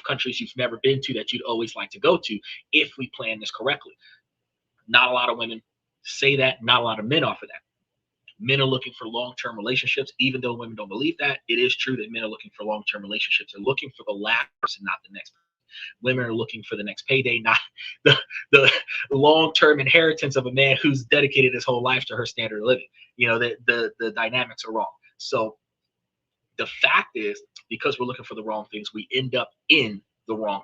countries you've never been to that you'd always like to go to if we plan this correctly. Not a lot of women say that, not a lot of men offer that. Men are looking for long-term relationships, even though women don't believe that. It is true that men are looking for long-term relationships. They're looking for the last person, not the next. Women are looking for the next payday, not the long-term inheritance of a man who's dedicated his whole life to her standard of living. The dynamics are wrong. So the fact is, because we're looking for the wrong things, we end up in the wrong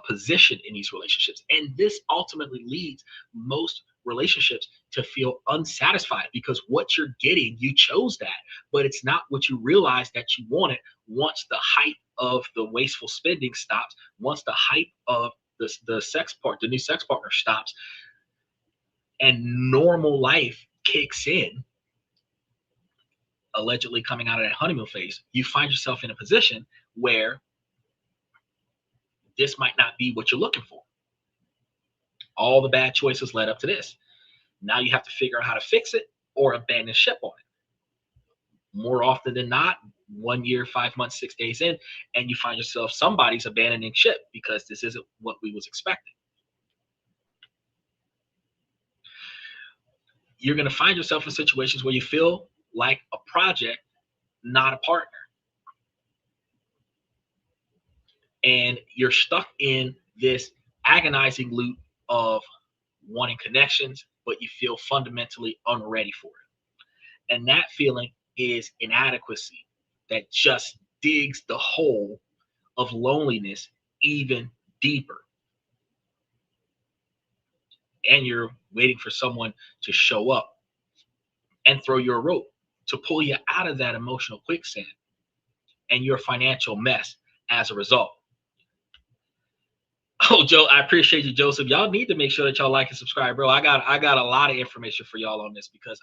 position in these relationships. And this ultimately leads most relationships to feel unsatisfied, because what you're getting, you chose that, but it's not what you realize that you wanted once the hype of the wasteful spending stops, once the hype of the new sex partner stops, and normal life kicks in, allegedly coming out of that honeymoon phase. You find yourself in a position where this might not be what you're looking for. All the bad choices led up to this. Now you have to figure out how to fix it or abandon ship on it. More often than not, 1 year, 5 months, 6 days in, and you find yourself, somebody's abandoning ship because this isn't what we was expecting. You're going to find yourself in situations where you feel like a project, not a partner. And you're stuck in this agonizing loop of wanting connections, but you feel fundamentally unready for it. And that feeling is inadequacy that just digs the hole of loneliness even deeper. And you're waiting for someone to show up and throw you a rope to pull you out of that emotional quicksand and your financial mess as a result. Oh, Joe, I appreciate you, Joseph. Y'all need to make sure that y'all like and subscribe, bro. I got a lot of information for y'all on this, because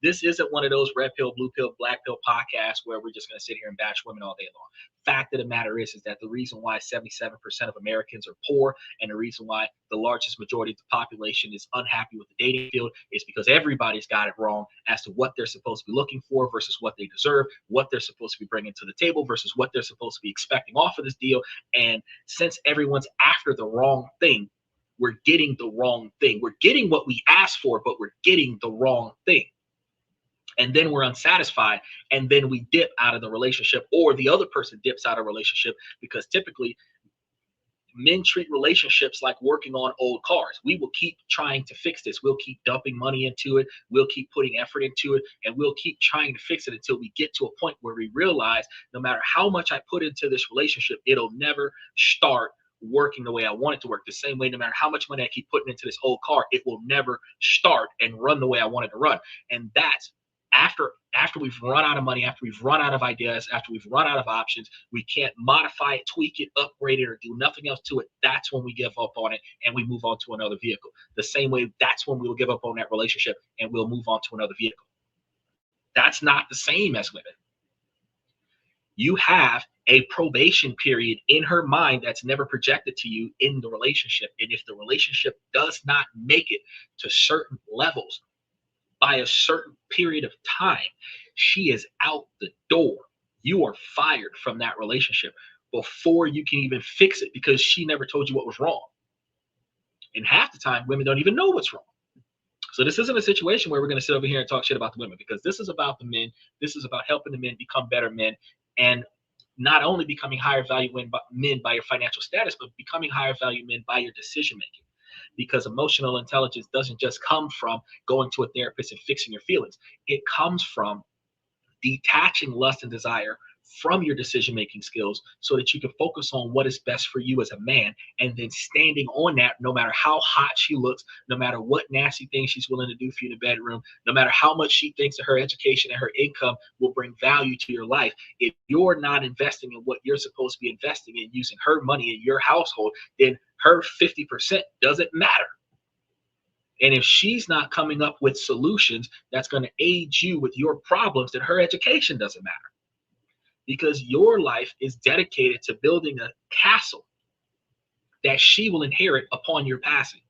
this isn't one of those red pill, blue pill, black pill podcasts where we're just going to sit here and bash women all day long. Fact of the matter is that the reason why 77% of Americans are poor, and the reason why the largest majority of the population is unhappy with the dating field, is because everybody's got it wrong as to what they're supposed to be looking for versus what they deserve, what they're supposed to be bringing to the table versus what they're supposed to be expecting off of this deal. And since everyone's after the wrong thing, we're getting the wrong thing. We're getting what we asked for, but we're getting the wrong thing. And then we're unsatisfied, and then we dip out of the relationship, or the other person dips out of a relationship, because typically men treat relationships like working on old cars. We will keep trying to fix this. We'll keep dumping money into it. We'll keep putting effort into it, and we'll keep trying to fix it until we get to a point where we realize no matter how much I put into this relationship, it'll never start working the way I want it to work. The same way, no matter how much money I keep putting into this old car, it will never start and run the way I want it to run. And that's after we've run out of money, after we've run out of ideas, after we've run out of options, we can't modify it, tweak it, upgrade it, or do nothing else to it. That's when we give up on it and we move on to another vehicle. The same way, that's when we'll give up on that relationship and we'll move on to another vehicle. That's not the same as women. You have a probation period in her mind that's never projected to you in the relationship. And if the relationship does not make it to certain levels by a certain period of time, she is out the door. You are fired from that relationship before you can even fix it, because she never told you what was wrong. And half the time, women don't even know what's wrong. So this isn't a situation where we're going to sit over here and talk shit about the women, because this is about the men. This is about helping the men become better men, and not only becoming higher value men by your financial status, but becoming higher value men by your decision making. Because emotional intelligence doesn't just come from going to a therapist and fixing your feelings. It comes from detaching lust and desire from your decision-making skills so that you can focus on what is best for you as a man, and then standing on that no matter how hot she looks, no matter what nasty things she's willing to do for you in the bedroom, no matter how much she thinks that her education and her income will bring value to your life. If you're not investing in what you're supposed to be investing in, using her money in your household, then her 50% doesn't matter. And if she's not coming up with solutions that's going to aid you with your problems, then her education doesn't matter. Because your life is dedicated to building a castle that she will inherit upon your passing.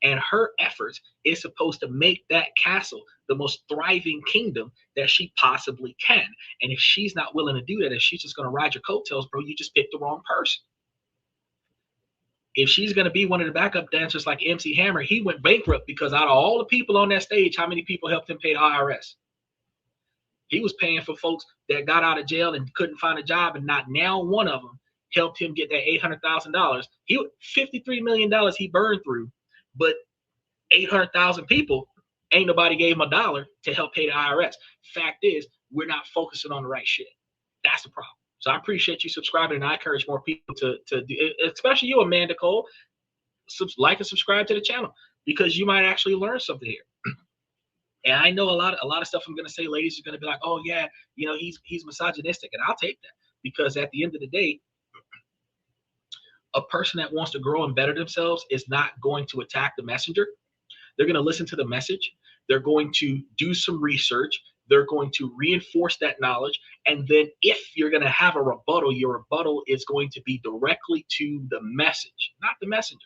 And her efforts is supposed to make that castle the most thriving kingdom that she possibly can. And if she's not willing to do that, if she's just going to ride your coattails, bro, you just picked the wrong person. if she's going to be one of the backup dancers like MC Hammer, he went bankrupt because out of all the people on that stage, how many people helped him pay the IRS? He was paying for folks that got out of jail and couldn't find a job, and not now one of them helped him get that $800,000. $53 million he burned through, but 800,000 people, ain't nobody gave him a dollar to help pay the IRS. Fact is, we're not focusing on the right shit. That's the problem. So I appreciate you subscribing, and I encourage more people to do, especially you, Amanda Cole, like and subscribe to the channel, because you might actually learn something here. And I know a lot of stuff I'm going to say, ladies, are going to be like, oh yeah, you know, he's misogynistic, and I'll take that, because at the end of the day, a person that wants to grow and better themselves is not going to attack the messenger. They're going to listen to the message. They're going to do some research. They're going to reinforce that knowledge. And then if you're going to have a rebuttal, your rebuttal is going to be directly to the message, not the messenger.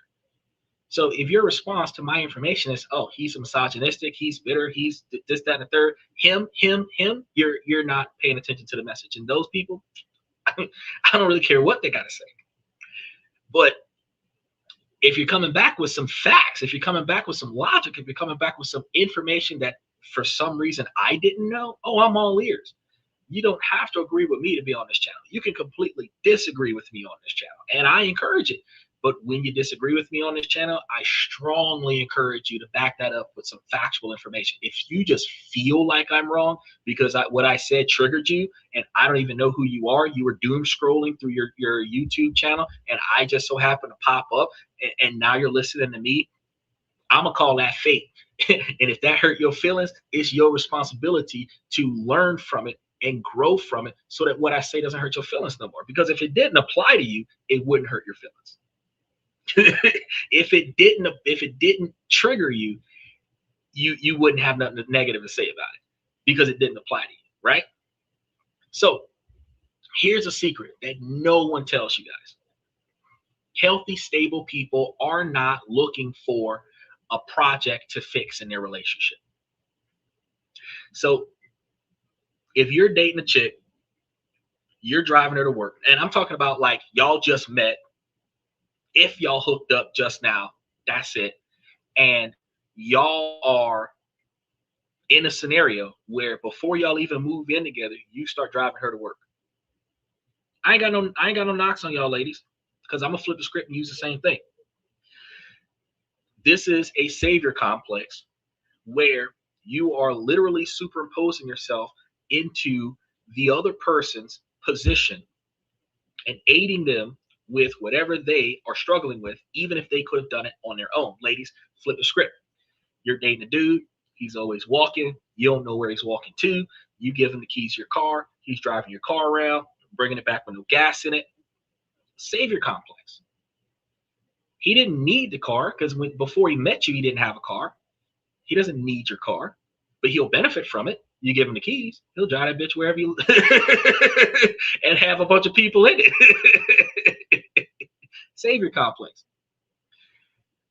So if your response to my information is, oh, he's misogynistic, he's bitter, he's this, that, and the third, him, you're not paying attention to the message. And those people, I don't really care what they got to say. But if you're coming back with some facts, if you're coming back with some logic, if you're coming back with some information that for some reason I didn't know, oh, I'm all ears. You don't have to agree with me to be on this channel. You can completely disagree with me on this channel, and I encourage it. But when you disagree with me on this channel, I strongly encourage you to back that up with some factual information. If you just feel like I'm wrong because what I said triggered you, and I don't even know who you are, you were doom scrolling through your YouTube channel, and I just so happened to pop up, and now you're listening to me, I'm going to call that fate. And if that hurt your feelings, it's your responsibility to learn from it and grow from it so that what I say doesn't hurt your feelings no more. Because if it didn't apply to you, it wouldn't hurt your feelings. If it didn't trigger you, you wouldn't have nothing negative to say about it because it didn't apply to you, right? So here's a secret that no one tells you guys. Healthy, stable people are not looking for a project to fix in their relationship. So if you're dating a chick, you're driving her to work, and I'm talking about like y'all just met, if y'all hooked up just now, that's it. And y'all are in a scenario where before y'all even move in together, you start driving her to work. I ain't got no knocks on y'all ladies, because I'm gonna flip the script and use the same thing. This is a savior complex where you are literally superimposing yourself into the other person's position and aiding them with whatever they are struggling with, even if they could have done it on their own. Ladies, flip the script. You're dating a dude. He's always walking. You don't know where he's walking to. You give him the keys to your car. He's driving your car around, bringing it back with no gas in it. Savior complex. He didn't need the car because before he met you, he didn't have a car. He doesn't need your car, but he'll benefit from it. You give him the keys, he'll drive that bitch wherever you and have a bunch of people in it. Savior complex.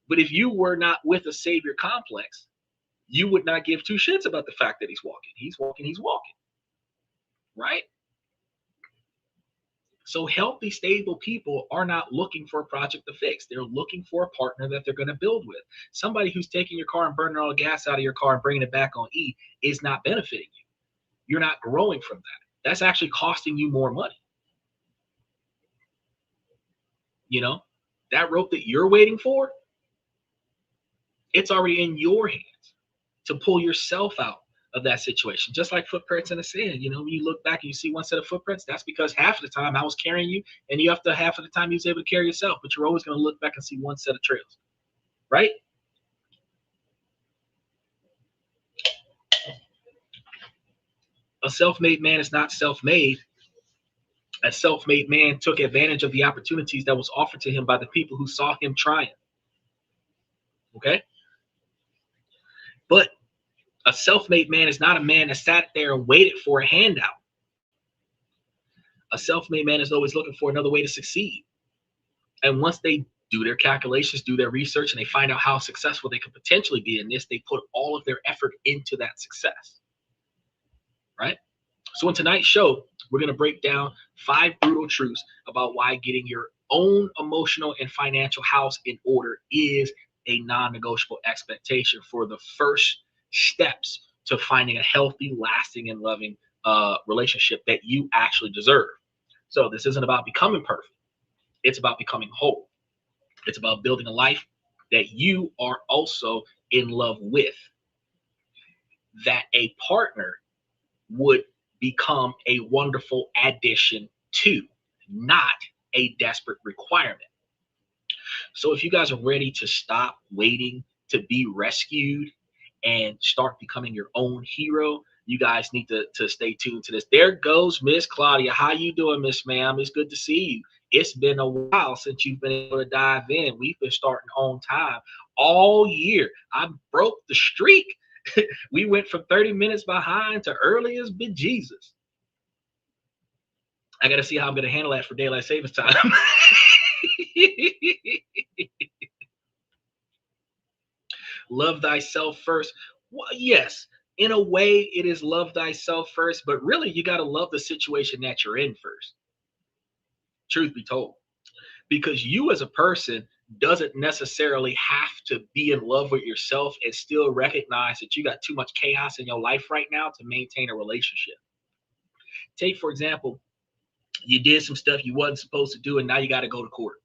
But if you were not with a savior complex, you would not give two shits about the fact that he's walking. He's walking, he's walking. Right? So healthy, stable people are not looking for a project to fix. They're looking for a partner that they're going to build with. Somebody who's taking your car and burning all the gas out of your car and bringing it back on E is not benefiting you. You're not growing from that. That's actually costing you more money. You know, that rope that you're waiting for, it's already in your hands to pull yourself out of that situation. Just like footprints in the sand. You know, when you look back and you see one set of footprints, that's because half of the time I was carrying you, and you have to half of the time you was able to carry yourself, but you're always going to look back and see one set of trails, right? A self-made man is not self-made. A self-made man took advantage of the opportunities that was offered to him by the people who saw him trying. Okay? But a self-made man is not a man that sat there and waited for a handout. A self-made man is always looking for another way to succeed. And once they do their calculations, do their research, and they find out how successful they could potentially be in this, they put all of their effort into that success. Right? So in tonight's show, we're going to break down 5 brutal truths about why getting your own emotional and financial house in order is a non-negotiable expectation for the first steps to finding a healthy, lasting, and loving relationship that you actually deserve. So this isn't about becoming perfect. It's about becoming whole. It's about building a life that you are also in love with, that a partner would become a wonderful addition to, not a desperate requirement. So if you guys are ready to stop waiting to be rescued and start becoming your own hero, you guys need to stay tuned to this. There goes Miss Claudia. How you doing, Miss Ma'am? It's good to see you. It's been a while since you've been able to dive in. We've been starting on time all year. I broke the streak. We went from 30 minutes behind to early as bejesus. I got to see how I'm going to handle that for daylight savings time. Love thyself first. Well, yes, in a way, it is love thyself first, but really, you got to love the situation that you're in first. Truth be told, because you as a person doesn't necessarily have to be in love with yourself and still recognize that you got too much chaos in your life right now to maintain a relationship. Take, for example, you did some stuff you wasn't supposed to do, and now you got to go to court.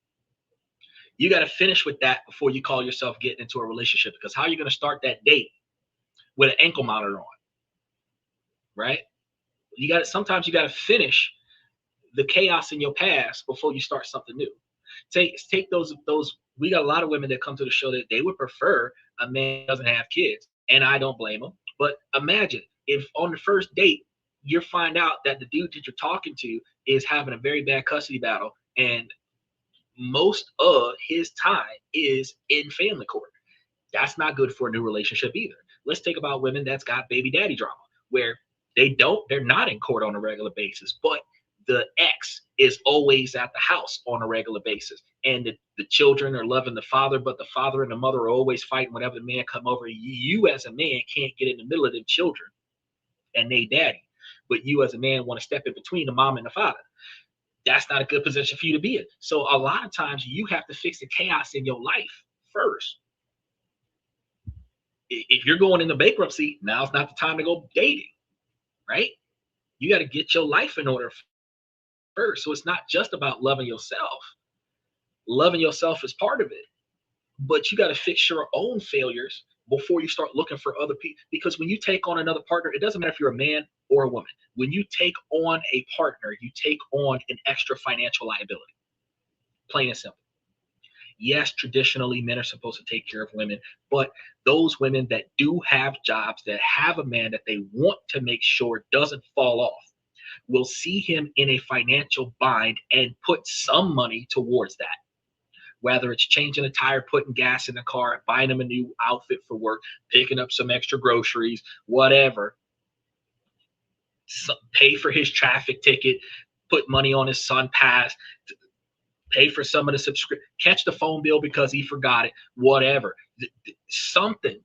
You got to finish with that before you call yourself getting into a relationship, because how are you going to start that date with an ankle monitor on, right? Sometimes you got to finish the chaos in your past before you start something new. Take those. We got a lot of women that come to the show that they would prefer a man who doesn't have kids, and I don't blame them. But imagine if on the first date you find out that the dude that you're talking to is having a very bad custody battle, and most of his time is in family court. That's not good for a new relationship either. Let's think about women that's got baby daddy drama, where they're not in court on a regular basis, but the ex is always at the house on a regular basis. And the children are loving the father, but the father and the mother are always fighting whenever the man come over. You as a man can't get in the middle of the children and they daddy, but you as a man want to step in between the mom and the father. That's not a good position for you to be in. So a lot of times you have to fix the chaos in your life first. If you're going into bankruptcy, now's not the time to go dating, right? You got to get your life in order first. So it's not just about loving yourself. Loving yourself is part of it, but you got to fix your own failures before you start looking for other people. Because when you take on another partner, it doesn't matter if you're a man or a woman. When you take on a partner, you take on an extra financial liability. Plain and simple. Yes, traditionally men are supposed to take care of women, but those women that do have jobs, that have a man that they want to make sure doesn't fall off, will see him in a financial bind and put some money towards that. Whether it's changing a tire, putting gas in the car, buying him a new outfit for work, picking up some extra groceries, whatever. Pay for his traffic ticket, put money on his son pass, pay for some of the subscription, catch the phone bill because he forgot it, whatever. Something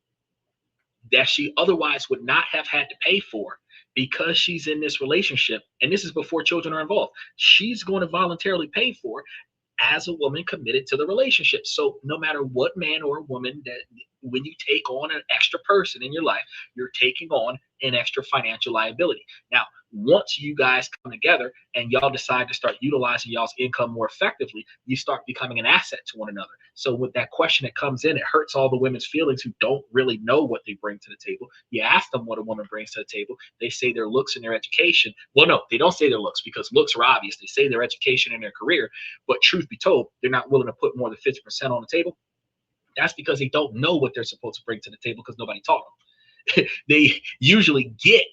that she otherwise would not have had to pay for because she's in this relationship, and this is before children are involved, she's going to voluntarily pay for as a woman committed to the relationship. So no matter what man or woman, that when you take on an extra person in your life, you're taking on an extra financial liability. Now, once you guys come together and y'all decide to start utilizing y'all's income more effectively, you start becoming an asset to one another. So with that question that comes in, it hurts all the women's feelings who don't really know what they bring to the table. You ask them what a woman brings to the table. They say their looks and their education. Well, no, they don't say their looks, because looks are obvious. They say their education and their career, but truth be told, they're not willing to put more than 50% on the table. That's because they don't know what they're supposed to bring to the table, because nobody taught them. They usually get,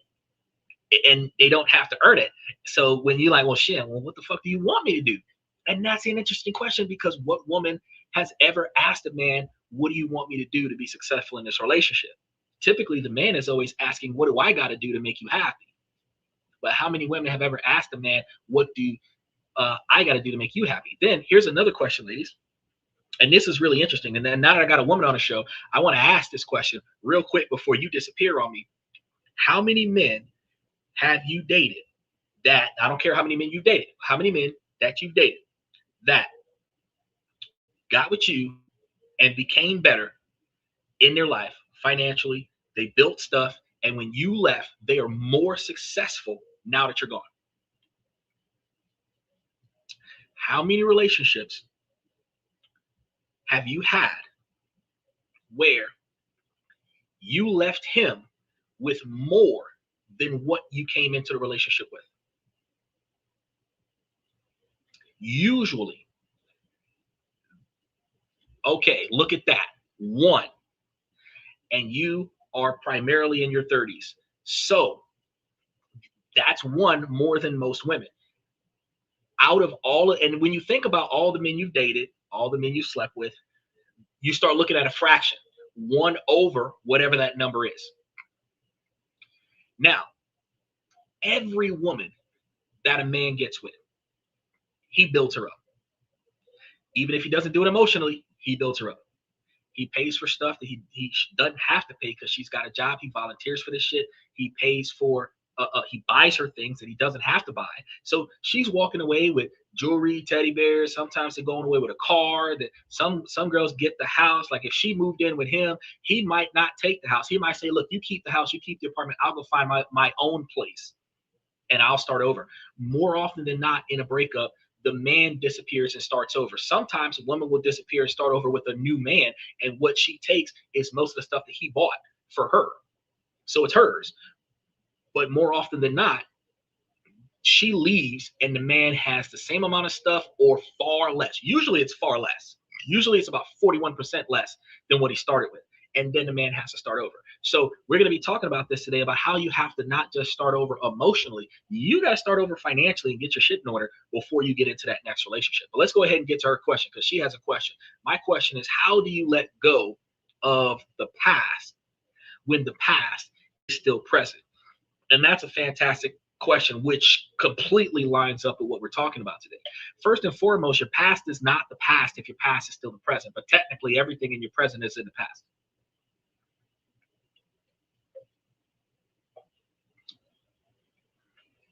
and they don't have to earn it. So when you're like, well, shit, well, what the fuck do you want me to do? And that's an interesting question, because what woman has ever asked a man, what do you want me to do to be successful in this relationship? Typically, the man is always asking, what do I got to do to make you happy? But how many women have ever asked a man, what do I got to do to make you happy? Then here's another question, ladies. And this is really interesting. And then now that I got a woman on the show, I want to ask this question real quick before you disappear on me. How many men have you dated that, I don't care how many men you've dated, how many men that you've dated that got with you, and became better in their life financially. They built stuff. And when you left, they are more successful now that you're gone. How many relationships have you had where you left him with more than what you came into the relationship with? Usually, okay, look at that. One, and you are primarily in your 30s. So that's one more than most women. Out of all, and when you think about all the men you've dated, all the men you slept with, you start looking at a fraction, one over whatever that number is. Now, every woman that a man gets with, he builds her up. Even if he doesn't do it emotionally, he builds her up. He pays for stuff that he doesn't have to pay because she's got a job. He volunteers for this shit. He pays for, he buys her things that he doesn't have to buy. So she's walking away with jewelry, teddy bears. Sometimes they're going away with a car. That some girls get the house. Like if she moved in with him, he might not take the house. He might say, look, you keep the house, you keep the apartment. I'll go find my own place and I'll start over. More often than not in a breakup, the man disappears and starts over. Sometimes a woman will disappear and start over with a new man, and what she takes is most of the stuff that he bought for her. So it's hers. But more often than not, she leaves and the man has the same amount of stuff or far less. Usually it's far less. Usually it's about 41% less than what he started with. And then the man has to start over. So we're going to be talking about this today, about how you have to not just start over emotionally. You got to start over financially and get your shit in order before you get into that next relationship. But let's go ahead and get to her question, because she has a question. My question is, how do you let go of the past when the past is still present? And that's a fantastic question, which completely lines up with what we're talking about today. First and foremost, your past is not the past if your past is still the present, but technically everything in your present is in the past.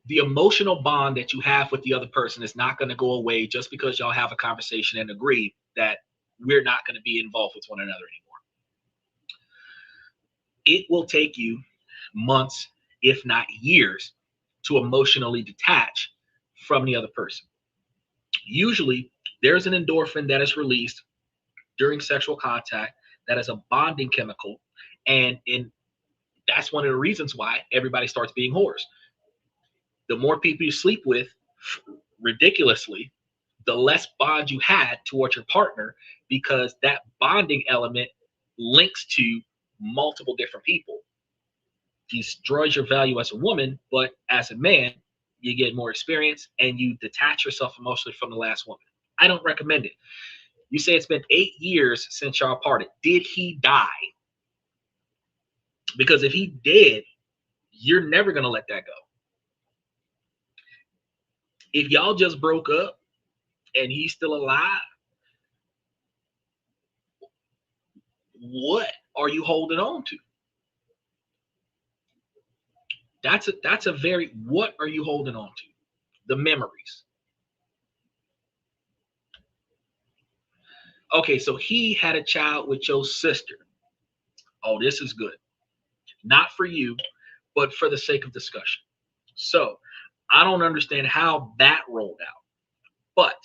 The emotional bond that you have with the other person is not going to go away just because y'all have a conversation and agree that we're not going to be involved with one another anymore. It will take you months, if not years, to emotionally detach from the other person. Usually, there's an endorphin that is released during sexual contact that is a bonding chemical, and that's one of the reasons why everybody starts being whores. The more people you sleep with, ridiculously, the less bond you had towards your partner, because that bonding element links to multiple different people. Destroys your value as a woman, but as a man, you get more experience and you detach yourself emotionally from the last woman. I don't recommend it. You say it's been 8 years since y'all parted. Did he die? Because if he did, you're never going to let that go. If y'all just broke up and he's still alive, what are you holding on to? That's a very, what are you holding on to? The memories. Okay, so he had a child with your sister. Oh, this is good. Not for you, but for the sake of discussion. So I don't understand how that rolled out, but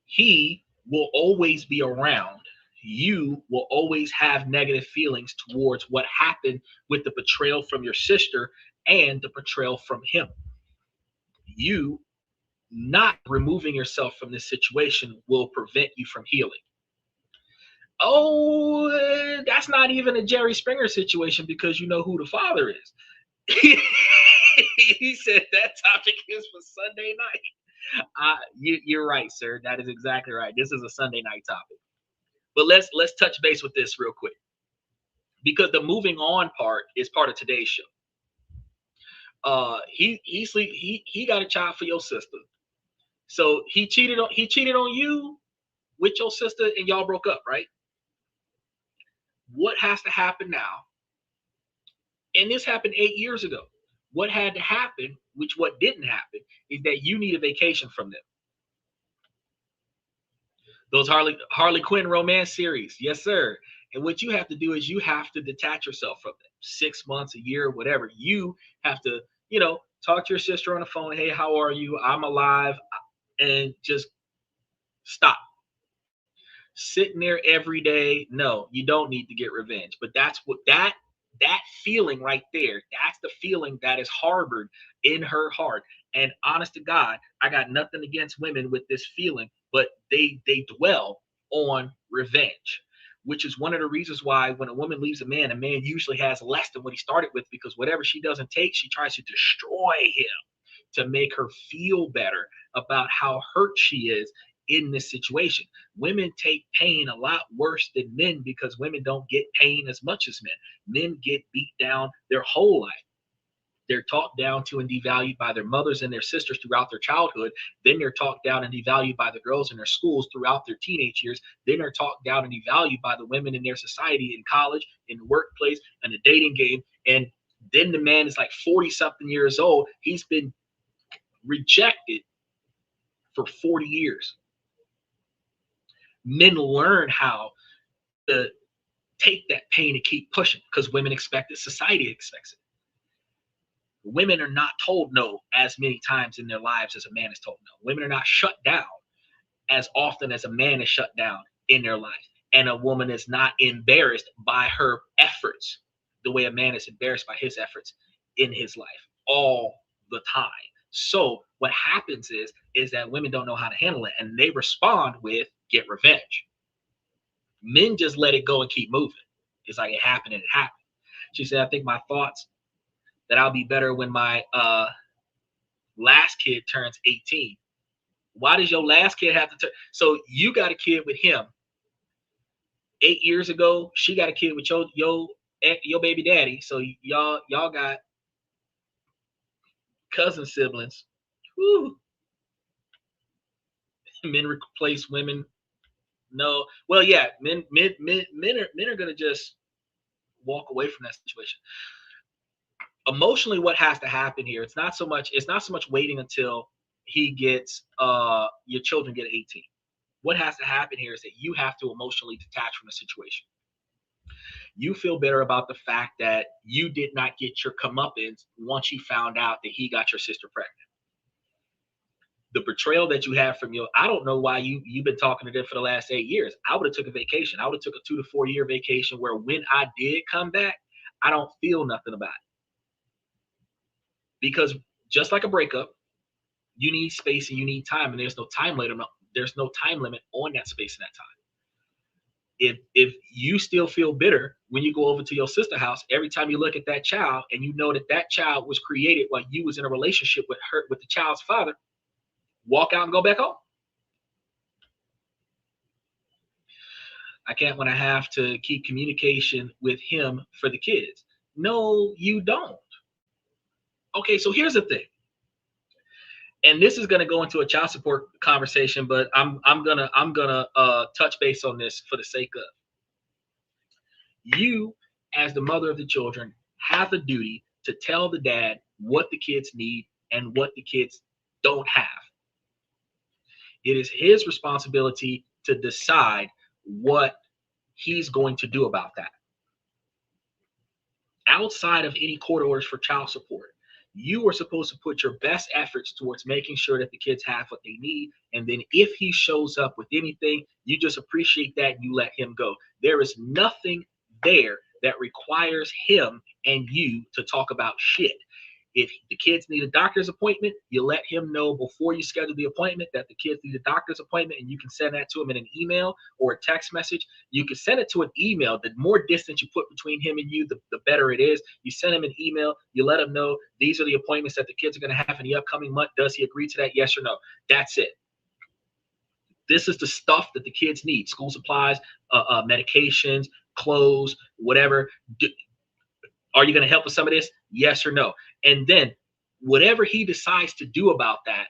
he will always be around. You will always have negative feelings towards what happened with the betrayal from your sister and the betrayal from him. You not removing yourself from this situation will prevent you from healing. Oh, that's not even a Jerry Springer situation, because you know who the father is. He said that topic is for Sunday night. You're right, sir. That is exactly right. This is a Sunday night topic. But let's touch base with this real quick, because the moving on part is part of today's show. He got a child for your sister, so he cheated on you with your sister, and y'all broke up, right? What has to happen now? And this happened 8 years ago. What had to happen, which what didn't happen, is that you need a vacation from them. Those Harley Quinn romance series, yes, sir. And what you have to do is you have to detach yourself from them. 6 months, a year, whatever. You have to, talk to your sister on the phone. Hey, how are you? I'm alive, and just stop. Sitting there every day. No, you don't need to get revenge. But that's what that feeling right there. That's the feeling that is harbored in her heart. And honest to God, I got nothing against women with this feeling, but they dwell on revenge, which is one of the reasons why when a woman leaves a man usually has less than what he started with, because whatever she doesn't take, she tries to destroy him to make her feel better about how hurt she is in this situation. Women take pain a lot worse than men because women don't get pain as much as men. Men get beat down their whole life. They're talked down to and devalued by their mothers and their sisters throughout their childhood. Then they're talked down and devalued by the girls in their schools throughout their teenage years. Then they're talked down and devalued by the women in their society, in college, in the workplace, in the dating game. And then the man is like 40 something years old. He's been rejected for 40 years. Men learn how to take that pain and keep pushing because women expect it. Society expects it. Women are not told no as many times in their lives as a man is told no. Women are not shut down as often as a man is shut down in their life. And a woman is not embarrassed by her efforts the way a man is embarrassed by his efforts in his life all the time. So what happens is that women don't know how to handle it, and they respond with get revenge. Men just let it go and keep moving. It's like it happened and it happened. She said, I think my thoughts that I'll be better when my last kid turns 18. Why does your last kid have to turn? So you got a kid with him 8 years ago. She got a kid with your baby daddy. So y'all got cousin siblings. Whew. Men replace women. No, well, yeah, men are gonna just walk away from that situation. Emotionally, what has to happen here? It's not so much waiting until he gets your children get 18. What has to happen here is that you have to emotionally detach from the situation. You feel better about the fact that you did not get your comeuppance once you found out that he got your sister pregnant. The betrayal that you have from I don't know why you've been talking to them for the last 8 years. I would have took a vacation. I would have took a 2 to 4 year vacation where when I did come back, I don't feel nothing about it. Because just like a breakup, you need space and you need time, and there's no time limit. There's no time limit on that space and that time. If you still feel bitter when you go over to your sister's house every time you look at that child, and you know that child was created while you was in a relationship with the child's father, walk out and go back home. I can't when I have to keep communication with him for the kids. No, you don't. Okay, so here's the thing. And this is going to go into a child support conversation, but I'm gonna touch base on this for the sake of you, as the mother of the children, have the duty to tell the dad what the kids need and what the kids don't have. It is his responsibility to decide what he's going to do about that. Outside of any court orders for child support, you are supposed to put your best efforts towards making sure that the kids have what they need. And then if he shows up with anything, you just appreciate that and you let him go. There is nothing there that requires him and you to talk about shit. If the kids need a doctor's appointment, you let him know before you schedule the appointment that the kids need a doctor's appointment, and you can send that to him in an email or a text message. You can send it to an email. The more distance you put between him and you, the better it is. You send him an email. You let him know these are the appointments that the kids are going to have in the upcoming month. Does he agree to that? Yes or no? That's it. This is the stuff that the kids need: school supplies, medications, clothes, whatever. Are you going to help with some of this? Yes or no? And then whatever he decides to do about that,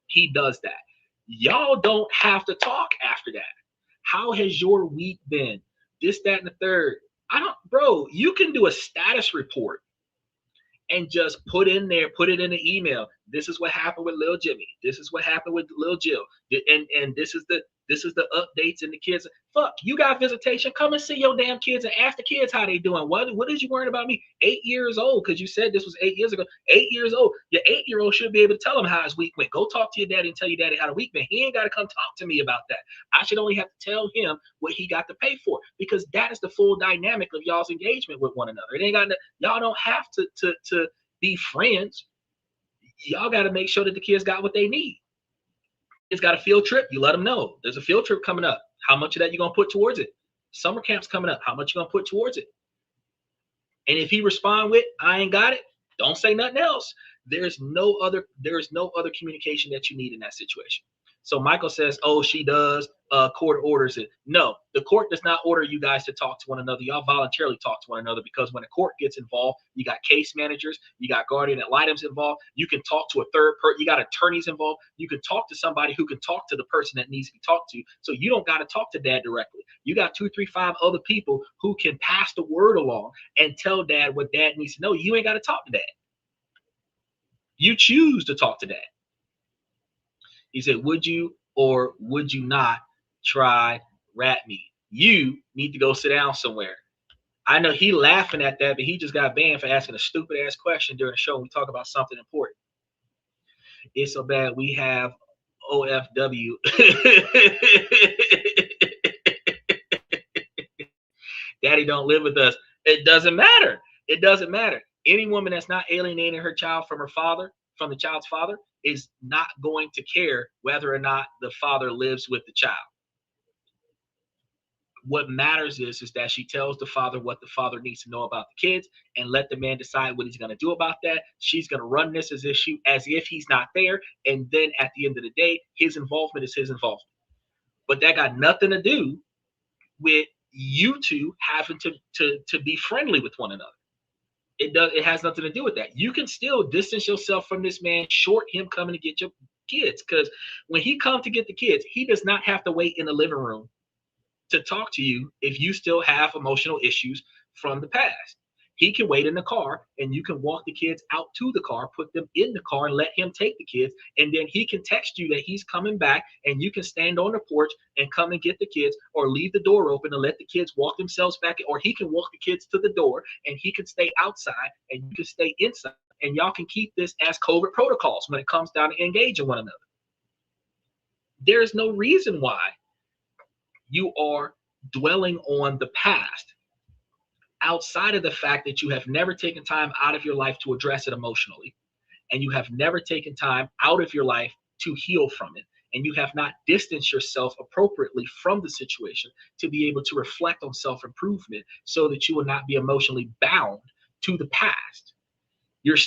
he does that. Y'all don't have to talk after that. How has your week been? This, that, and the third. Bro, you can do a status report and just put it in the email. This is what happened with Lil Jimmy. This is what happened with Lil Jill. And this is This is the updates and the kids. Fuck, you got visitation. Come and see your damn kids and ask the kids how they doing. What is you worrying about me? 8 years old, because you said this was 8 years ago. 8 years old. Your 8-year-old should be able to tell him how his week went. Go talk to your daddy and tell your daddy how the week went. He ain't got to come talk to me about that. I should only have to tell him what he got to pay for, because that is the full dynamic of y'all's engagement with one another. It ain't got to, y'all don't have to be friends. Y'all got to make sure that the kids got what they need. It's got a field trip, you let them know there's a field trip coming up. How much of that you gonna put towards it? Summer camp's coming up. How much you gonna put towards it? And if he respond with, I ain't got it, don't say nothing else. There's no other communication that you need in that situation. So Michael says, oh, she does, court orders it. No, the court does not order you guys to talk to one another. Y'all voluntarily talk to one another, because when a court gets involved, you got case managers, you got guardian ad litems involved, you can talk to a third person, you got attorneys involved, you can talk to somebody who can talk to the person that needs to be talked to. So you don't got to talk to dad directly. You got 2, 3, 5 other people who can pass the word along and tell dad what dad needs to know. You ain't got to talk to dad. You choose to talk to dad. He said, would you or would you not try rat meat? You need to go sit down somewhere. I know he laughing at that, but he just got banned for asking a stupid ass question during the show when we talk about something important. It's so bad we have OFW. Daddy don't live with us. It doesn't matter. It doesn't matter. Any woman that's not alienating her child from her father, from the child's father, is not going to care whether or not the father lives with the child. What matters is that she tells the father what the father needs to know about the kids, and let the man decide what he's going to do about that. She's going to run this as issue as if he's not there, and then at the end of the day, his involvement is his involvement. But that got nothing to do with you two having to be friendly with one another. It has nothing to do with that. You can still distance yourself from this man, short him coming to get your kids, because when he comes to get the kids, he does not have to wait in the living room to talk to you if you still have emotional issues from the past. He can wait in the car, and you can walk the kids out to the car, put them in the car, and let him take the kids, and then he can text you that he's coming back, and you can stand on the porch and come and get the kids, or leave the door open and let the kids walk themselves back, or he can walk the kids to the door, and he can stay outside and you can stay inside, and y'all can keep this as COVID protocols when it comes down to engaging one another. There's no reason why you are dwelling on the past, outside of the fact that you have never taken time out of your life to address it emotionally, and you have never taken time out of your life to heal from it, and you have not distanced yourself appropriately from the situation to be able to reflect on self-improvement, so that you will not be emotionally bound to the past. You're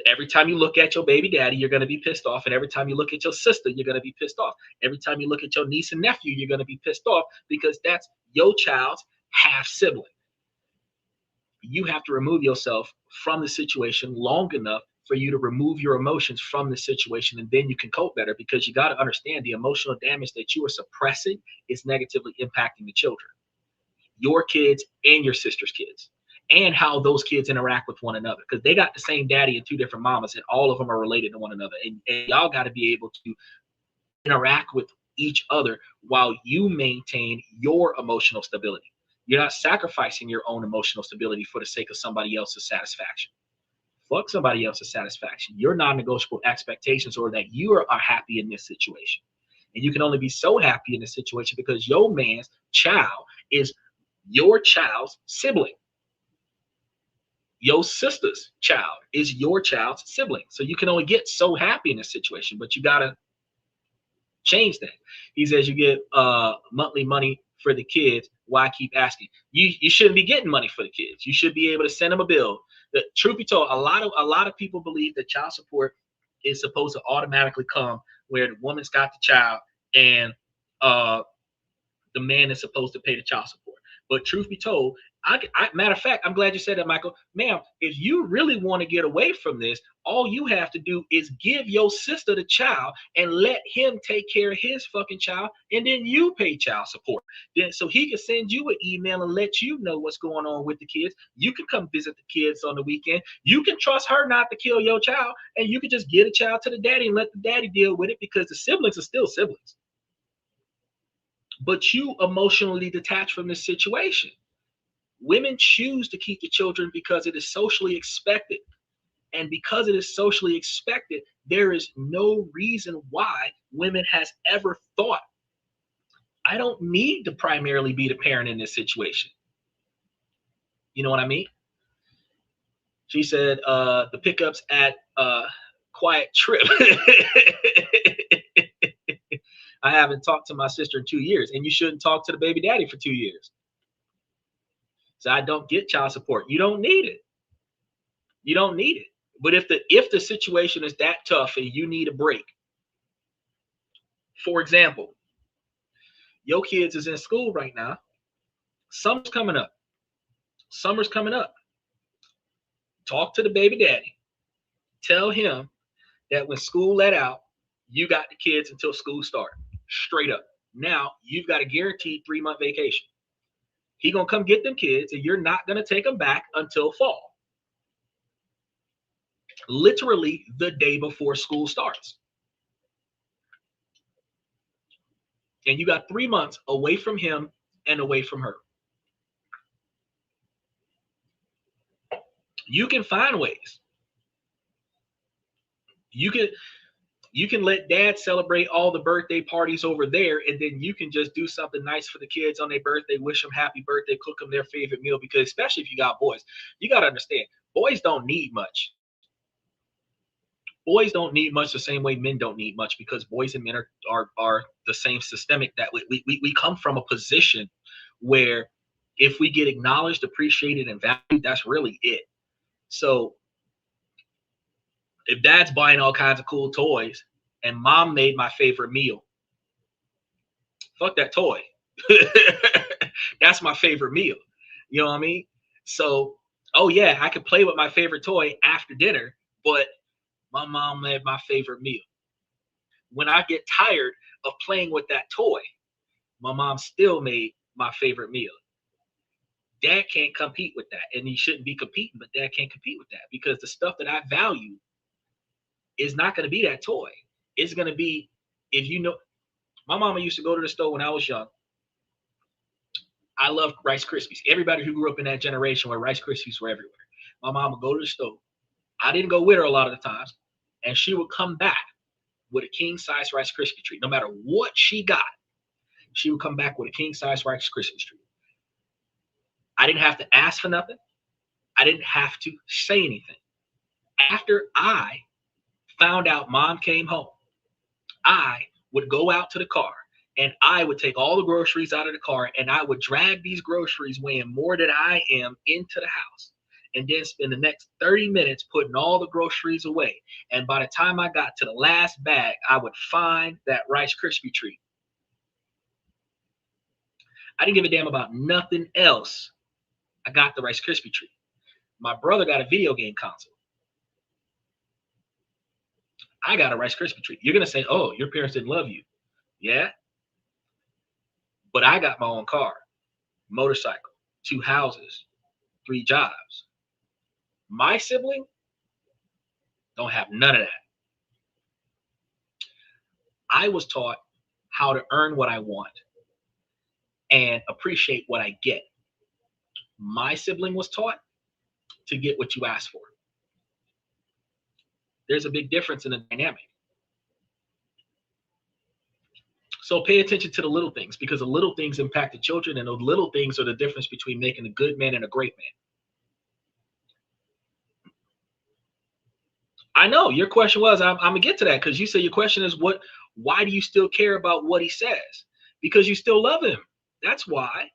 every time you look at your baby daddy, you're going to be pissed off, and every time you look at your sister, you're going to be pissed off. Every time you look at your niece and nephew, you're going to be pissed off, because that's your child's half sibling. You have to remove yourself from the situation long enough for you to remove your emotions from the situation, and then you can cope better, because you got to understand the emotional damage that you are suppressing is negatively impacting the children, your kids and your sister's kids, and how those kids interact with one another, because they got the same daddy and 2 different mamas, and all of them are related to one another, and y'all got to be able to interact with each other while you maintain your emotional stability. You're not sacrificing your own emotional stability for the sake of somebody else's satisfaction. Fuck somebody else's satisfaction. Your non-negotiable expectations are that you are happy in this situation. And you can only be so happy in this situation because your man's child is your child's sibling. Your sister's child is your child's sibling. So you can only get so happy in this situation, but you got to change that. He says you get monthly money for the kids. Why keep asking? You shouldn't be getting money for the kids. You should be able to send them a bill. The truth be told, a lot of people believe that child support is supposed to automatically come where the woman's got the child and the man is supposed to pay the child support. But truth be told, matter of fact, I'm glad you said that, Michael. Ma'am, if you really want to get away from this, all you have to do is give your sister the child and let him take care of his fucking child, and then you pay child support. Then so he can send you an email and let you know what's going on with the kids. You can come visit the kids on the weekend. You can trust her not to kill your child, and you can just give a child to the daddy and let the daddy deal with it, because the siblings are still siblings. but you emotionally detached from this situation. Women choose to keep the children because it is socially expected. And because it is socially expected, there is no reason why women has ever thought, I don't need to primarily be the parent in this situation. You know what I mean? She said, the pickups at Quiet Trip. I haven't talked to my sister in 2 years, and you shouldn't talk to the baby daddy for 2 years. So I don't get child support. You don't need it. You don't need it. But if the situation is that tough and you need a break, for example, your kids is in school right now. Summer's coming up. Summer's coming up. Talk to the baby daddy. Tell him that when school let out, you got the kids until school start. Straight up. Now you've got a guaranteed 3-month vacation. He gonna come get them kids, and you're not gonna take them back until fall. Literally the day before school starts. And you got 3 months away from him and away from her. You can find ways. You can let dad celebrate all the birthday parties over there, and then you can just do something nice for the kids on their birthday, wish them happy birthday, cook them their favorite meal. Because especially if you got boys, you got to understand, boys don't need much. Boys don't need much the same way men don't need much, because boys and men are the same systemic, that we come from a position where if we get acknowledged, appreciated, and valued, that's really it. So if dad's buying all kinds of cool toys and mom made my favorite meal, fuck that toy. That's my favorite meal. You know what I mean? So, oh yeah, I could play with my favorite toy after dinner, but my mom made my favorite meal. When I get tired of playing with that toy, my mom still made my favorite meal. Dad can't compete with that, and he shouldn't be competing, but dad can't compete with that, because the stuff that I value is not going to be that toy. It's going to be, if you know, my mama used to go to the store when I was young. I loved Rice Krispies. Everybody who grew up in that generation where Rice Krispies were everywhere. My mom would go to the store. I didn't go with her a lot of the times, and she would come back with a king size Rice Krispie treat. No matter what she got, she would come back with a king size Rice Krispie treat. I didn't have to ask for nothing. I didn't have to say anything. After I found out mom came home, I would go out to the car and I would take all the groceries out of the car, and I would drag these groceries weighing more than I am into the house, and then spend the next 30 minutes putting all the groceries away. And by the time I got to the last bag, I would find that Rice Krispie treat. I didn't give a damn about nothing else. I got the Rice Krispie treat. My brother got a video game console. I got a Rice Krispie treat. You're going to say, oh, your parents didn't love you. Yeah. But I got my own car, motorcycle, 2 houses, 3 jobs. My sibling don't have none of that. I was taught how to earn what I want and appreciate what I get. My sibling was taught to get what you ask for. There's a big difference in the dynamic. So pay attention to the little things, because the little things impact the children, and the little things are the difference between making a good man and a great man. I know your question was, I'm gonna get to that, because you say your question is, why do you still care about what he says? Because you still love him. That's why.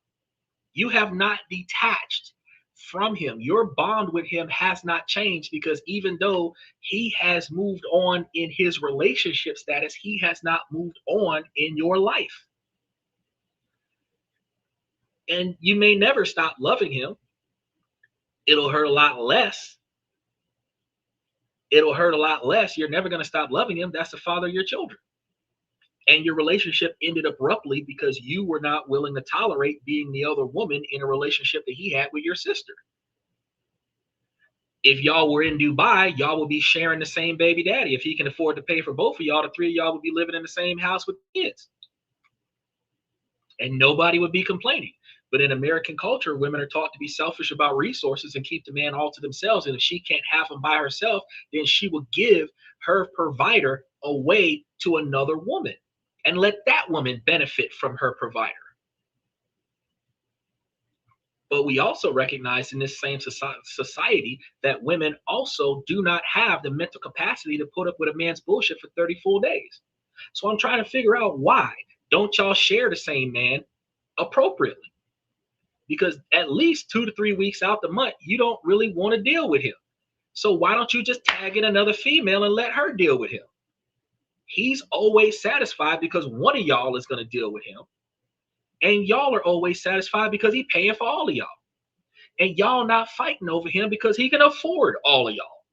You have not detached from him. Your bond with him has not changed, because even though he has moved on in his relationship status, he has not moved on in your life. And you may never stop loving him. It'll hurt a lot less. It'll hurt a lot less. You're never going to stop loving him. That's the father of your children. And your relationship ended abruptly because you were not willing to tolerate being the other woman in a relationship that he had with your sister. If y'all were in Dubai, y'all would be sharing the same baby daddy. If he can afford to pay for both of y'all, the 3 of y'all would be living in the same house with kids. and nobody would be complaining. But in American culture, women are taught to be selfish about resources and keep the man all to themselves. And if she can't have him by herself, then she will give her provider away to another woman and let that woman benefit from her provider. But we also recognize in this same society that women also do not have the mental capacity to put up with a man's bullshit for 30 full days. So I'm trying to figure out why don't y'all share the same man appropriately? Because at least 2 to 3 weeks out the month, you don't really want to deal with him. So why don't you just tag in another female and let her deal with him? He's always satisfied because one of y'all is going to deal with him. And y'all are always satisfied because he's paying for all of y'all. And y'all not fighting over him because he can afford all of y'all.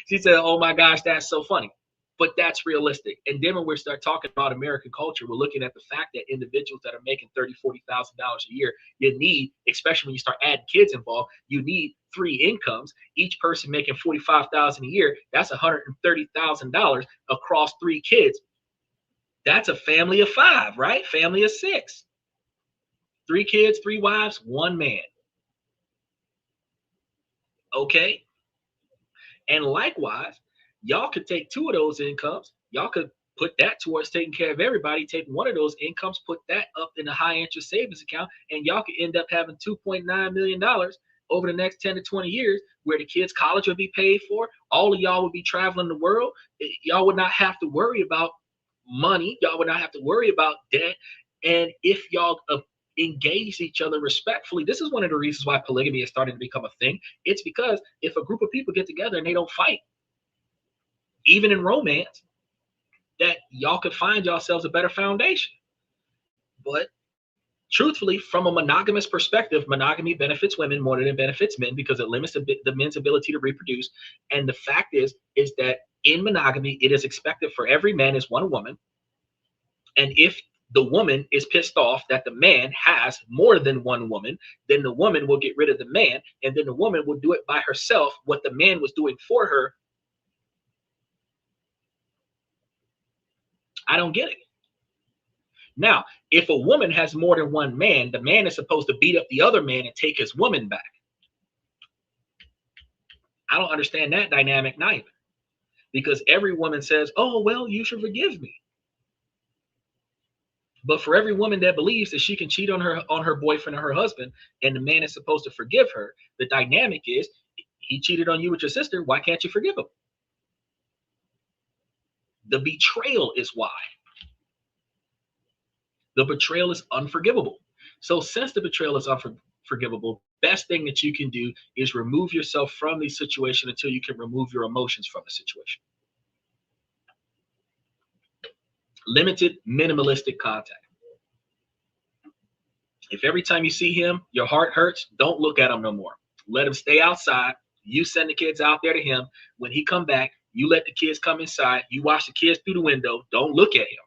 She said, oh my gosh, that's so funny. But that's realistic. And then when we start talking about American culture, we're looking at the fact that individuals that are making $30,000, $40,000 a year, you need, especially when you start adding kids involved, you need 3 incomes. Each person making $45,000 a year, that's $130,000 across 3 kids. That's a family of 5, right? Family of 6. 3 kids, 3 wives, 1 man. Okay? And likewise, y'all could take 2 of those incomes. Y'all could put that towards taking care of everybody. Take 1 of those incomes, put that up in a high interest savings account, and y'all could end up having $2.9 million over the next 10 to 20 years, where the kids' college would be paid for. All of y'all would be traveling the world. Y'all would not have to worry about money. Y'all would not have to worry about debt. And if y'all engage each other respectfully, this is one of the reasons why polygamy is starting to become a thing. It's because if a group of people get together and they don't fight, even in romance, that y'all could find yourselves a better foundation. But truthfully, from a monogamous perspective, monogamy benefits women more than it benefits men because it limits the men's ability to reproduce. And the fact is that in monogamy, it is expected for every man is 1 woman. And if the woman is pissed off that the man has more than 1 woman, then the woman will get rid of the man, and then the woman will do it by herself, what the man was doing for her. I don't get it. Now, if a woman has more than 1 man, the man is supposed to beat up the other man and take his woman back. I don't understand that dynamic neither. Because every woman says, oh, well, you should forgive me. But for every woman that believes that she can cheat on her boyfriend or her husband, and the man is supposed to forgive her, the dynamic is, he cheated on you with your sister, why can't you forgive him? The betrayal is why. The betrayal is unforgivable. So since the betrayal is unforgivable, best thing that you can do is remove yourself from the situation until you can remove your emotions from the situation. Limited, minimalistic contact. If every time you see him, your heart hurts, don't look at him no more. Let him stay outside. You send the kids out there to him. When he come back, you let the kids come inside. You watch the kids through the window. Don't look at him.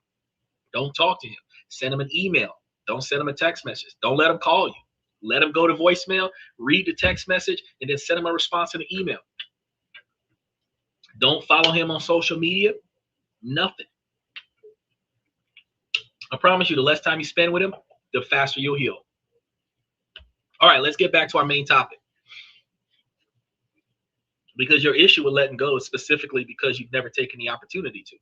Don't talk to him. Send him an email. Don't send him a text message. Don't let him call you. Let him go to voicemail, read the text message, and then send him a response to the email. Don't follow him on social media. Nothing. I promise you, the less time you spend with him, the faster you'll heal. All right, let's get back to our main topic. Because your issue with letting go is specifically because you've never taken the opportunity to.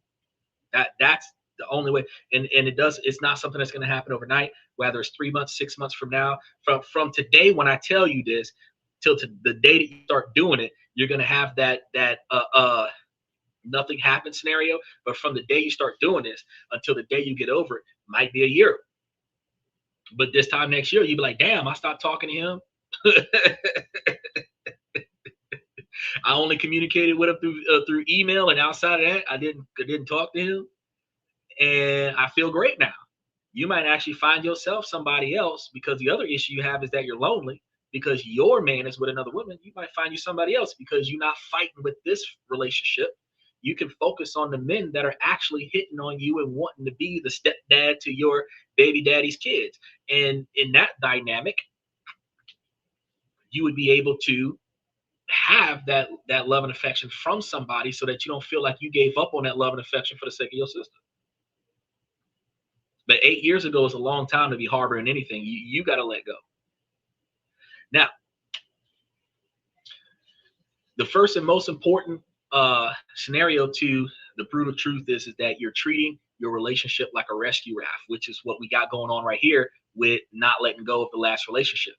That's the only way. And it's not something that's going to happen overnight, whether it's 3 months, 6 months from now. From today when I tell you this till to the day that you start doing it, you're going to have that nothing happens scenario. But from the day you start doing this until the day you get over it, might be a year. But this time next year, you'll be like, damn, I stopped talking to him. I only communicated with him through email, and outside of that, I didn't talk to him, and I feel great now. You might actually find yourself somebody else, because the other issue you have is that you're lonely because your man is with another woman. You might find you somebody else because you're not fighting with this relationship. You can focus on the men that are actually hitting on you and wanting to be the stepdad to your baby daddy's kids. And in that dynamic, you would be able to have that love and affection from somebody so that you don't feel like you gave up on that love and affection for the sake of your sister. But 8 years ago is a long time to be harboring anything. You got to let go. Now, the first and most important scenario to the brutal truth is that you're treating your relationship like a rescue raft, which is what we got going on right here with not letting go of the last relationship.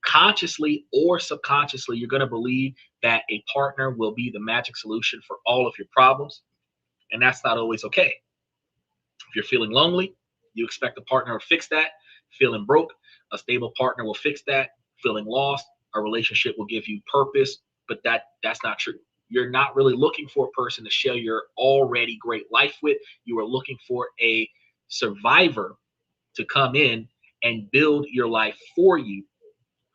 Consciously or subconsciously, you're going to believe that a partner will be the magic solution for all of your problems. And that's not always okay. If you're feeling lonely, you expect a partner to fix that. Feeling broke, a stable partner will fix that. Feeling lost, a relationship will give you purpose, but that's not true. You're not really looking for a person to share your already great life with. You are looking for a survivor to come in and build your life for you,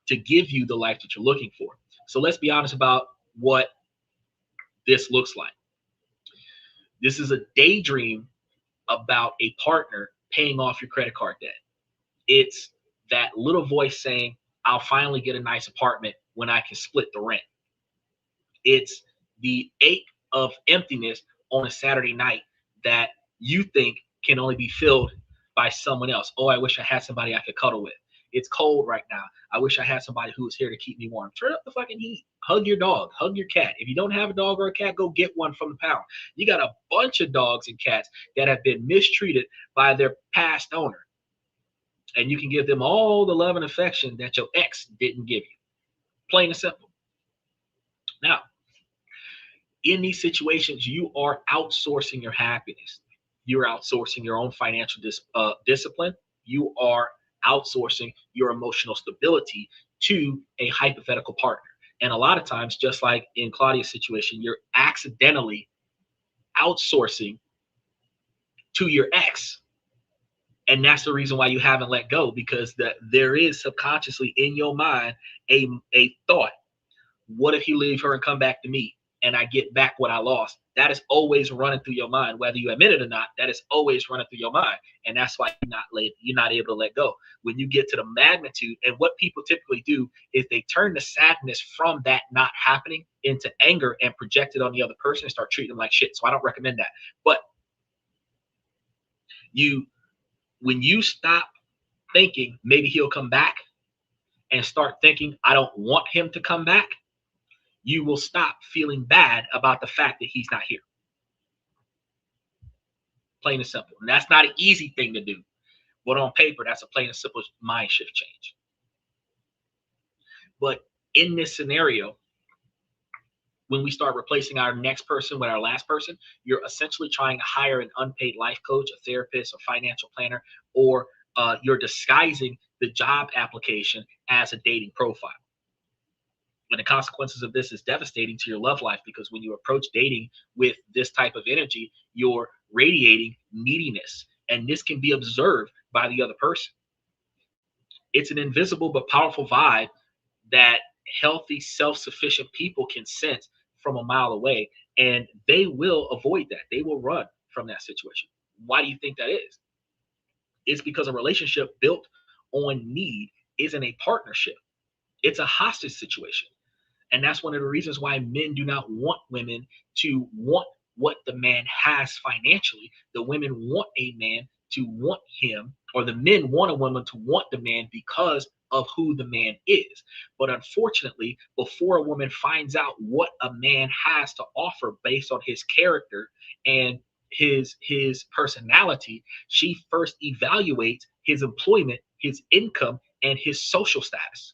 to give you the life that you're looking for. So let's be honest about what this looks like. This is a daydream about a partner paying off your credit card debt. It's that little voice saying, I'll finally get a nice apartment when I can split the rent. It's the ache of emptiness on a Saturday night that you think can only be filled by someone else. Oh, I wish I had somebody I could cuddle with. It's cold right now. I wish I had somebody who was here to keep me warm. Turn up the fucking heat. Hug your dog. Hug your cat. If you don't have a dog or a cat, go get one from the pound. You got a bunch of dogs and cats that have been mistreated by their past owner. And you can give them all the love and affection that your ex didn't give you. Plain and simple. Now, in these situations, you are outsourcing your happiness. You're outsourcing your own financial discipline. You are outsourcing your emotional stability to a hypothetical partner. And a lot of times, just like in Claudia's situation, you're accidentally outsourcing to your ex. And that's the reason why you haven't let go, because there is subconsciously in your mind a thought. What if he leave her and come back to me and I get back what I lost? That is always running through your mind, whether you admit it or not. That is always running through your mind, and that's why you're not able to let go. When you get to the magnitude, and what people typically do is they turn the sadness from that not happening into anger and project it on the other person and start treating them like shit. So I don't recommend that. But when you stop thinking maybe he'll come back and start thinking I don't want him to come back, you will stop feeling bad about the fact that he's not here. Plain and simple. And that's not an easy thing to do. But on paper, that's a plain and simple mind shift change. But in this scenario, when we start replacing our next person with our last person, you're essentially trying to hire an unpaid life coach, a therapist, a financial planner, or you're disguising the job application as a dating profile. And the consequences of this is devastating to your love life, because when you approach dating with this type of energy, you're radiating neediness, and this can be observed by the other person. It's an invisible but powerful vibe that healthy, self-sufficient people can sense from a mile away, and they will avoid that. They will run from that situation. Why do you think that is? It's because a relationship built on need isn't a partnership. It's a hostage situation. And that's one of the reasons why men do not want women to want what the man has financially. The women want a man to want him, or the men want a woman to want the man because of who the man is. But unfortunately, before a woman finds out what a man has to offer based on his character and his personality, she first evaluates his employment, his income, and his social status.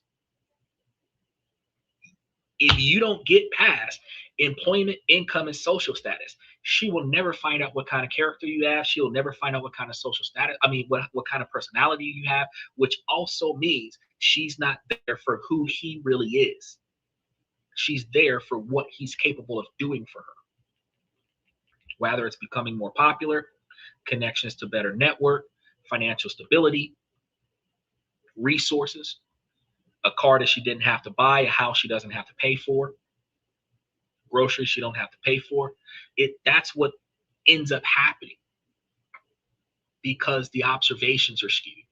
If you don't get past employment, income, and social status, she will never find out what kind of character you have. She will never find out what kind of social status, what kind of personality you have, which also means she's not there for who he really is. She's there for what he's capable of doing for her. Whether it's becoming more popular, connections to better network, financial stability, resources, a car that she didn't have to buy, a house she doesn't have to pay for, groceries she don't have to pay for. That's what ends up happening, because the observations are skewed.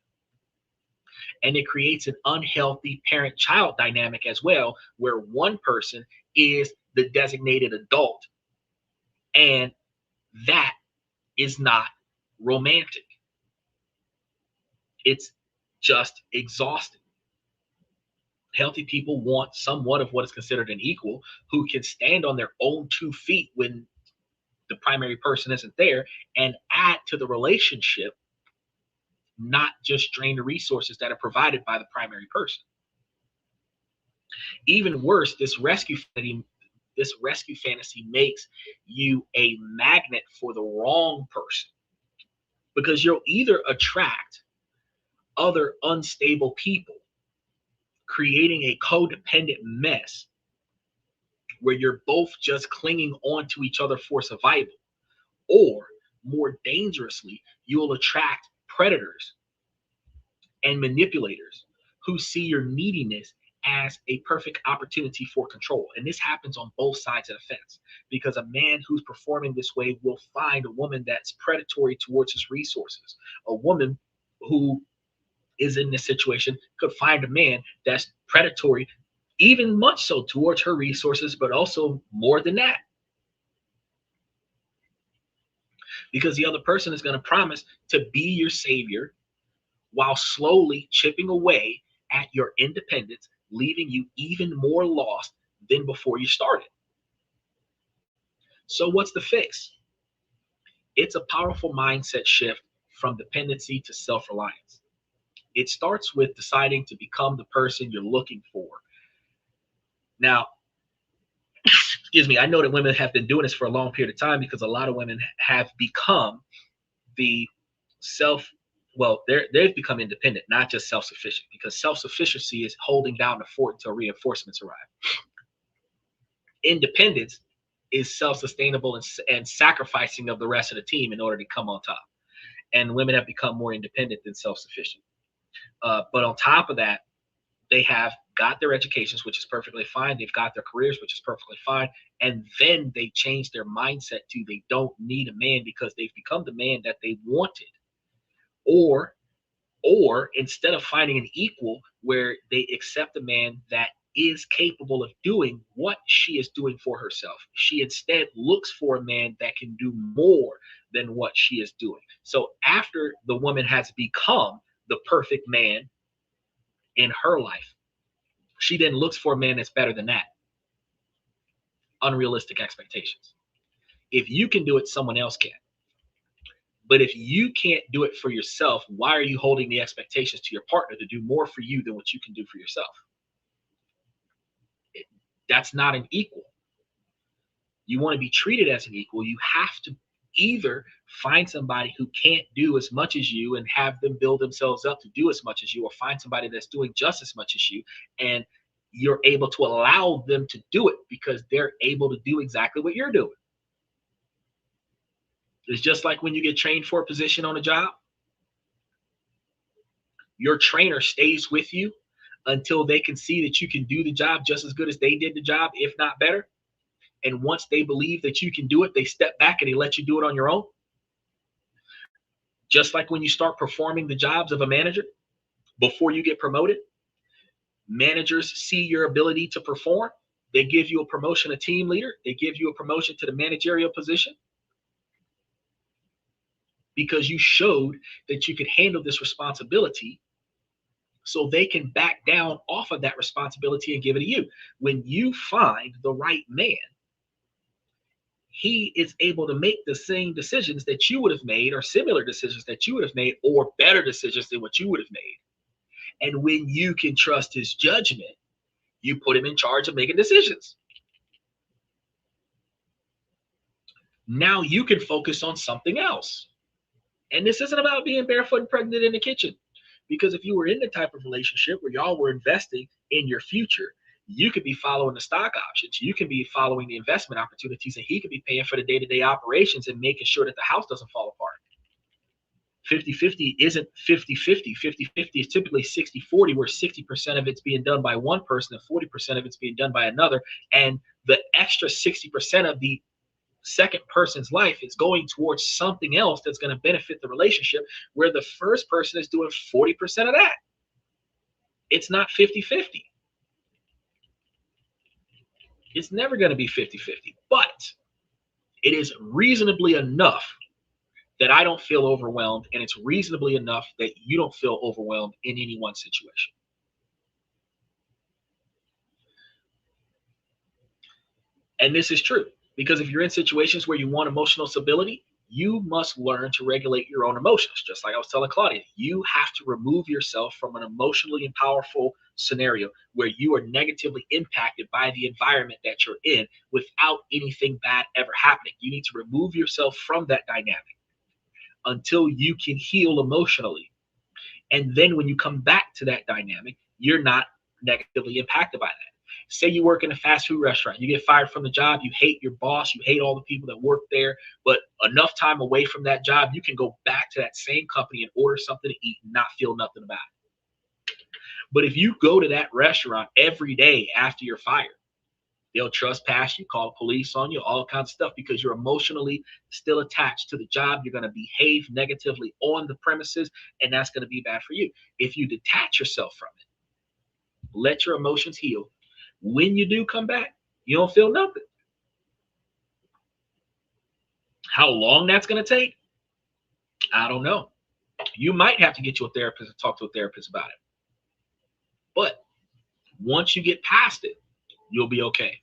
And it creates an unhealthy parent-child dynamic as well, where one person is the designated adult, and that is not romantic. It's just exhausting. Healthy people want somewhat of what is considered an equal who can stand on their own 2 feet when the primary person isn't there and add to the relationship, not just drain the resources that are provided by the primary person. Even worse, this rescue fantasy makes you a magnet for the wrong person, because you'll either attract other unstable people, creating a codependent mess where you're both just clinging on to each other for survival, or more dangerously, you'll attract predators and manipulators who see your neediness as a perfect opportunity for control. And this happens on both sides of the fence, because a man who's performing this way will find a woman that's predatory towards his resources. A woman who is in this situation could find a man that's predatory, even much so towards her resources, but also more than that, because the other person is going to promise to be your savior while slowly chipping away at your independence, leaving you even more lost than before you started. So, what's the fix? It's a powerful mindset shift from dependency to self reliance. It starts with deciding to become the person you're looking for. Now, excuse me, I know that women have been doing this for a long period of time, because a lot of women have become the self they've become independent, not just self-sufficient, because self-sufficiency is holding down the fort until reinforcements arrive. Independence is self-sustainable and sacrificing of the rest of the team in order to come on top. And women have become more independent than self-sufficient. But on top of that, they have got their educations, which is perfectly fine. They've got their careers, which is perfectly fine. And then they change their mindset to they don't need a man, because they've become the man that they wanted. Or instead of finding an equal where they accept a man that is capable of doing what she is doing for herself, she instead looks for a man that can do more than what she is doing. So after the woman has become the perfect man in her life, she then looks for a man that's better than that. Unrealistic expectations. If you can do it, someone else can. But if you can't do it for yourself, why are you holding the expectations to your partner to do more for you than what you can do for yourself? That's not an equal. You want to be treated as an equal, you have to either find somebody who can't do as much as you and have them build themselves up to do as much as you, or find somebody that's doing just as much as you, and you're able to allow them to do it because they're able to do exactly what you're doing. It's just like when you get trained for a position on a job, your trainer stays with you until they can see that you can do the job just as good as they did the job, if not better. And once they believe that you can do it, they step back and they let you do it on your own. Just like when you start performing the jobs of a manager before you get promoted, managers see your ability to perform. They give you a promotion to team leader. They give you a promotion to the managerial position because you showed that you could handle this responsibility, so they can back down off of that responsibility and give it to you. When you find the right man, he is able to make the same decisions that you would have made, or similar decisions that you would have made, or better decisions than what you would have made. And when you can trust his judgment, you put him in charge of making decisions. Now you can focus on something else. And this isn't about being barefoot and pregnant in the kitchen. Because if you were in the type of relationship where y'all were investing in your future, you could be following the stock options. You can be following the investment opportunities, and he could be paying for the day-to-day operations and making sure that the house doesn't fall apart. 50-50 isn't 50-50. 50-50 is typically 60-40, where 60% of it's being done by one person and 40% of it's being done by another. And the extra 60% of the second person's life is going towards something else that's going to benefit the relationship, where the first person is doing 40% of that. It's not 50-50. It's never going to be 50-50, but it is reasonably enough that I don't feel overwhelmed, and it's reasonably enough that you don't feel overwhelmed in any one situation. And this is true because if you're in situations where you want emotional stability, you must learn to regulate your own emotions. Just like I was telling Claudia, you have to remove yourself from an emotionally and powerful scenario where you are negatively impacted by the environment that you're in without anything bad ever happening. You need to remove yourself from that dynamic until you can heal emotionally. And then when you come back to that dynamic, you're not negatively impacted by that. Say you work in a fast food restaurant, you get fired from the job, you hate your boss, you hate all the people that work there, but enough time away from that job, you can go back to that same company and order something to eat and not feel nothing about it. But if you go to that restaurant every day after you're fired, they'll trespass you, call police on you, all kinds of stuff because you're emotionally still attached to the job. You're going to behave negatively on the premises, and that's going to be bad for you. If you detach yourself from it, let your emotions heal, when you do come back, you don't feel nothing. How long that's going to take, I don't know. You might have to get to a therapist and talk to a therapist about it. But once you get past it, you'll be okay.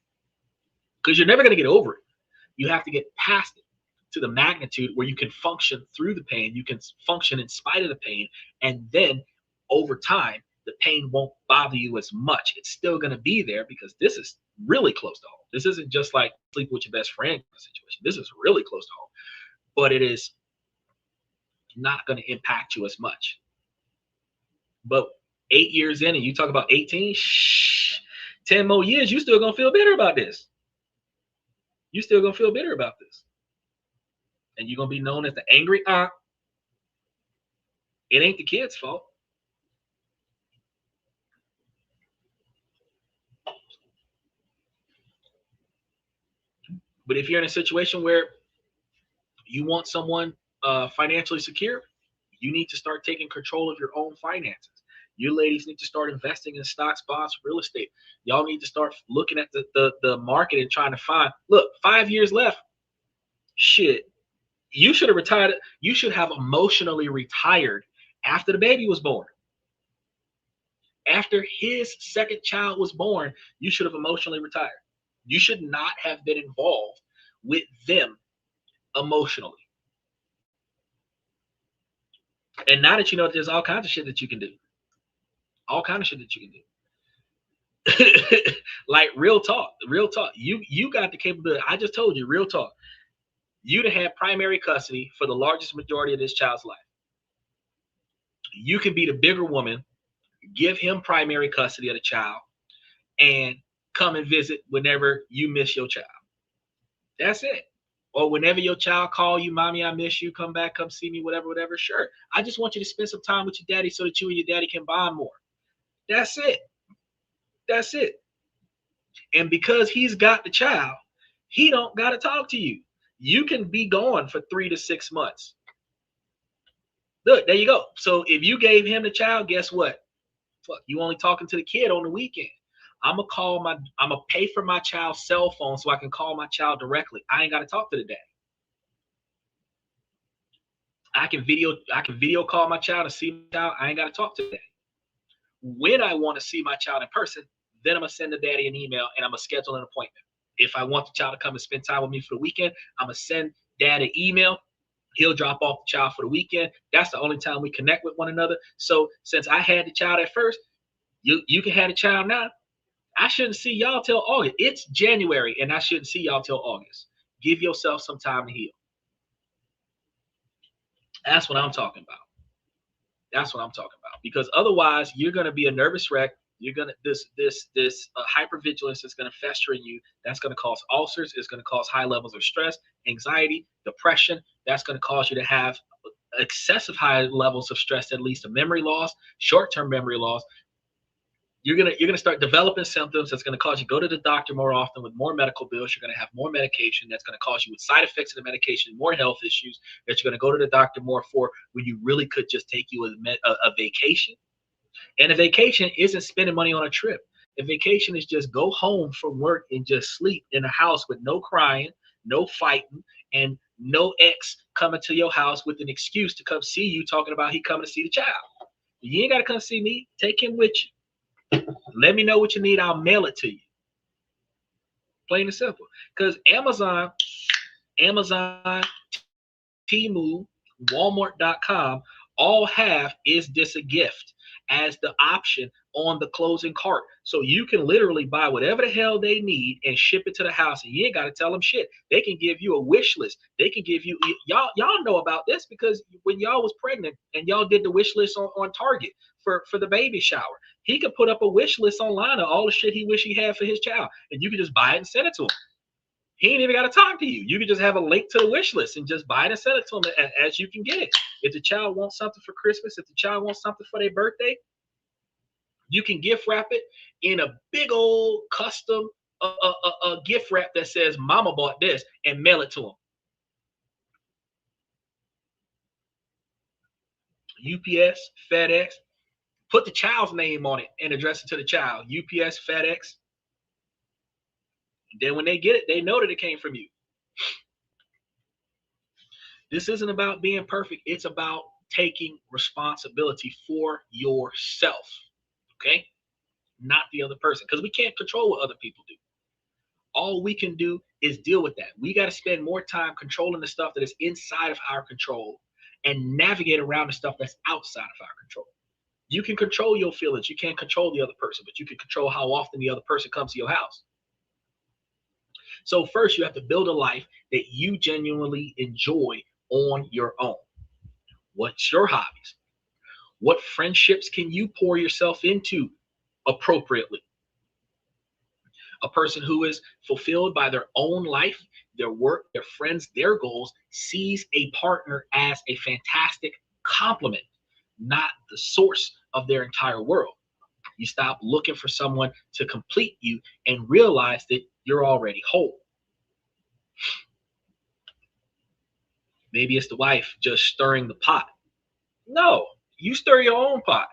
Because you're never going to get over it. You have to get past it to the magnitude where you can function through the pain. You can function in spite of the pain. And then over time, the pain won't bother you as much. It's still going to be there because this is really close to home. This isn't just like sleep with your best friend situation. This is really close to home. But it is not going to impact you as much. But 8 years in and you talk about 18, 10 more years, you still going to feel bitter about this. You still going to feel bitter about this. And you're going to be known as the angry aunt. It ain't the kid's fault. But if you're in a situation where you want someone financially secure, you need to start taking control of your own finances. You ladies need to start investing in stocks, bonds, real estate. Y'all need to start looking at the market and trying to find, look, 5 years left. Shit. You should have retired. You should have emotionally retired after the baby was born. After his second child was born, you should have emotionally retired. You should not have been involved with them emotionally. And now that you know that there's all kinds of shit that you can do. All kinds of shit that you can do. Like real talk. You got the capability. I just told you, real talk. You'd have had primary custody for the largest majority of this child's life. You can be the bigger woman, give him primary custody of the child, and come and visit whenever you miss your child. That's it. Or whenever your child call you, mommy, I miss you, come back, come see me, whatever. Sure. I just want you to spend some time with your daddy so that you and your daddy can bond more. That's it. That's it. And because he's got the child, he don't got to talk to you. You can be gone for 3 to 6 months. Look, there you go. So if you gave him the child, guess what? Fuck, you only talking to the kid on the weekend. I'm gonna pay for my child's cell phone so I can call my child directly. I ain't got to talk to the daddy. I can video call my child and see my child. I ain't got to talk to the daddy. When I want to see my child in person, then I'm gonna send the daddy an email and I'm gonna schedule an appointment. If I want the child to come and spend time with me for the weekend, I'm gonna send dad an email. He'll drop off the child for the weekend. That's the only time we connect with one another. So since I had the child at first, you can have the child now. I shouldn't see y'all till August. It's January, and I shouldn't see y'all till August. Give yourself some time to heal. That's what I'm talking about. That's what I'm talking about. Because otherwise, you're gonna be a nervous wreck. You're gonna this hypervigilance is gonna fester in you. That's gonna cause ulcers. It's gonna cause high levels of stress, anxiety, depression. That's gonna cause you to have excessive high levels of stress that leads to memory loss, short-term memory loss. You're gonna start developing symptoms that's gonna cause you to go to the doctor more often with more medical bills. You're gonna have more medication that's gonna cause you with side effects of the medication, more health issues that you're gonna go to the doctor more for when you really could just take you a vacation. And a vacation isn't spending money on a trip. A vacation is just go home from work and just sleep in a house with no crying, no fighting, and no ex coming to your house with an excuse to come see you, talking about he coming to see the child. You ain't got to come see me. Take him with you. Let me know what you need. I'll mail it to you. Plain and simple. Because Amazon, Temu, Walmart.com all have "is this a gift" as the option on the closing cart. So you can literally buy whatever the hell they need and ship it to the house, and you ain't got to tell them shit. They can give you a wish list. They can give you, y'all know about this because when y'all was pregnant and y'all did the wish list on Target for the baby shower, he could put up a wish list online of all the shit he wish he had for his child, and you could just buy it and send it to him. He ain't even got to talk to you. You can just have a link to the wish list and just buy it and send it to him as you can get it. If the child wants something for Christmas, if the child wants something for their birthday, you can gift wrap it in a big old custom gift wrap that says "Mama bought this" and mail it to them. UPS, FedEx, put the child's name on it and address it to the child. UPS, FedEx. Then when they get it, they know that it came from you. This isn't about being perfect. It's about taking responsibility for yourself. Okay? Not the other person. Because we can't control what other people do. All we can do is deal with that. We got to spend more time controlling the stuff that is inside of our control and navigate around the stuff that's outside of our control. You can control your feelings. You can't control the other person, but you can control how often the other person comes to your house. So first, you have to build a life that you genuinely enjoy on your own. What's your hobbies? What friendships can you pour yourself into appropriately? A person who is fulfilled by their own life, their work, their friends, their goals, sees a partner as a fantastic complement, not the source of their entire world. You stop looking for someone to complete you and realize that you're already whole. Maybe it's the wife just stirring the pot. No, you stir your own pot.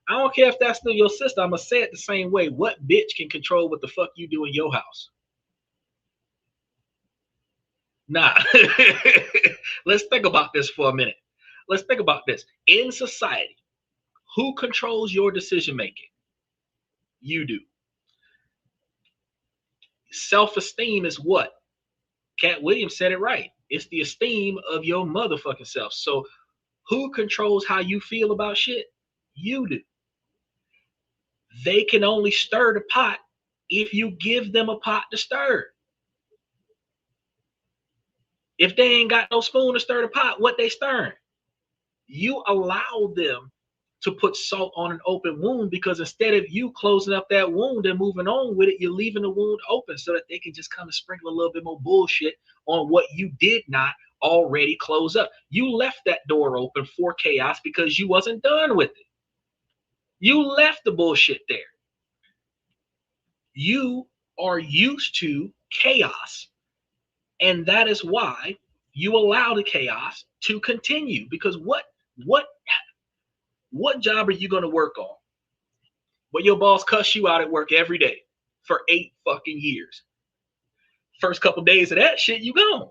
I don't care if that's still your sister. I'm going to say it the same way. What bitch can control what the fuck you do in your house? Nah. Let's think about this for a minute. Let's think about this. In society, who controls your decision making? You do. Self-esteem is what? Cat Williams said it right. It's the esteem of your motherfucking self. So who controls how you feel about shit? You do. They can only stir the pot if you give them a pot to stir. If they ain't got no spoon to stir the pot, what they stirring? You allow them to put salt on an open wound because instead of you closing up that wound and moving on with it, you're leaving the wound open so that they can just come and sprinkle a little bit more bullshit on what you did not already close up. You left that door open for chaos because you wasn't done with it. You left the bullshit there. You are used to chaos. And that is why you allow the chaos to continue. Because what job are you going to work on? Well, your boss cuss you out at work every day for 8 fucking years. First couple days of that shit, you gone.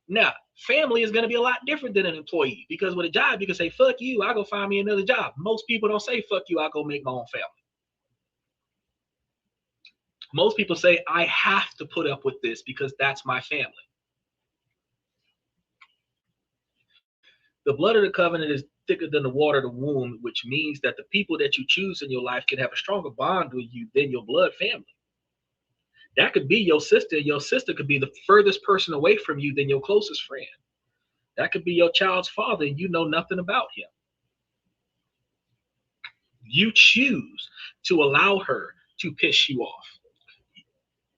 Now, family is going to be a lot different than an employee because with a job, you can say, fuck you, I'll go find me another job. Most people don't say, fuck you, I'll go make my own family. Most people say, I have to put up with this because that's my family. The blood of the covenant is thicker than the water of the womb, which means that the people that you choose in your life can have a stronger bond with you than your blood family. That could be your sister, and your sister could be the furthest person away from you than your closest friend. That could be your child's father, and you know nothing about him. You choose to allow her to piss you off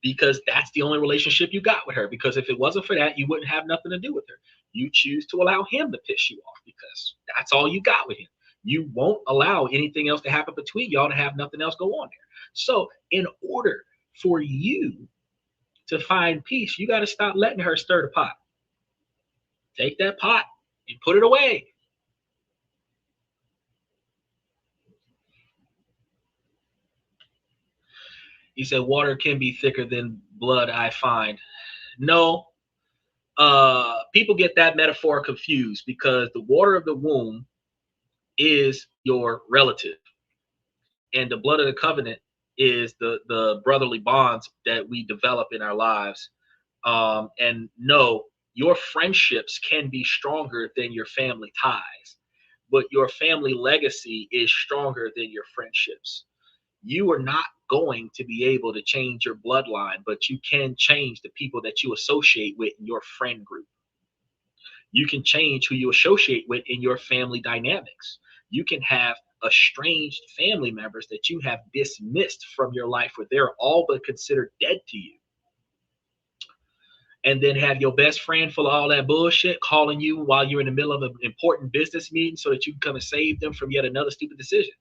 because that's the only relationship you got with her. Because if it wasn't for that, you wouldn't have nothing to do with her. You choose to allow him to piss you off because that's all you got with him. You won't allow anything else to happen between y'all to have nothing else go on there. So in order for you to find peace, you got to stop letting her stir the pot. Take that pot and put it away. He said, water can be thicker than blood, I find. No, People get that metaphor confused because the water of the womb is your relative, and the blood of the covenant is the brotherly bonds that we develop in our lives. And no, your friendships can be stronger than your family ties, but your family legacy is stronger than your friendships. You are not going to be able to change your bloodline, but you can change the people that you associate with in your friend group. You can change who you associate with in your family dynamics. You can have estranged family members that you have dismissed from your life where they're all but considered dead to you. And then have your best friend full of all that bullshit calling you while you're in the middle of an important business meeting so that you can come and save them from yet another stupid decision.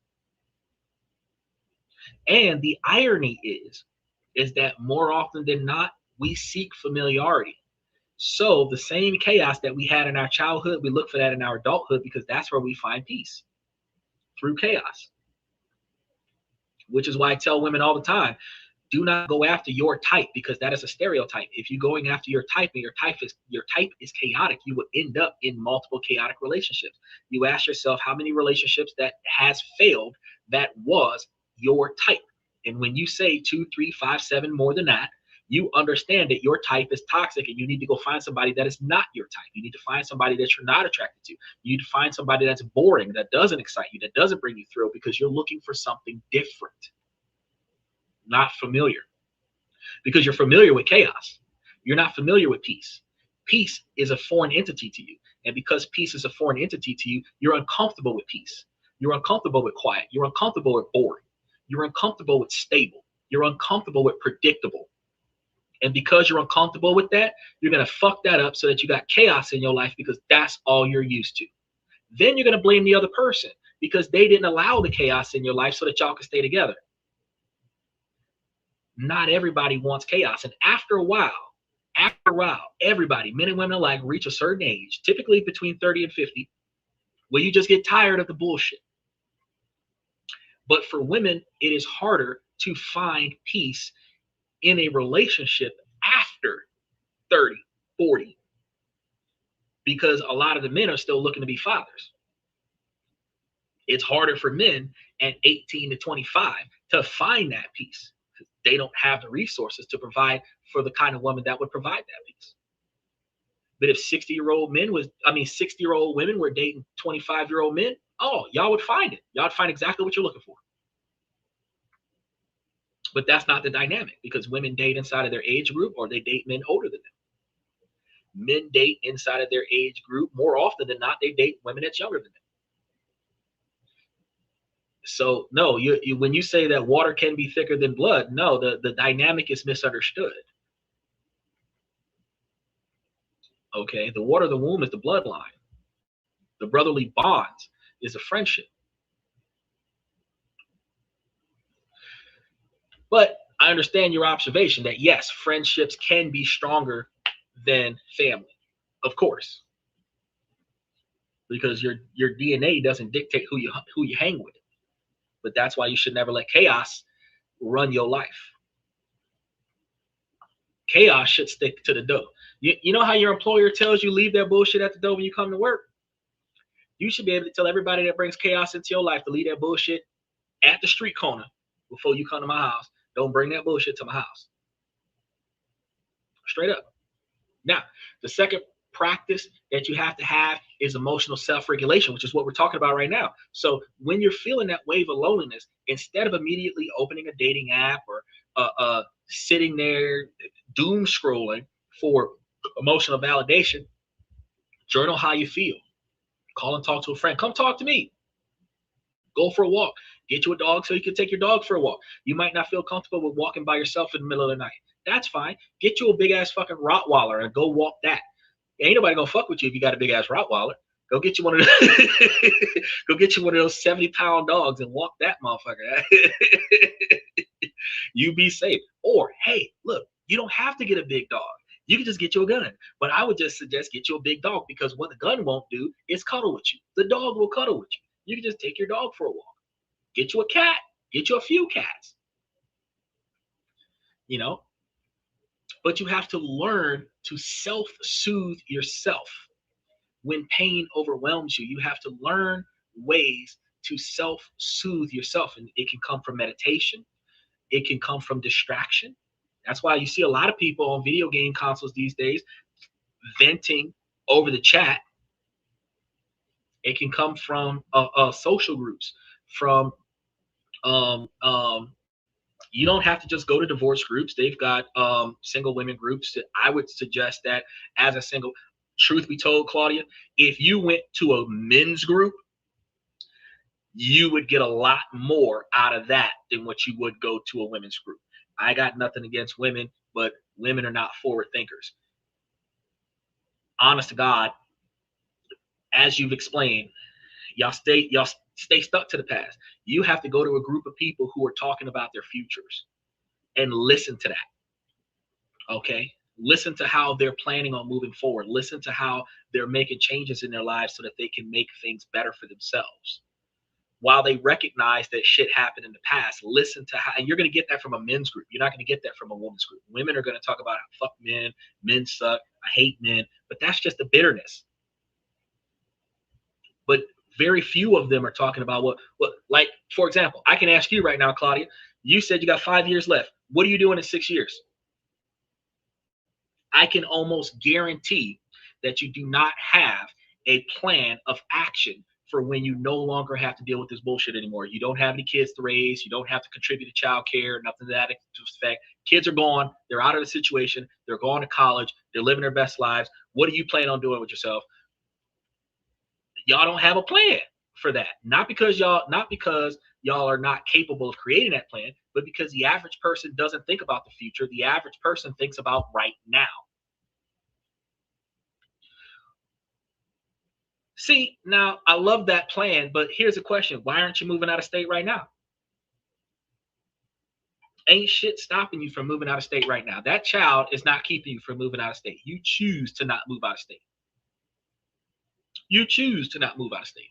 And the irony is that more often than not, we seek familiarity. So the same chaos that we had in our childhood, we look for that in our adulthood because that's where we find peace, through chaos. Which is why I tell women all the time, do not go after your type because that is a stereotype. If you're going after your type and your type is chaotic, you will end up in multiple chaotic relationships. You ask yourself how many relationships that has failed that was your type. And when you say 2, 3, 5, 7 more than that, you understand that your type is toxic and you need to go find somebody that is not your type. You need to find somebody that you're not attracted to. You need to find somebody that's boring, that doesn't excite you, that doesn't bring you thrill because you're looking for something different, not familiar, because you're familiar with chaos. You're not familiar with peace. Peace is a foreign entity to you. And because peace is a foreign entity to you, you're uncomfortable with peace. You're uncomfortable with quiet. You're uncomfortable with boring. You're uncomfortable with stable. You're uncomfortable with predictable. And because you're uncomfortable with that, you're going to fuck that up so that you got chaos in your life because that's all you're used to. Then you're going to blame the other person because they didn't allow the chaos in your life so that y'all can stay together. Not everybody wants chaos. And after a while, everybody, men and women alike, reach a certain age, typically between 30 and 50, where you just get tired of the bullshit. But for women, it is harder to find peace in a relationship after 30, 40, because a lot of the men are still looking to be fathers. It's harder for men at 18 to 25 to find that peace. They don't have the resources to provide for the kind of woman that would provide that peace. But if 60-year-old women were dating 25-year-old men, oh, y'all would find it. Y'all would find exactly what you're looking for. But that's not the dynamic because women date inside of their age group or they date men older than them. Men date inside of their age group more often than not. They date women that's younger than them. So no, when you say that water can be thicker than blood, no, the dynamic is misunderstood. Okay, the water of the womb is the bloodline. The brotherly bonds is a friendship. But I understand your observation that yes, friendships can be stronger than family, of course, because your DNA doesn't dictate who you hang with. But that's why you should never let chaos run your life. Chaos should stick to the door. You know how your employer tells you leave that bullshit at the door when you come to work? You should be able to tell everybody that brings chaos into your life to leave that bullshit at the street corner before you come to my house. Don't bring that bullshit to my house. Straight up. Now, the second practice that you have to have is emotional self-regulation, which is what we're talking about right now. So when you're feeling that wave of loneliness, instead of immediately opening a dating app or sitting there doom scrolling for emotional validation, journal how you feel. Call and talk to a friend. Come talk to me. Go for a walk. Get you a dog so you can take your dog for a walk. You might not feel comfortable with walking by yourself in the middle of the night. That's fine. Get you a big ass fucking Rottweiler and go walk that. Ain't nobody gonna fuck with you if you got a big ass Rottweiler. Go get you one of those. Go get you one of those 70-pound dogs and walk that motherfucker. You be safe. Or hey, look, you don't have to get a big dog. You can just get you a gun. But I would just suggest get you a big dog because what the gun won't do is cuddle with you. The dog will cuddle with you. You can just take your dog for a walk. Get you a cat. Get you a few cats. You know, But you have to learn to self-soothe yourself when pain overwhelms you. You have to learn ways to self-soothe yourself. And it can come from meditation. It can come from distraction. That's why you see a lot of people on video game consoles these days venting over the chat. It can come from social groups, from you don't have to just go to divorce groups. They've got single women groups. I would suggest that as a single, truth be told, Claudia, if you went to a men's group, you would get a lot more out of that than what you would go to a women's group. I got nothing against women, but women are not forward thinkers. Honest to God, as you've explained, y'all stay stuck to the past. You have to go to a group of people who are talking about their futures and listen to that. Okay? Listen to how they're planning on moving forward. Listen to how they're making changes in their lives so that they can make things better for themselves. While they recognize that shit happened in the past, listen to how, and you're going to get that from a men's group. You're not going to get that from a woman's group. Women are going to talk about fuck men, men suck, I hate men, but that's just the bitterness. But very few of them are talking about what, like, for example, I can ask you right now, Claudia, you said you got 5 years left. What are you doing in 6 years? I can almost guarantee that you do not have a plan of action for when you no longer have to deal with this bullshit anymore. You don't have any kids to raise. You don't have to contribute to child care, nothing to that effect. Kids are gone. They're out of the situation. They're going to college. They're living their best lives. What do you plan on doing with yourself? Y'all don't have a plan for that. Not because y'all are not capable of creating that plan, but because the average person doesn't think about the future. The average person thinks about right now. See, now I love that plan, but here's a question. Why aren't you moving out of state right now? Ain't shit stopping you from moving out of state right now. That child is not keeping you from moving out of state. You choose to not move out of state. You choose to not move out of state.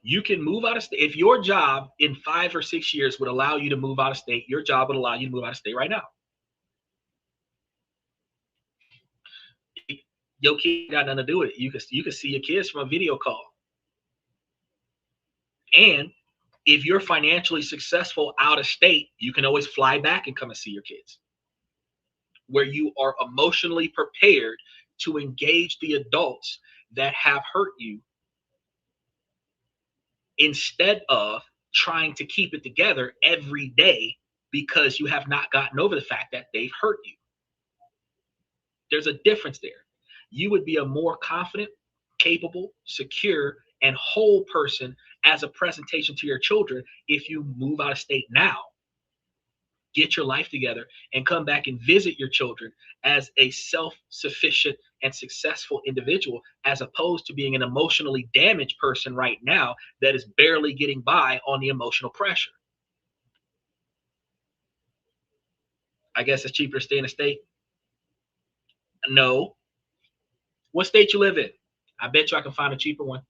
You can move out of state. If your job in 5 or 6 years would allow you to move out of state, your job would allow you to move out of state right now. Your kid got nothing to do with it. You can see your kids from a video call. And if you're financially successful out of state, you can always fly back and come and see your kids. Where you are emotionally prepared to engage the adults that have hurt you instead of trying to keep it together every day because you have not gotten over the fact that they've hurt you. There's a difference there. You would be a more confident, capable, secure, and whole person as a presentation to your children if you move out of state now, get your life together, and come back and visit your children as a self-sufficient and successful individual, as opposed to being an emotionally damaged person right now that is barely getting by on the emotional pressure. I guess it's cheaper to stay in a state. No. What state you live in? I bet you I can find a cheaper one.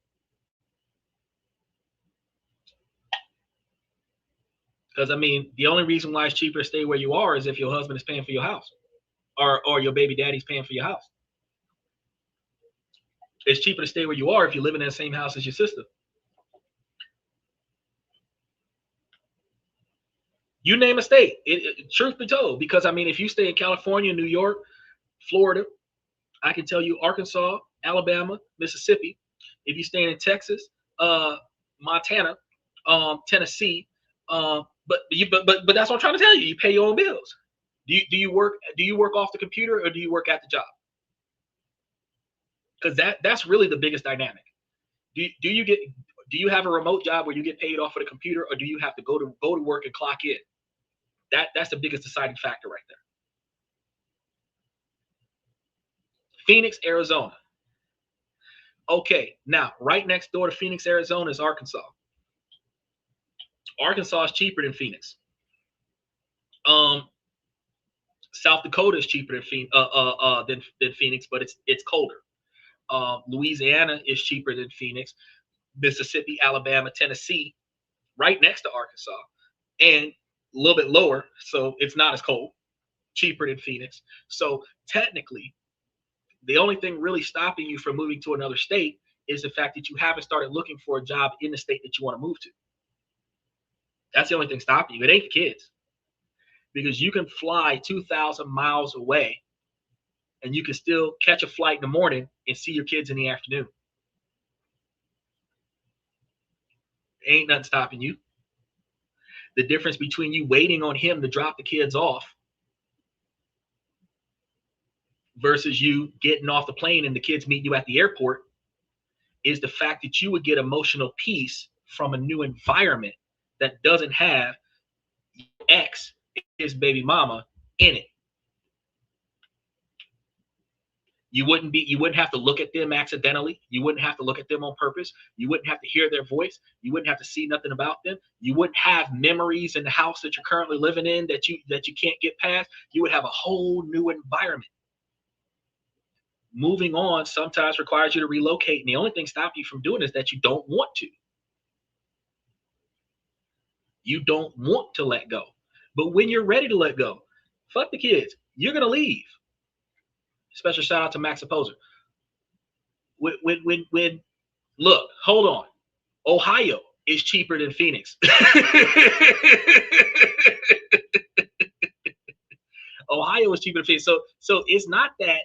Because, I mean, the only reason why it's cheaper to stay where you are is if your husband is paying for your house, or your baby daddy's paying for your house. It's cheaper to stay where you are if you're living in the same house as your sister. You name a state, truth be told, because, I mean, if you stay in California, New York, Florida, I can tell you Arkansas, Alabama, Mississippi. If you're staying in Texas, Montana, Tennessee, but that's what I'm trying to tell you. You pay your own bills. Do you work off the computer, or do you work at the job? Because that's really the biggest dynamic. Do you have a remote job where you get paid off of the computer, or do you have to go to work and clock in? That's the biggest deciding factor right there. Phoenix, Arizona. Okay, now right next door to Phoenix, Arizona is Arkansas. Arkansas is cheaper than Phoenix. South Dakota is cheaper than Phoenix, but it's colder. Louisiana is cheaper than Phoenix. Mississippi, Alabama, Tennessee, right next to Arkansas, and a little bit lower, so it's not as cold, cheaper than Phoenix. So technically, the only thing really stopping you from moving to another state is the fact that you haven't started looking for a job in the state that you want to move to. That's the only thing stopping you. It ain't the kids. Because you can fly 2,000 miles away and you can still catch a flight in the morning and see your kids in the afternoon. Ain't nothing stopping you. The difference between you waiting on him to drop the kids off versus you getting off the plane and the kids meet you at the airport is the fact that you would get emotional peace from a new environment that doesn't have your ex, his baby mama, in it. You wouldn't have to look at them accidentally. You wouldn't have to look at them on purpose. You wouldn't have to hear their voice. You wouldn't have to see nothing about them. You wouldn't have memories in the house that you're currently living in that you can't get past. You would have a whole new environment. Moving on sometimes requires you to relocate, and the only thing stopping you from doing it is that you don't want to. You don't want to let go. But when you're ready to let go, fuck the kids. You're gonna leave. Special shout out to Max Opposer. When look, hold on. Ohio is cheaper than Phoenix. Ohio is cheaper than Phoenix. So it's not that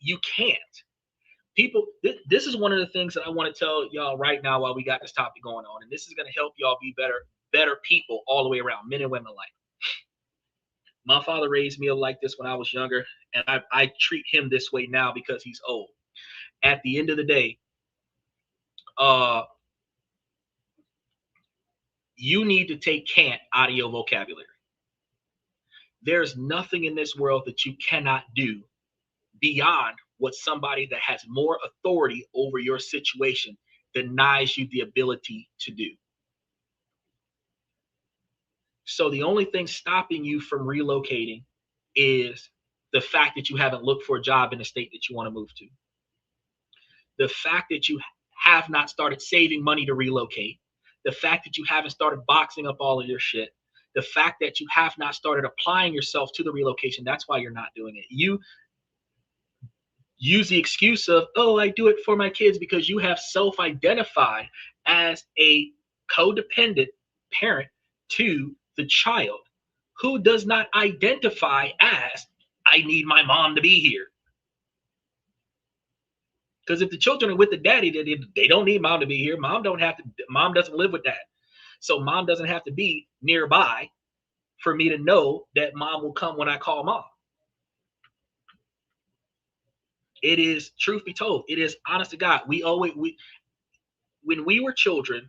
you can't. People, this is one of the things that I want to tell y'all right now while we got this topic going on, and this is going to help y'all be better people all the way around, men and women alike. My father raised me like this when I was younger, and I treat him this way now because he's old. At the end of the day, you need to take can't out of your vocabulary. There's nothing in this world that you cannot do beyond what somebody that has more authority over your situation denies you the ability to do. So the only thing stopping you from relocating is the fact that you haven't looked for a job in the state that you want to move to. The fact that you have not started saving money to relocate. The fact that you haven't started boxing up all of your shit. The fact that you have not started applying yourself to the relocation. That's why you're not doing it. You use the excuse of, oh, I do it for my kids, because you have self-identified as a codependent parent to the child who does not identify as, I need my mom to be here. Because if the children are with the daddy, they don't need mom to be here. Mom doesn't live with dad. So mom doesn't have to be nearby for me to know that mom will come when I call mom. It is, truth be told, it is honest to God. When we were children,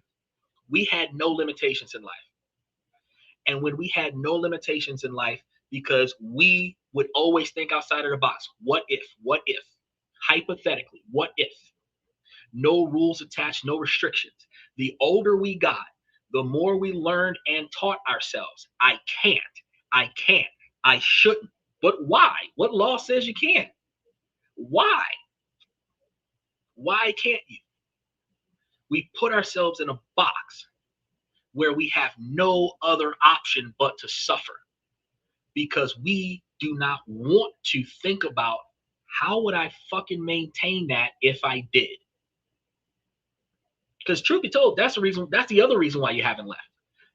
we had no limitations in life. And when we had no limitations in life, because we would always think outside of the box. What if? Hypothetically, what if? No rules attached, no restrictions. The older we got, the more we learned and taught ourselves. I can't, I shouldn't. But why? What law says you can't? Why? Why can't you? We put ourselves in a box where we have no other option but to suffer, because we do not want to think about, how would I fucking maintain that if I did? Because truth be told, that's the other reason why you haven't left.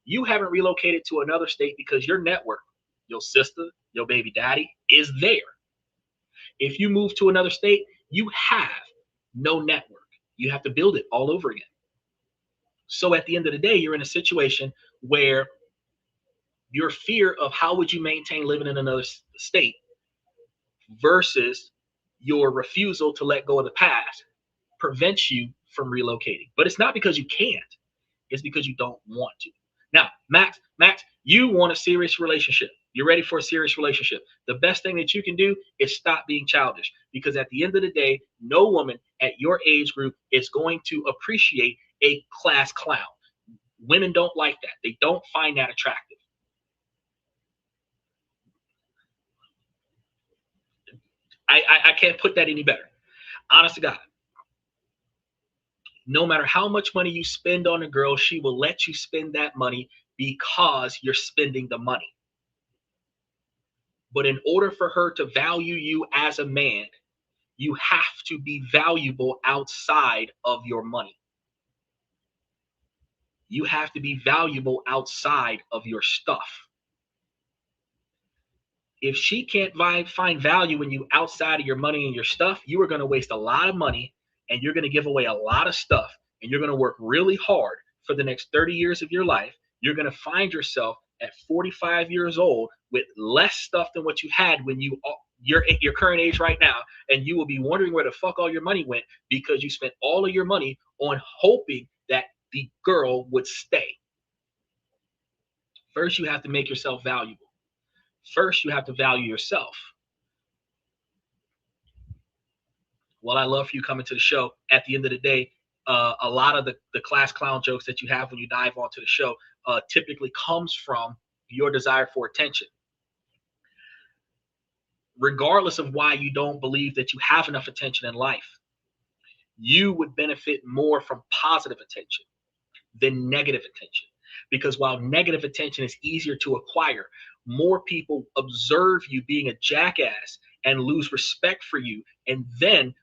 You haven't relocated to another state because your network, your sister, your baby daddy is there. If you move to another state, you have no network. You have to build it all over again. So at the end of the day, you're in a situation where your fear of how would you maintain living in another state versus your refusal to let go of the past prevents you from relocating. But it's not because you can't. It's because you don't want to. Now, Max, you want a serious relationship. You're ready for a serious relationship. The best thing that you can do is stop being childish, because at the end of the day, no woman at your age group is going to appreciate a class clown. Women don't like that. They don't find that attractive. I can't put that any better. Honest to God. No matter how much money you spend on a girl, she will let you spend that money because you're spending the money. But in order for her to value you as a man, you have to be valuable outside of your money. You have to be valuable outside of your stuff. If she can't find value in you outside of your money and your stuff, you are going to waste a lot of money, and you're going to give away a lot of stuff, and you're going to work really hard for the next 30 years of your life. You're going to find yourself at 45 years old with less stuff than what you had when you're at your current age right now, and you will be wondering where the fuck all your money went because you spent all of your money on hoping that the girl would stay. First, you have to make yourself valuable. First, you have to value yourself. Well, I love for you coming to the show. At the end of the day, a lot of the class clown jokes that you have when you dive onto the show typically comes from your desire for attention. Regardless of why you don't believe that you have enough attention in life, you would benefit more from positive attention than negative attention. Because while negative attention is easier to acquire, more people observe you being a jackass and lose respect for you. And then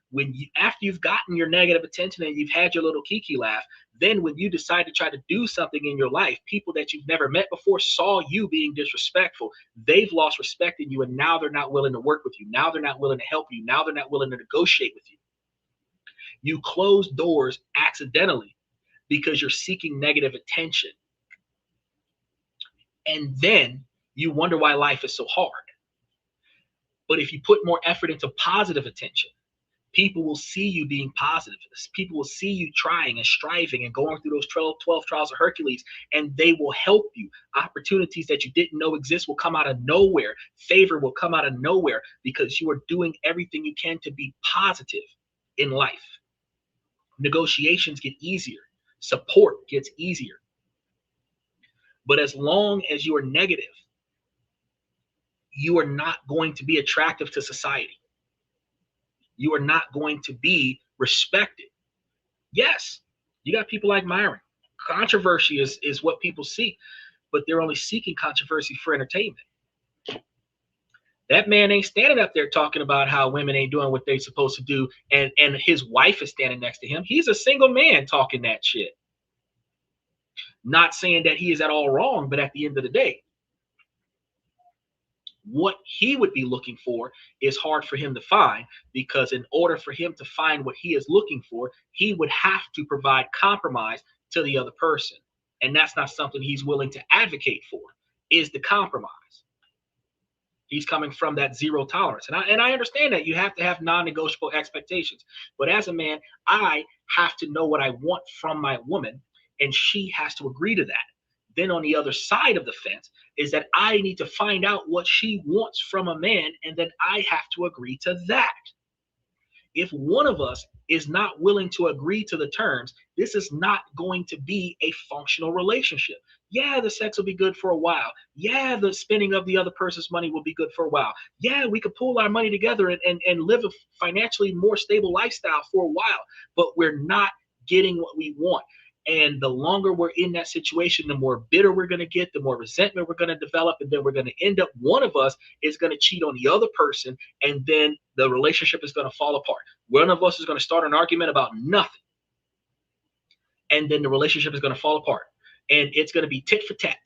after you've gotten your negative attention and you've had your little kiki laugh, then when you decide to try to do something in your life, people that you've never met before saw you being disrespectful. They've lost respect in you, and now they're not willing to work with you. Now they're not willing to help you. Now they're not willing to negotiate with you. You close doors accidentally because you're seeking negative attention. And then you wonder why life is so hard. But if you put more effort into positive attention, people will see you being positive. People will see you trying and striving and going through those 12 trials of Hercules, and they will help you. Opportunities that you didn't know exist will come out of nowhere. Favor will come out of nowhere because you are doing everything you can to be positive in life. Negotiations get easier. Support gets easier. But as long as you are negative, you are not going to be attractive to society. You are not going to be respected. Yes, you got people like Myron. Controversy is what people seek, but they're only seeking controversy for entertainment. That man ain't standing up there talking about how women ain't doing what they're supposed to do, and his wife is standing next to him. He's a single man talking that shit. Not saying that he is at all wrong, but at the end of the day, what he would be looking for is hard for him to find, because in order for him to find what he is looking for, he would have to provide compromise to the other person. And that's not something he's willing to advocate for, is the compromise. He's coming from that zero tolerance. And I understand that you have to have non-negotiable expectations. But as a man, I have to know what I want from my woman, and she has to agree to that. Then on the other side of the fence is that I need to find out what she wants from a man, and then I have to agree to that. If one of us is not willing to agree to the terms, this is not going to be a functional relationship. Yeah, the sex will be good for a while. Yeah, the spending of the other person's money will be good for a while. Yeah, we could pool our money together and live a financially more stable lifestyle for a while, but we're not getting what we want. And the longer we're in that situation, the more bitter we're going to get, the more resentment we're going to develop, and then we're going to end up, one of us is going to cheat on the other person, and then the relationship is going to fall apart. One of us is going to start an argument about nothing, and then the relationship is going to fall apart. And it's going to be tit for tat,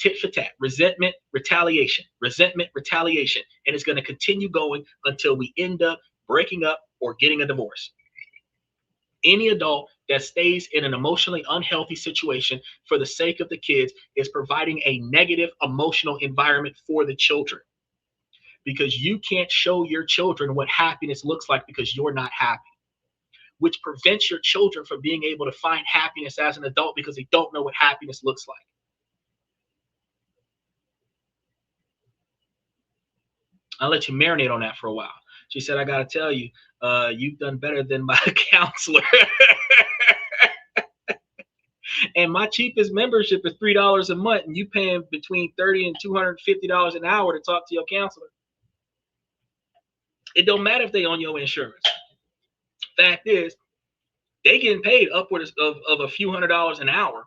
resentment, retaliation, and it's going to continue going until we end up breaking up or getting a divorce. Any adult that stays in an emotionally unhealthy situation for the sake of the kids is providing a negative emotional environment for the children, because you can't show your children what happiness looks like because you're not happy, which prevents your children from being able to find happiness as an adult because they don't know what happiness looks like. I'll let you marinate on that for a while. She said, I got to tell you, you've done better than my counselor. And my cheapest membership is $3 a month, and you paying between $30 and $250 an hour to talk to your counselor. It don't matter if they own your insurance. Fact is, they getting paid upwards of a few $100s an hour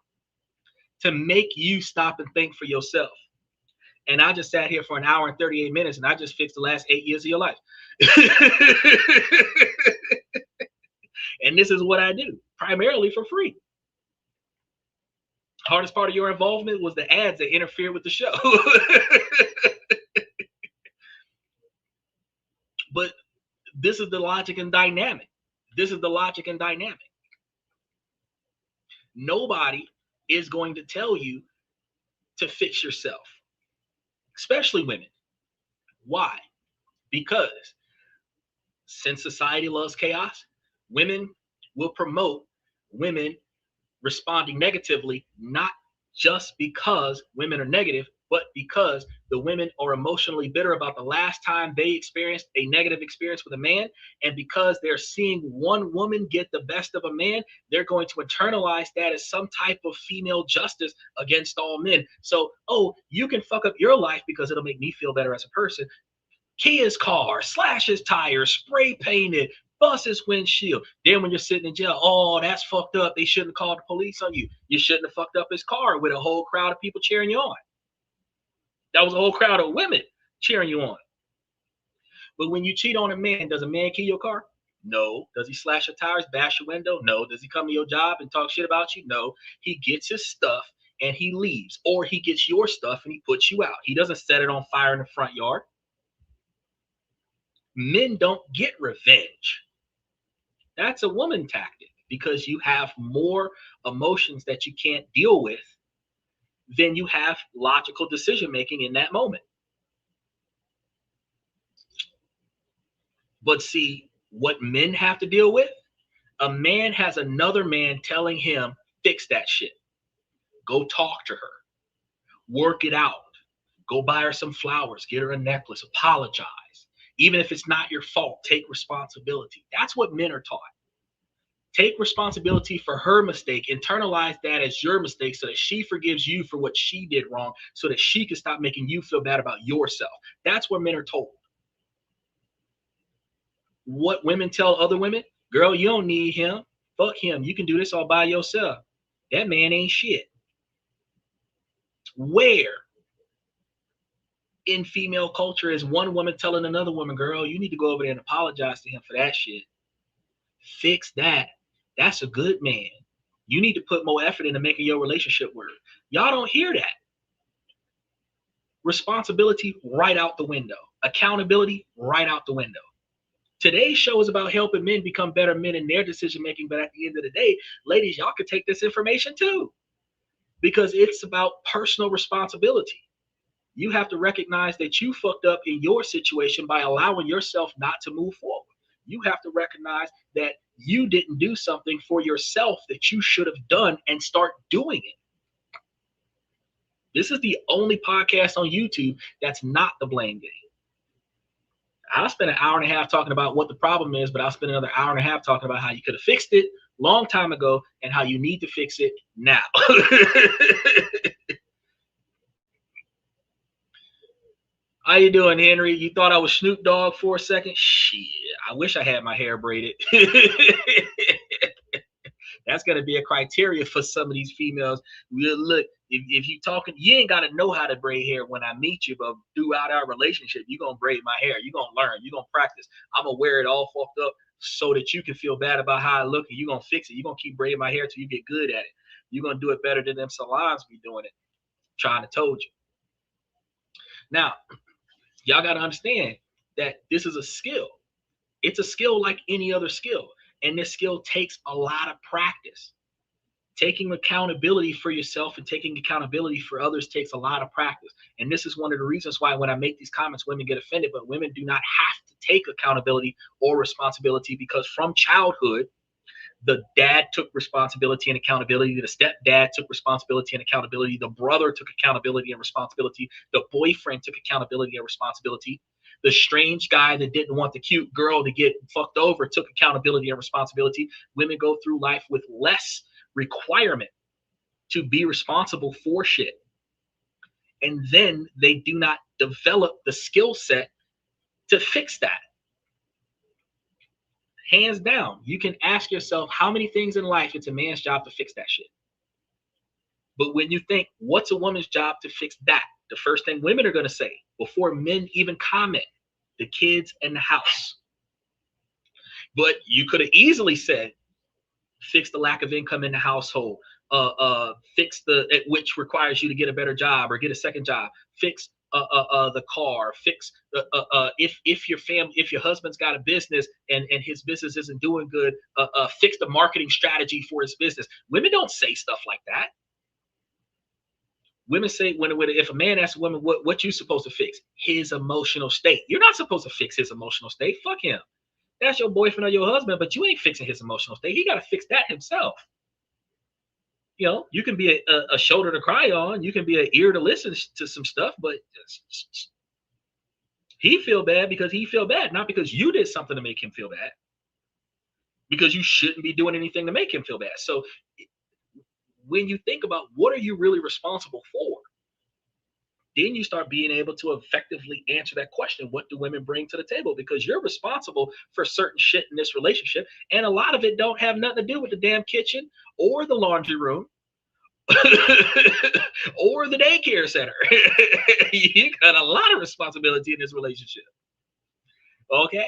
to make you stop and think for yourself. And I just sat here for an hour and 38 minutes and I just fixed the last 8 years of your life. And this is what I do, primarily for free. Hardest part of your involvement was the ads that interfered with the show. But this is the logic and dynamic. This is the logic and dynamic. Nobody is going to tell you to fix yourself, especially women. Why? Because since society loves chaos, women will promote women responding negatively, not just because women are negative, but because the women are emotionally bitter about the last time they experienced a negative experience with a man. And because they're seeing one woman get the best of a man, they're going to internalize that as some type of female justice against all men. So, oh, you can fuck up your life because it'll make me feel better as a person. Key his car, slash his tires, spray paint it, bust his windshield. Then when you're sitting in jail, oh, that's fucked up. They shouldn't have called the police on you. You shouldn't have fucked up his car with a whole crowd of people cheering you on. That was a whole crowd of women cheering you on. But when you cheat on a man, does a man key your car? No. Does he slash your tires, bash your window? No. Does he come to your job and talk shit about you? No. He gets his stuff and he leaves. Or he gets your stuff and he puts you out. He doesn't set it on fire in the front yard. Men don't get revenge. That's a woman tactic because you have more emotions that you can't deal with than you have logical decision making in that moment. But see, what men have to deal with, a man has another man telling him, fix that shit. Go talk to her. Work it out. Go buy her some flowers. Get her a necklace. Apologize. Even if it's not your fault, take responsibility. That's what men are taught. Take responsibility for her mistake. Internalize that as your mistake so that she forgives you for what she did wrong so that she can stop making you feel bad about yourself. That's what men are told. What women tell other women, girl, you don't need him. Fuck him. You can do this all by yourself. That man ain't shit. Where in female culture is one woman telling another woman, girl, you need to go over there and apologize to him for that shit. Fix that. That's a good man. You need to put more effort into making your relationship work. Y'all don't hear that. Responsibility right out the window. Accountability right out the window. Today's show is about helping men become better men in their decision making. But at the end of the day, ladies, y'all can take this information too, because it's about personal responsibility. You have to recognize that you fucked up in your situation by allowing yourself not to move forward. You have to recognize that you didn't do something for yourself that you should have done and start doing it. This is the only podcast on YouTube that's not the blame game. I'll spend an hour and a half talking about what the problem is, but I'll spend another hour and a half talking about how you could have fixed it long time ago and how you need to fix it now. How you doing, Henry? You thought I was Snoop Dogg for a second? Shit, I wish I had my hair braided. That's going to be a criteria for some of these females. Look, if you talking, you ain't got to know how to braid hair when I meet you, but throughout our relationship, you're going to braid my hair. You're going to learn. You're going to practice. I'm going to wear it all fucked up so that you can feel bad about how I look, and you're going to fix it. You're going to keep braiding my hair till you get good at it. You're going to do it better than them salons be doing it. Trying to told you. Now, y'all got to understand that this is a skill. It's a skill like any other skill. And this skill takes a lot of practice. Taking accountability for yourself and taking accountability for others takes a lot of practice. And this is one of the reasons why when I make these comments, women get offended, but women do not have to take accountability or responsibility, because from childhood, the dad took responsibility and accountability. The stepdad took responsibility and accountability. The brother took accountability and responsibility. The boyfriend took accountability and responsibility. The strange guy that didn't want the cute girl to get fucked over took accountability and responsibility. Women go through life with less requirement to be responsible for shit. And then they do not develop the skill set to fix that. Hands down, you can ask yourself how many things in life it's a man's job to fix that shit. But when you think, what's a woman's job to fix that? The first thing women are going to say before men even comment, the kids and the house. But you could have easily said, fix the lack of income in the household, fix which requires you to get a better job or get a second job, fix the car, fix if if your husband's got a business and his business isn't doing good, fix the marketing strategy for his business. Women don't say stuff like that. Women say when if a man asks a woman what you supposed to fix, his emotional state. You're not supposed to fix his emotional state. Fuck him. That's your boyfriend or your husband, but you ain't fixing his emotional state. He got to fix that himself. You can be a shoulder to cry on. You can be an ear to listen to some stuff, but he feel bad because he feel bad, not because you did something to make him feel bad. Because you shouldn't be doing anything to make him feel bad. So when you think about what are you really responsible for, then you start being able to effectively answer that question. What do women bring to the table? Because you're responsible for certain shit in this relationship. And a lot of it don't have nothing to do with the damn kitchen or the laundry room or the daycare center. You got a lot of responsibility in this relationship. Okay.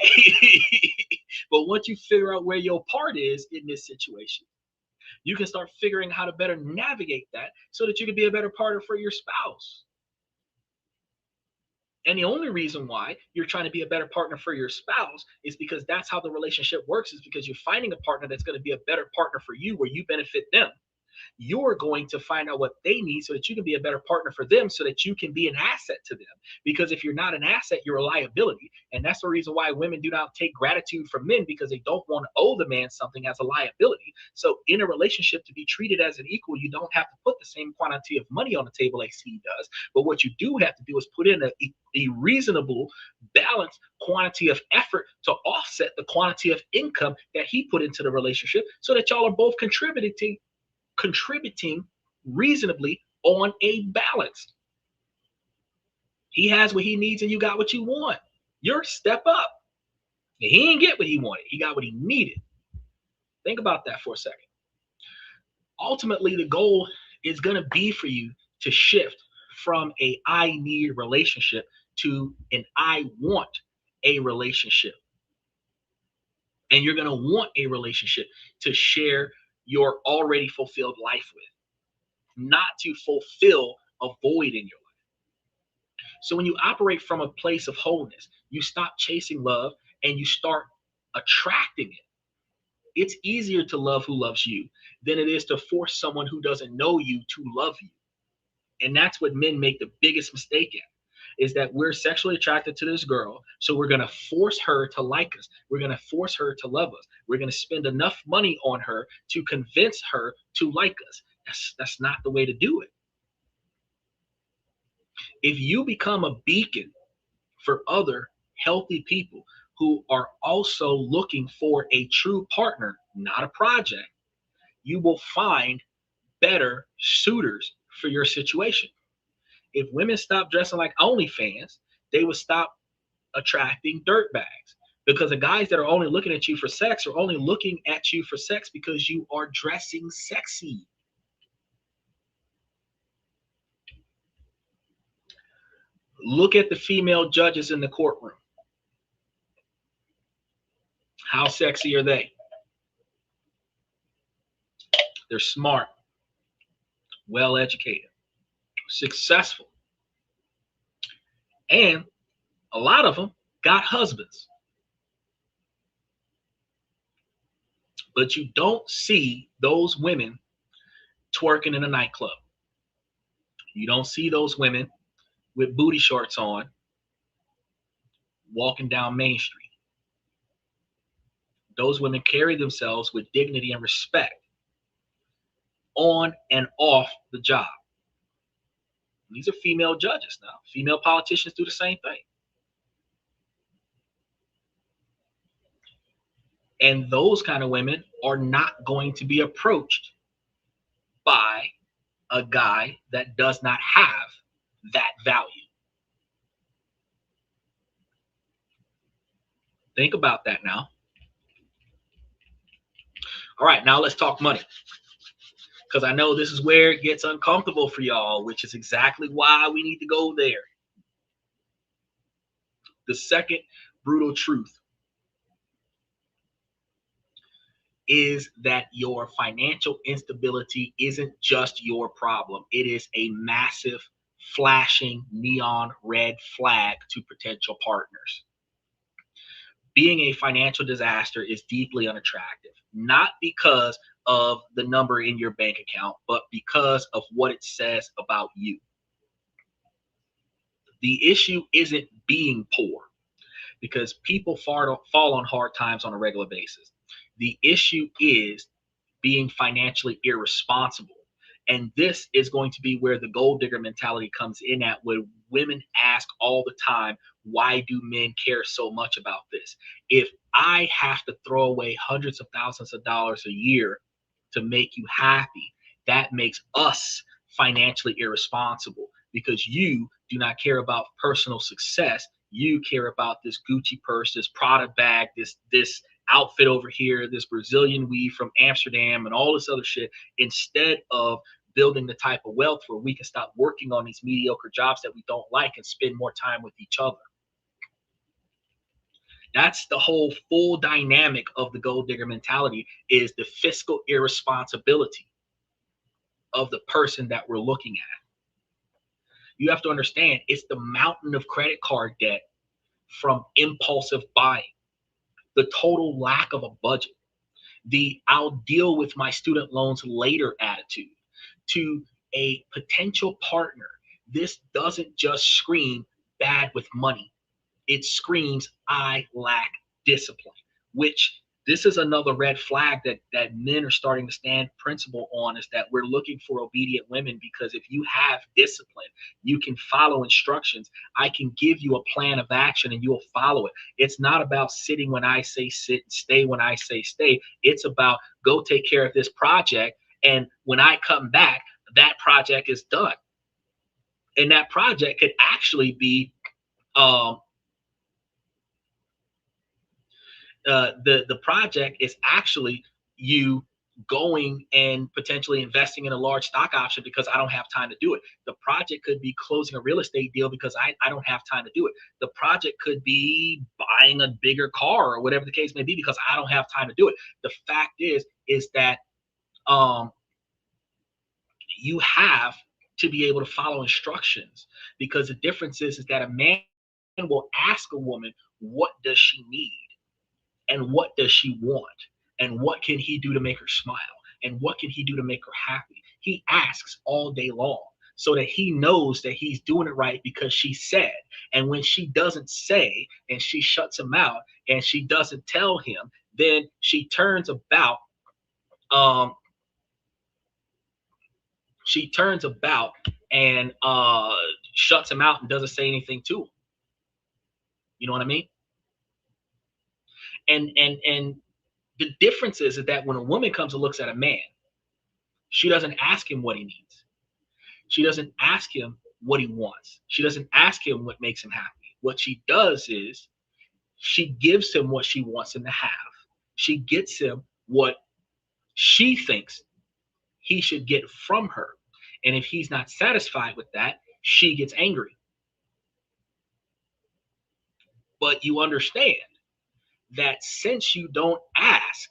But once you figure out where your part is in this situation, you can start figuring how to better navigate that so that you can be a better partner for your spouse. And the only reason why you're trying to be a better partner for your spouse is because that's how the relationship works, is because you're finding a partner that's going to be a better partner for you where you benefit them. You're going to find out what they need so that you can be a better partner for them so that you can be an asset to them. Because if you're not an asset, you're a liability. And that's the reason why women do not take gratitude from men, because they don't want to owe the man something as a liability. So in a relationship, to be treated as an equal, you don't have to put the same quantity of money on the table as he does. But what you do have to do is put in a reasonable, balanced quantity of effort to offset the quantity of income that he put into the relationship so that y'all are both contributing reasonably on a balance. He has what he needs and you got what you want. You're step up. He didn't get what he wanted. He got what he needed. Think about that for a second. Ultimately, the goal is going to be for you to shift from a I need relationship to an I want a relationship. And you're going to want a relationship to share your already fulfilled life with, not to fulfill a void in your life. So when you operate from a place of wholeness, you stop chasing love and you start attracting it. It's easier to love who loves you than it is to force someone who doesn't know you to love you. And that's what men make the biggest mistake in, is that we're sexually attracted to this girl, so we're going to force her to like us. We're going to force her to love us. We're going to spend enough money on her to convince her to like us. That's not the way to do it. If you become a beacon for other healthy people who are also looking for a true partner, not a project, you will find better suitors for your situation. If women stop dressing like OnlyFans, they would stop attracting dirtbags, because the guys that are only looking at you for sex are only looking at you for sex because you are dressing sexy. Look at the female judges in the courtroom. How sexy are they? They're smart, well educated, successful, and a lot of them got husbands. But you don't see those women twerking in a nightclub. You don't see those women with booty shorts on walking down Main Street. Those women carry themselves with dignity and respect on and off the job. These are female judges now. Female politicians do the same thing. And those kind of women are not going to be approached by a guy that does not have that value. Think about that now. All right, now let's talk money. because I know this is where it gets uncomfortable for y'all, which is exactly why we need to go there. The second brutal truth is that your financial instability isn't just your problem. It is a massive, flashing neon red flag to potential partners. Being a financial disaster is deeply unattractive, not because of the number in your bank account, but because of what it says about you. The issue isn't being poor, because people fall on hard times on a regular basis. The issue is being financially irresponsible. And this is going to be where the gold digger mentality comes in at, where women ask all the time, why do men care so much about this? If I have to throw away hundreds of thousands of dollars a year to make you happy, that makes us financially irresponsible, because you do not care about personal success. You care about this Gucci purse, this Prada bag, this outfit over here, this Brazilian weave from Amsterdam, and all this other shit, instead of building the type of wealth where we can stop working on these mediocre jobs that we don't like and spend more time with each other. That's the whole full dynamic of the gold digger mentality, is the fiscal irresponsibility of the person that we're looking at. You have to understand, it's the mountain of credit card debt from impulsive buying, the total lack of a budget, the I'll deal with my student loans later attitude, to a potential partner. This doesn't just scream bad with money. It screams I lack discipline, which this is another red flag that men are starting to stand principle on, is that we're looking for obedient women, because if you have discipline, you can follow instructions. I can give you a plan of action and you'll follow it. It's not about sitting when I say sit and stay when I say stay. It's about go take care of this project, and when I come back, that project is done. And that project could actually be um, the project is actually you going and potentially investing in a large stock option because I don't have time to do it. The project could be closing a real estate deal because I don't have time to do it. The project could be buying a bigger car or whatever the case may be because I don't have time to do it. The fact is that um, you have to be able to follow instructions, because the difference is that a man will ask a woman, what does she need? And what does she want? And what can he do to make her smile? And what can he do to make her happy? He asks all day long so that he knows that he's doing it right because she said. And when she doesn't say and she shuts him out and she doesn't tell him, then um she turns about and shuts him out and doesn't say anything to him. You know what I mean? And the difference is that when a woman comes and looks at a man, she doesn't ask him what he needs. She doesn't ask him what he wants. She doesn't ask him what makes him happy. What she does is she gives him what she wants him to have. She gets him what she thinks he should get from her. And if he's not satisfied with that, she gets angry. But you understand that since you don't ask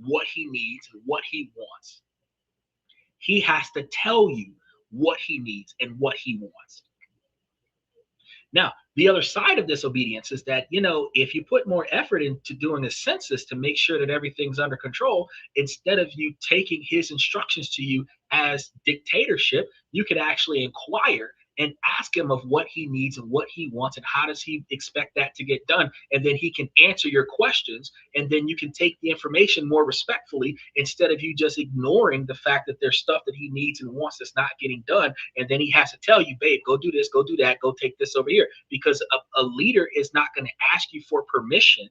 what he needs and what he wants, he has to tell you what he needs and what he wants. Now, the other side of disobedience is that, if you put more effort into doing a census to make sure that everything's under control, instead of you taking his instructions to you as dictatorship, you could actually inquire and ask him of what he needs and what he wants and how does he expect that to get done. And then he can answer your questions, and then you can take the information more respectfully instead of you just ignoring the fact that there's stuff that he needs and wants that's not getting done. And then he has to tell you, babe, go do this, go do that, go take this over here. Because a leader is not going to ask you for permission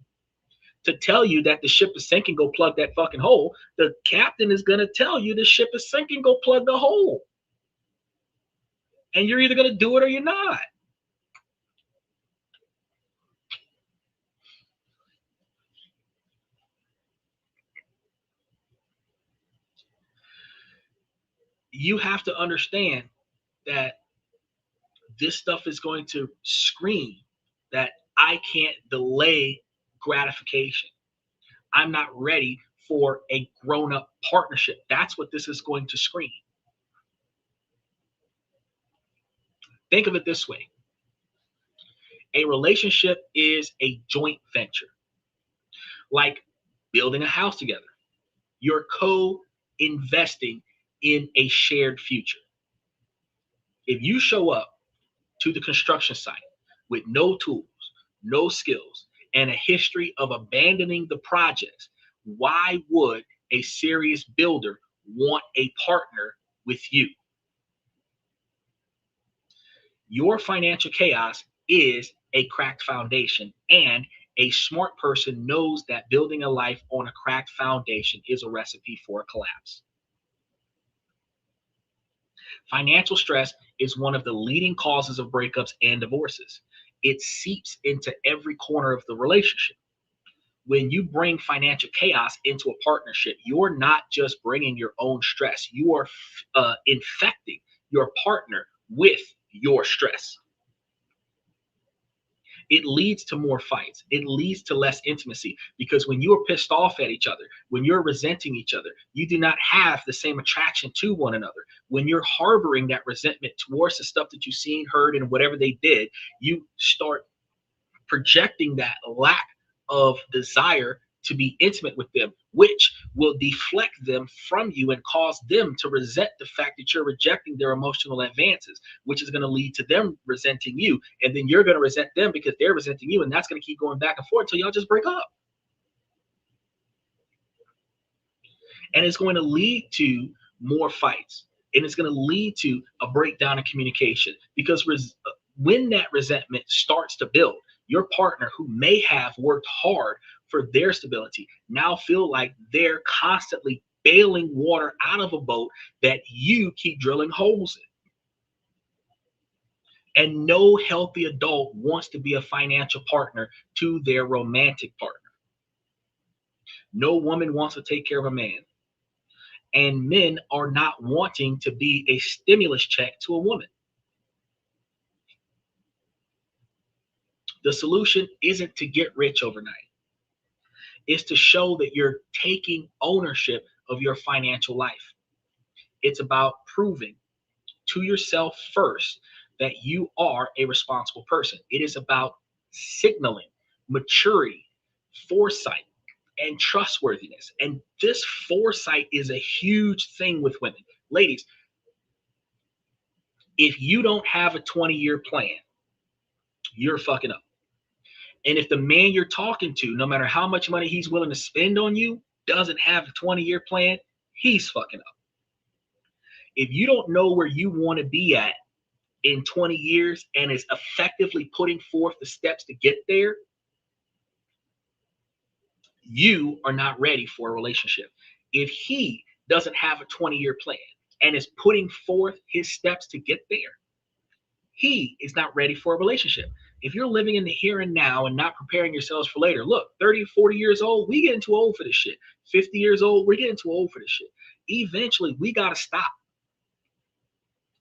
to tell you that the ship is sinking, go plug that fucking hole. The captain is going to tell you the ship is sinking, go plug the hole. And you're either going to do it or you're not. you have to understand that this stuff is going to scream that I can't delay gratification. I'm not ready for a grown-up partnership. That's what this is going to scream. Think of it this way. A relationship is a joint venture, like building a house together. You're co-investing in a shared future. If you show up to the construction site with no tools, no skills, and a history of abandoning the projects, why would a serious builder want a partner with you? Your financial chaos is a cracked foundation, and a smart person knows that building a life on a cracked foundation is a recipe for a collapse. Financial stress is one of the leading causes of breakups and divorces. It seeps into every corner of the relationship. When you bring financial chaos into a partnership, you're not just bringing your own stress, you are infecting your partner with your stress. It leads to more fights. It leads to less intimacy, because when you are pissed off at each other, when you're resenting each other, you do not have the same attraction to one another. When you're harboring that resentment towards the stuff that you've seen, heard, and whatever they did, you start projecting that lack of desire to be intimate with them, which will deflect them from you and cause them to resent the fact that you're rejecting their emotional advances, which is going to lead to them resenting you. And then you're going to resent them because they're resenting you. And that's going to keep going back and forth until y'all just break up. And it's going to lead to more fights. And it's going to lead to a breakdown in communication, because when that resentment starts to build, your partner, who may have worked hard for their stability, now feel like they're constantly bailing water out of a boat that you keep drilling holes in. And no healthy adult wants to be a financial partner to their romantic partner. No woman wants to take care of a man. And men are not wanting to be a stimulus check to a woman. The solution isn't to get rich overnight. It's to show that you're taking ownership of your financial life. It's about proving to yourself first that you are a responsible person. It is about signaling maturity, foresight, and trustworthiness. And this foresight is a huge thing with women. Ladies, if you don't have a 20-year plan, you're fucking up. And if the man you're talking to, no matter how much money he's willing to spend on you, doesn't have a 20-year plan, he's fucking up. If you don't know where you want to be at in 20 years and is effectively putting forth the steps to get there, you are not ready for a relationship. If he doesn't have a 20-year plan and is putting forth his steps to get there, he is not ready for a relationship. If you're living in the here and now and not preparing yourselves for later, look, 30, 40 years old, we getting too old for this shit. 50 years old, we're getting too old for this shit. Eventually, we got to stop.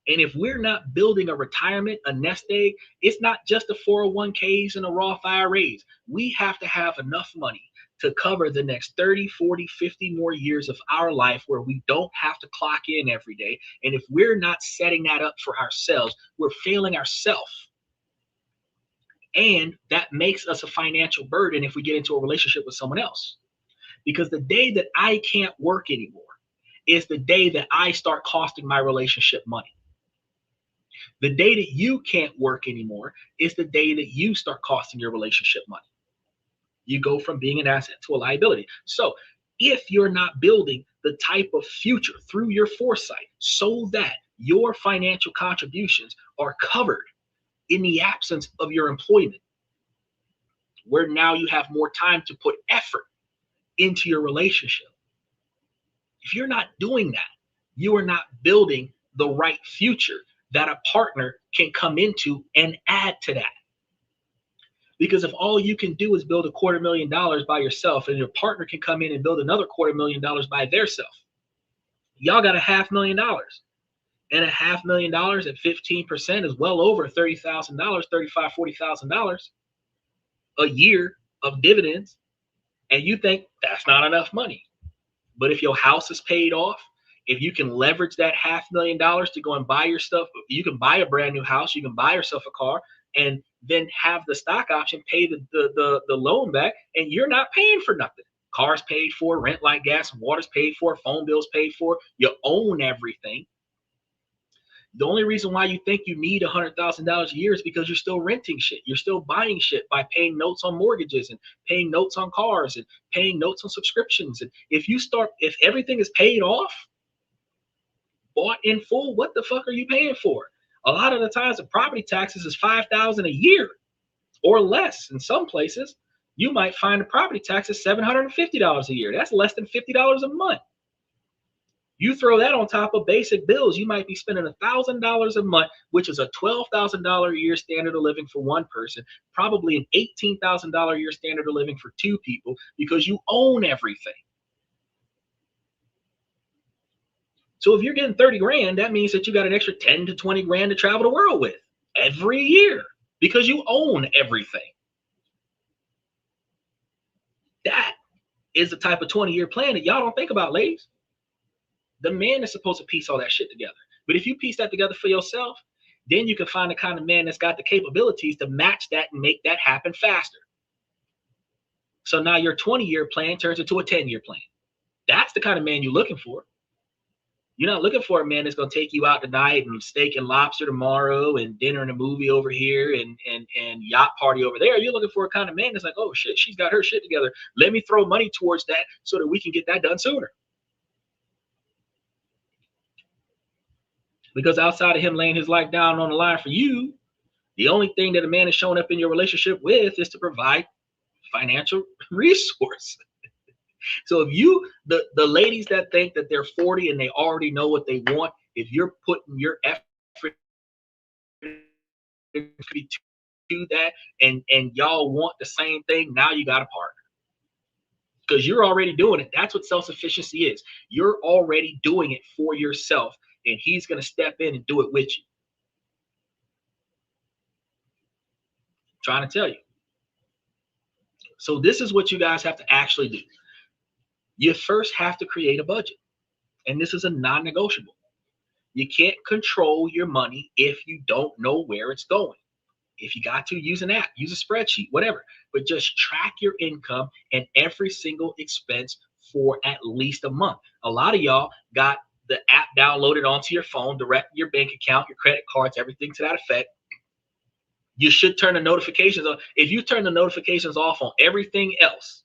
And if we're not building a retirement, a nest egg, it's not just the 401ks and the Roth IRAs. We have to have enough money to cover the next 30, 40, 50 more years of our life where we don't have to clock in every day. And if we're not setting that up for ourselves, we're failing ourselves. And that makes us a financial burden if we get into a relationship with someone else. Because the day that I can't work anymore is the day that I start costing my relationship money. The day that you can't work anymore is the day that you start costing your relationship money. You go from being an asset to a liability. So if you're not building the type of future through your foresight so that your financial contributions are covered in the absence of your employment, where now you have more time to put effort into your relationship. If you're not doing that, you are not building the right future that a partner can come into and add to that. Because if all you can do is build $250,000 by yourself and your partner can come in and build another $250,000 by theirself, y'all got $500,000. And $500,000 at 15% is well over $30,000, $35,000, $40,000 a year of dividends. And you think that's not enough money. But if your house is paid off, if you can leverage that $500,000 to go and buy your stuff, you can buy a brand new house, you can buy yourself a car, and then have the stock option pay the loan back, and you're not paying for nothing. Cars paid for, rent, light, gas, and water's paid for, phone bills paid for. You own everything. The only reason why you think you need $100,000 a year is because you're still renting shit. You're still buying shit by paying notes on mortgages and paying notes on cars and paying notes on subscriptions. And if everything is paid off, bought in full, what the fuck are you paying for? A lot of the times the property taxes is $5,000 a year or less. In some places, you might find the property tax is $750 a year. That's less than $50 a month. You throw that on top of basic bills, you might be spending $1,000 a month, which is a $12,000 a year standard of living for one person, probably an $18,000 a year standard of living for two people, because you own everything. So if you're getting 30 grand, that means that you got an extra 10 to 20 grand to travel the world with every year because you own everything. That is the type of 20-year plan that y'all don't think about, ladies. The man is supposed to piece all that shit together. But if you piece that together for yourself, then you can find the kind of man that's got the capabilities to match that and make that happen faster. So now your 20-year plan turns into a 10-year plan. That's the kind of man you're looking for. You're not looking for a man that's going to take you out tonight and steak and lobster tomorrow and dinner and a movie over here and yacht party over there. You're looking for a kind of man that's like, oh shit, she's got her shit together. Let me throw money towards that so that we can get that done sooner. Because outside of him laying his life down on the line for you, the only thing that a man is showing up in your relationship with is to provide financial resource. So if you, the ladies that think that they're 40 and they already know what they want, if you're putting your effort to that and y'all want the same thing, now you got a partner. Because you're already doing it. That's what self-sufficiency is. You're already doing it for yourself, and he's going to step in and do it with you. I'm trying to tell you. So this is what you guys have to actually do. You first have to create a budget. And this is a non-negotiable. You can't control your money if you don't know where it's going. If you got to, use an app, use a spreadsheet, whatever. But just track your income and every single expense for at least a month. A lot of y'all got the app downloaded onto your phone, direct your bank account, your credit cards, everything to that effect. You should turn the notifications on. If you turn the notifications off on everything else,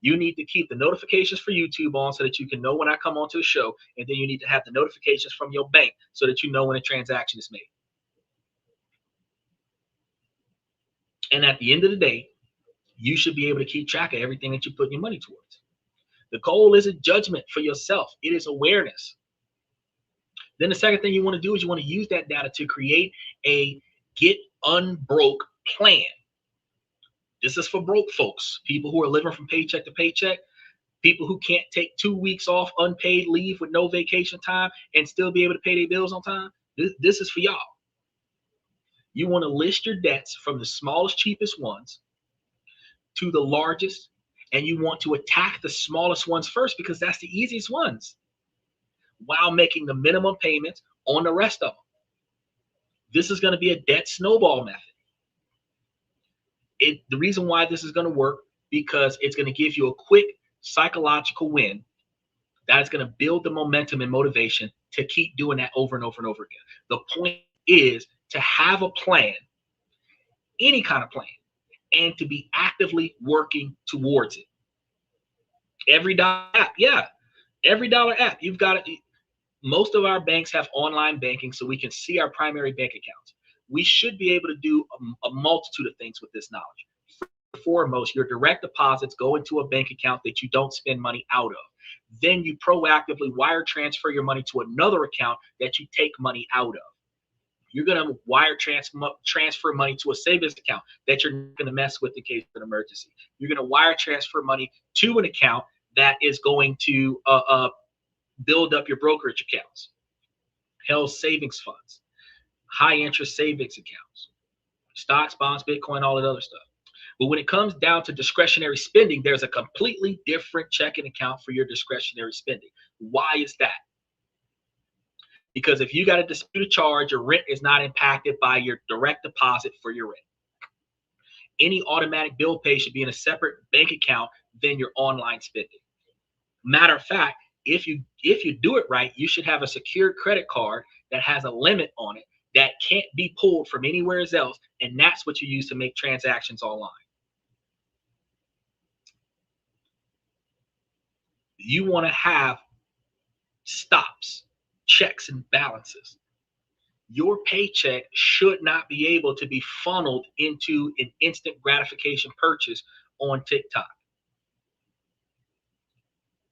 you need to keep the notifications for YouTube on so that you can know when I come onto the show. And then you need to have the notifications from your bank so that you know when a transaction is made. And at the end of the day, you should be able to keep track of everything that you put your money towards. The goal isn't judgment for yourself. It is awareness. Then the second thing you want to do is you want to use that data to create a get unbroke plan. This is for broke folks, people who are living from paycheck to paycheck, people who can't take 2 weeks off unpaid leave with no vacation time and still be able to pay their bills on time. This is for y'all. You want to list your debts from the smallest, cheapest ones to the largest, and you want to attack the smallest ones first because that's the easiest ones while making the minimum payments on the rest of them. This is going to be a debt snowball method. The reason why this is going to work, because it's going to give you a quick psychological win that is going to build the momentum and motivation to keep doing that over and over and over again. The point is to have a plan, any kind of plan, and to be actively working towards it. Every dollar app, yeah, every dollar app. You've got it. Most of our banks have online banking, so we can see our primary bank accounts. We should be able to do a multitude of things with this knowledge. Foremost, your direct deposits go into a bank account that you don't spend money out of. Then you proactively wire transfer your money to another account that you take money out of. You're going to wire transfer money to a savings account that you're not going to mess with in case of an emergency. You're going to wire transfer money to an account that is going to build up your brokerage accounts. health savings funds, high interest savings accounts, stocks, bonds, Bitcoin, all that other stuff. But when it comes down to discretionary spending, there's a completely different checking account for your discretionary spending. Why is that? Because if you got to dispute a charge, your rent is not impacted by your direct deposit for your rent. Any automatic bill pay should be in a separate bank account than your online spending. Matter of fact, if you do it right, you should have a secured credit card that has a limit on it that can't be pulled from anywhere else, and that's what you use to make transactions online. You want to have stops, checks, and balances. Your paycheck should not be able to be funneled into an instant gratification purchase on TikTok.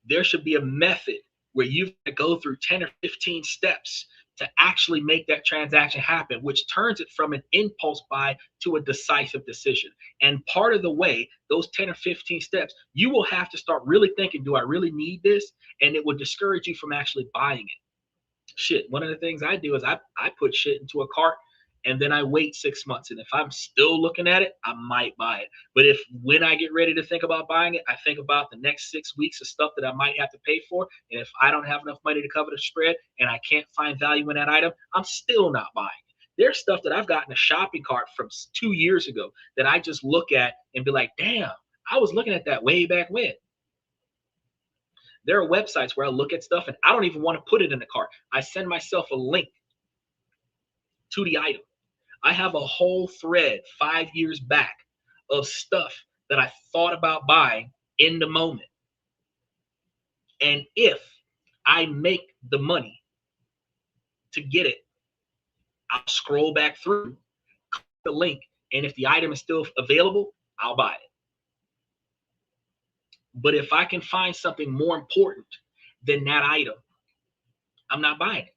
There should be a method where you've got to go through 10 or 15 steps to actually make that transaction happen, which turns it from an impulse buy to a decisive decision. And part of the way, those 10 or 15 steps, you will have to start really thinking, do I really need this? And it will discourage you from actually buying it. Shit, one of the things I do is I put shit into a cart and then I wait 6 months. And if I'm still looking at it, I might buy it. But if when I get ready to think about buying it, I think about the next 6 weeks of stuff that I might have to pay for. And if I don't have enough money to cover the spread and I can't find value in that item, I'm still not buying it. There's stuff that I've got in a shopping cart from 2 years ago that I just look at and be like, damn, I was looking at that way back when. There are websites where I look at stuff and I don't even want to put it in the cart. I send myself a link to the item. I have a whole thread 5 years back of stuff that I thought about buying in the moment. And if I make the money to get it, I'll scroll back through, click the link, and if the item is still available, I'll buy it. But if I can find something more important than that item, I'm not buying it.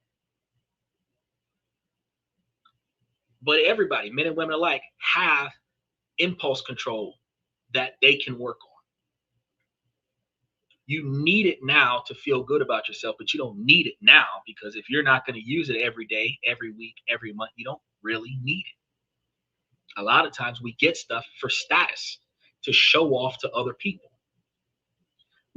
But everybody, men and women alike, have impulse control that they can work on. You need it now to feel good about yourself, but you don't need it now, because if you're not going to use it every day, every week, every month, you don't really need it. A lot of times we get stuff for status, to show off to other people.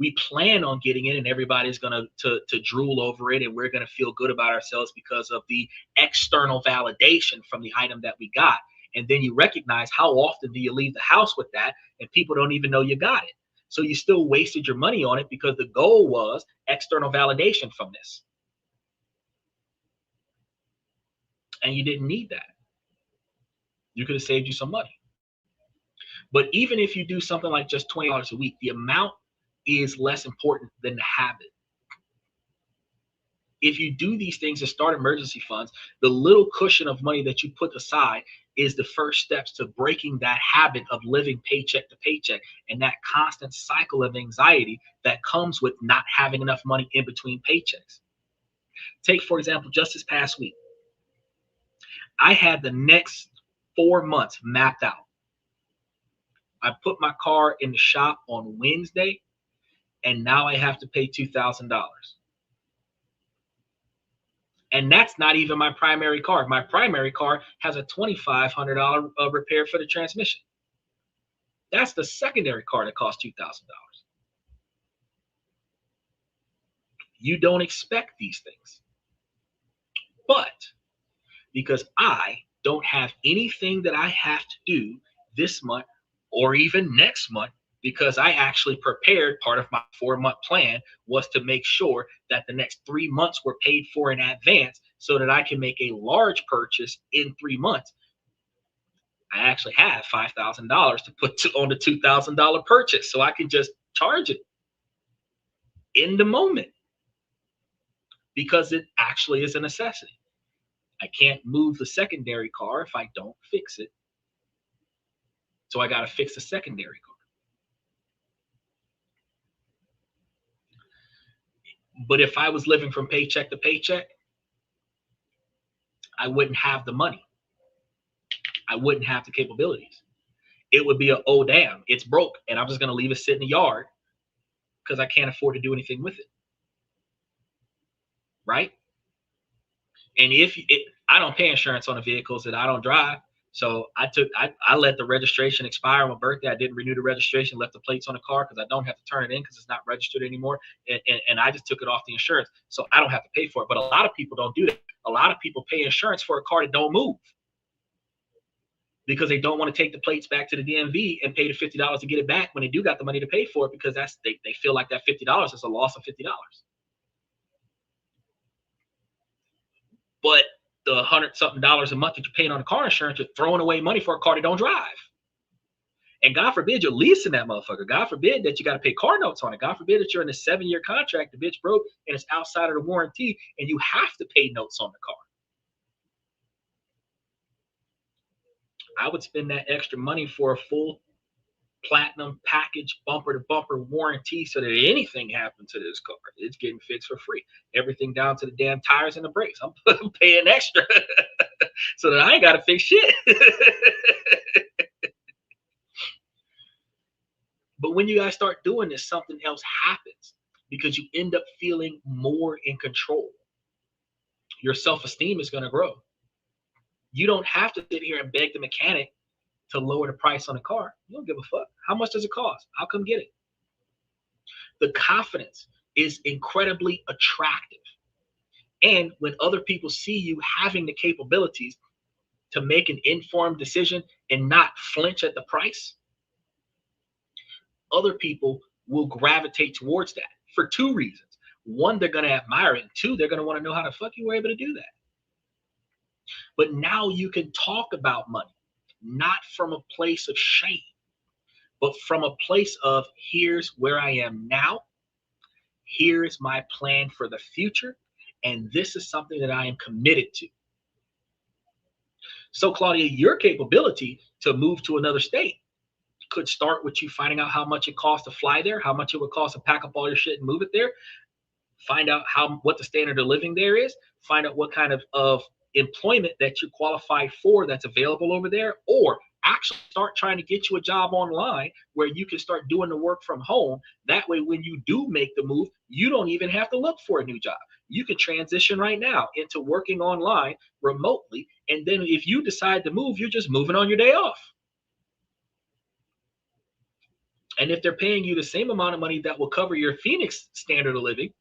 We plan on getting it and everybody's going to drool over it, and we're going to feel good about ourselves because of the external validation from the item that we got. And then you recognize, how often do you leave the house with that and people don't even know you got it? So you still wasted your money on it because the goal was external validation from this. And you didn't need that. You could have saved you some money. But even if you do something like just $20 a week, the amount is less important than the habit. If you do these things to start emergency funds, the little cushion of money that you put aside is the first steps to breaking that habit of living paycheck to paycheck and that constant cycle of anxiety that comes with not having enough money in between paychecks. Take, for example, just this past week, I had the next 4 months mapped out. I put my car in the shop on Wednesday, and now I have to pay $2,000. And that's not even my primary car. My primary car has a $2,500 repair for the transmission. That's the secondary car that costs $2,000. You don't expect these things. But because I don't have anything that I have to do this month or even next month, because I actually prepared, part of my 4-month plan was to make sure that the next 3 months were paid for in advance so that I can make a large purchase in 3 months. I actually have $5,000 to put on the $2,000 purchase, so I can just charge it in the moment because it actually is a necessity. I can't move the secondary car if I don't fix it. So I got to fix the secondary car. But if I was living from paycheck to paycheck, I wouldn't have the money. I wouldn't have the capabilities. It would be a, oh, damn, it's broke, and I'm just going to leave it sit in the yard because I can't afford to do anything with it. Right? And I don't pay insurance on the vehicles that I don't drive. So I let the registration expire on my birthday. I didn't renew the registration, left the plates on the car because I don't have to turn it in because it's not registered anymore. And I just took it off the insurance. So I don't have to pay for it. But a lot of people don't do that. A lot of people pay insurance for a car that don't move because they don't want to take the plates back to the DMV and pay the $50 to get it back when they do got the money to pay for it, because they feel like that $50 is a loss of $50. But the $100-something a month that you're paying on the car insurance, you're throwing away money for a car that don't drive. And God forbid you're leasing that motherfucker. God forbid that you got to pay car notes on it. God forbid that you're in a 7-year contract, the bitch broke and it's outside of the warranty, and you have to pay notes on the car. I would spend that extra money for a full platinum package, bumper to bumper warranty, so that anything happens to this car, it's getting fixed for free. Everything down to the damn tires and the brakes. I'm paying extra so that I ain't got to fix shit. But when you guys start doing this, something else happens, because you end up feeling more in control. Your self-esteem is going to grow. You don't have to sit here and beg the mechanic to lower the price on the car. You don't give a fuck. How much does it cost? I'll come get it. The confidence is incredibly attractive. And when other people see you having the capabilities to make an informed decision and not flinch at the price, other people will gravitate towards that for 2 reasons. 1, they're going to admire it. And 2, they're going to want to know how the fuck you were able to do that. But now you can talk about money, not from a place of shame, but from a place of, here's where I am now. Here is my plan for the future. And this is something that I am committed to. So, Claudia, your capability to move to another state could start with you finding out how much it costs to fly there, how much it would cost to pack up all your shit and move it there, find out what the standard of living there is, find out what kind of employment that you qualify for that's available over there, or actually start trying to get you a job online where you can start doing the work from home. That way, when you do make the move, you don't even have to look for a new job. You can transition right now into working online remotely. And then if you decide to move, you're just moving on your day off. And if they're paying you the same amount of money that will cover your Phoenix standard of living,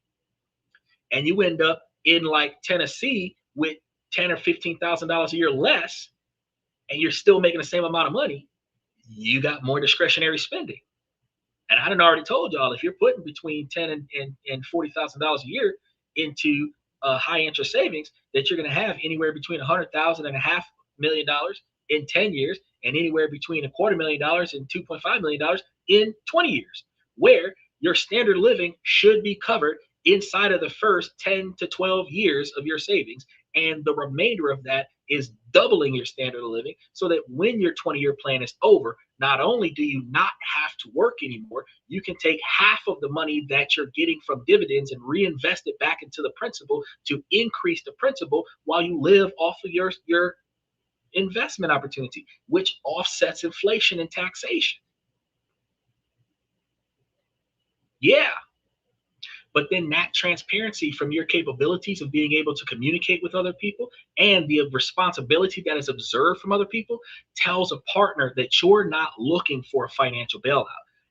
and you end up in like Tennessee with $10,000 or $15,000 a year less, and you're still making the same amount of money, you got more discretionary spending. And I done already told y'all, if you're putting between $10,000 and $40,000 a year into high interest savings, that you're going to have anywhere between $100,000 and $500,000 in 10 years, and anywhere between $250,000 and $2.5 million in 20 years, where your standard living should be covered inside of the first 10 to 12 years of your savings. And the remainder of that is doubling your standard of living, so that when your 20-year plan is over, not only do you not have to work anymore, you can take half of the money that you're getting from dividends and reinvest it back into the principal to increase the principal while you live off of your investment opportunity, which offsets inflation and taxation. Yeah. But then that transparency from your capabilities of being able to communicate with other people and the responsibility that is observed from other people tells a partner that you're not looking for a financial bailout.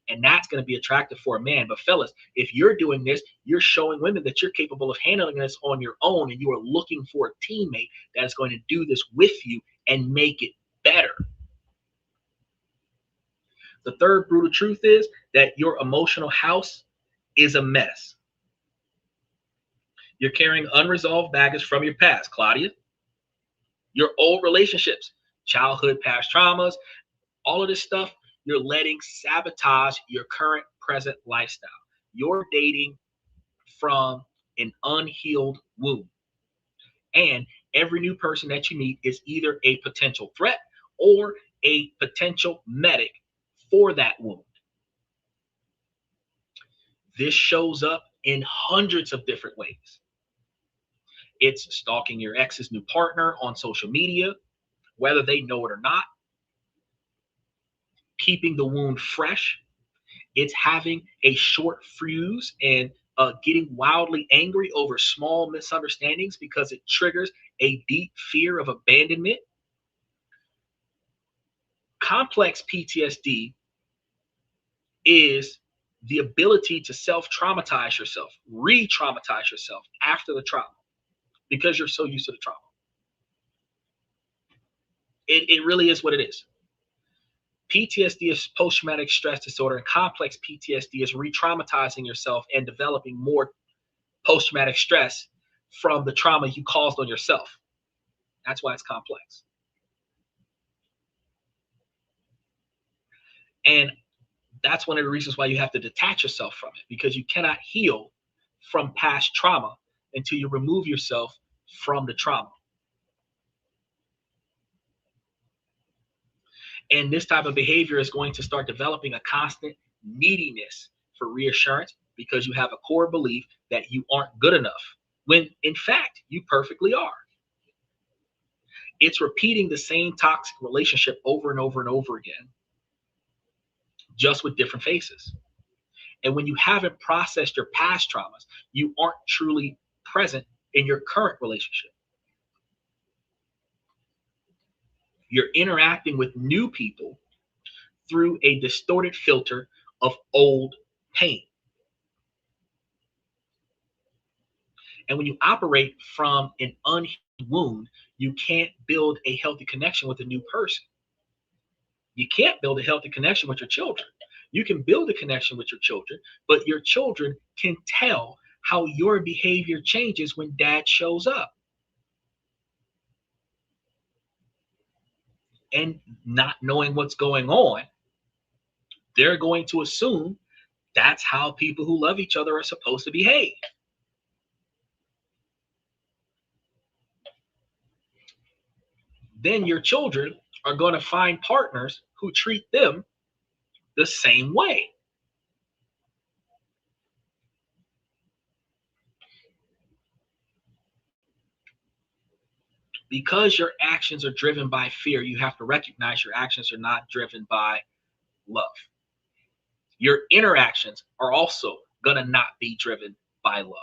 And that's going to be attractive for a man. But fellas, if you're doing this, you're showing women that you're capable of handling this on your own, and you are looking for a teammate that is going to do this with you and make it better. The third brutal truth is that your emotional house is a mess. You're carrying unresolved baggage from your past, Claudia. Your old relationships, childhood past traumas, all of this stuff, you're letting sabotage your current present lifestyle. You're dating from an unhealed wound. And every new person that you meet is either a potential threat or a potential medic for that wound. This shows up in hundreds of different ways. It's stalking your ex's new partner on social media, whether they know it or not, keeping the wound fresh. It's having a short fuse and getting wildly angry over small misunderstandings because it triggers a deep fear of abandonment. Complex PTSD is the ability to self-traumatize yourself, re-traumatize yourself after the trauma because you're so used to the trauma. It really is what it is. PTSD is post-traumatic stress disorder, and complex PTSD is re-traumatizing yourself and developing more post-traumatic stress from the trauma you caused on yourself. That's why it's complex. And that's one of the reasons why you have to detach yourself from it, because you cannot heal from past trauma until you remove yourself from the trauma. And this type of behavior is going to start developing a constant neediness for reassurance because you have a core belief that you aren't good enough, when in fact you perfectly are. It's repeating the same toxic relationship over and over and over again, just with different faces. And when you haven't processed your past traumas, you aren't truly present in your current relationship. You're interacting with new people through a distorted filter of old pain. And when you operate from an unhealed wound, you can't build a healthy connection with a new person. You can't build a healthy connection with your children. You can build a connection with your children, but your children can tell how your behavior changes when dad shows up. And not knowing what's going on, they're going to assume that's how people who love each other are supposed to behave. Then your children are going to find partners who treat them the same way. Because your actions are driven by fear, you have to recognize your actions are not driven by love. Your interactions are also going to not be driven by love.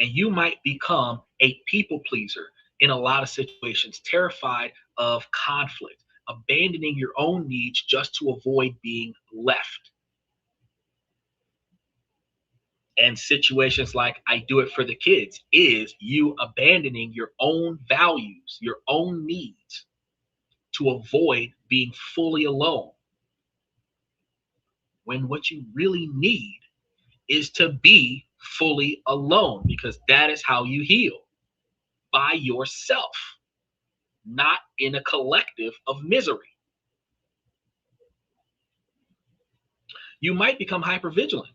And you might become a people pleaser in a lot of situations, terrified of conflict, abandoning your own needs just to avoid being left. And situations like I do it for the kids is you abandoning your own values, your own needs to avoid being fully alone. When what you really need is to be fully alone, because that is how you heal, by yourself, not in a collective of misery. You might become hypervigilant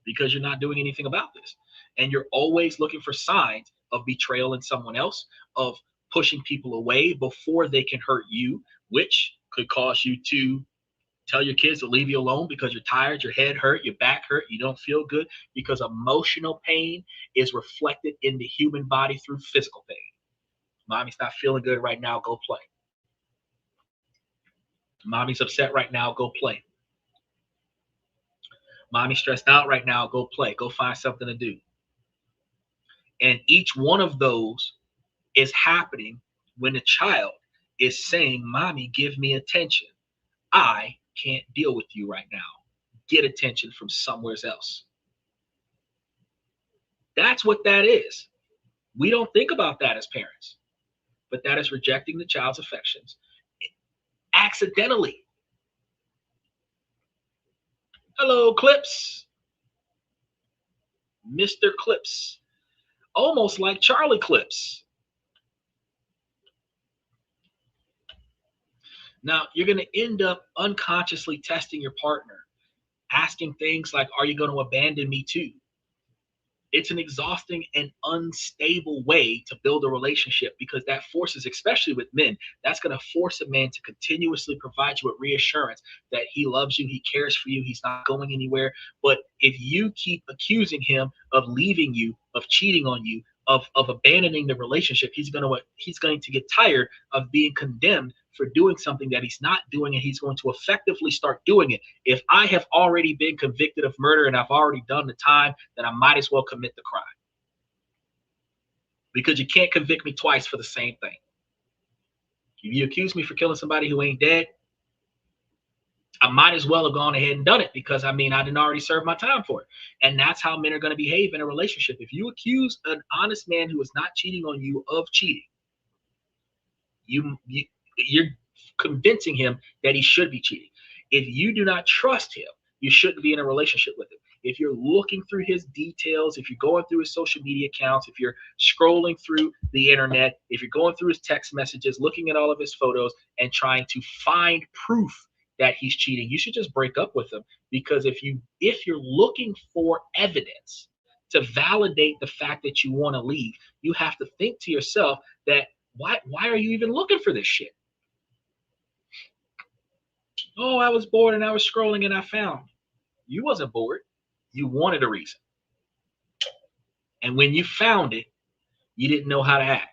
because you're not doing anything about this. And you're always looking for signs of betrayal in someone else, of pushing people away before they can hurt you, which could cause you to tell your kids to leave you alone because you're tired, your head hurt, your back hurt, you don't feel good, because emotional pain is reflected in the human body through physical pain. Mommy's not feeling good right now, go play. Mommy's upset right now, go play. Mommy's stressed out right now, go play. Go find something to do. And each one of those is happening when a child is saying, Mommy, give me attention. I can't deal with you right now. Get attention from somewhere else. That's what that is. We don't think about that as parents, but that is rejecting the child's affections accidentally. Hello, Clips. Mr. Clips. Almost like Charlie Clips. Now, you're going to end up unconsciously testing your partner, asking things like, are you going to abandon me too? It's an exhausting and unstable way to build a relationship, because that forces, especially with men, that's going to force a man to continuously provide you with reassurance that he loves you, he cares for you, he's not going anywhere. But if you keep accusing him of leaving you, of cheating on you, of abandoning the relationship, he's going to get tired of being condemned for doing something that he's not doing, and he's going to effectively start doing it. If I have already been convicted of murder and I've already done the time, then I might as well commit the crime. because you can't convict me twice for the same thing. If you accuse me for killing somebody who ain't dead, I might as well have gone ahead and done it, because I mean, I didn't already serve my time for it. And that's how men are going to behave in a relationship. If you accuse an honest man who is not cheating on you of cheating, you're convincing him that he should be cheating. If you do not trust him, you shouldn't be in a relationship with him. If you're looking through his details, if you're going through his social media accounts, if you're scrolling through the internet, if you're going through his text messages, looking at all of his photos and trying to find proof that he's cheating, you should just break up with him. Because if you're looking for evidence to validate the fact that you want to leave, you have to think to yourself that why are you even looking for this shit? Oh, I was bored and I was scrolling and I found. You wasn't bored. You wanted a reason. And when you found it, you didn't know how to act.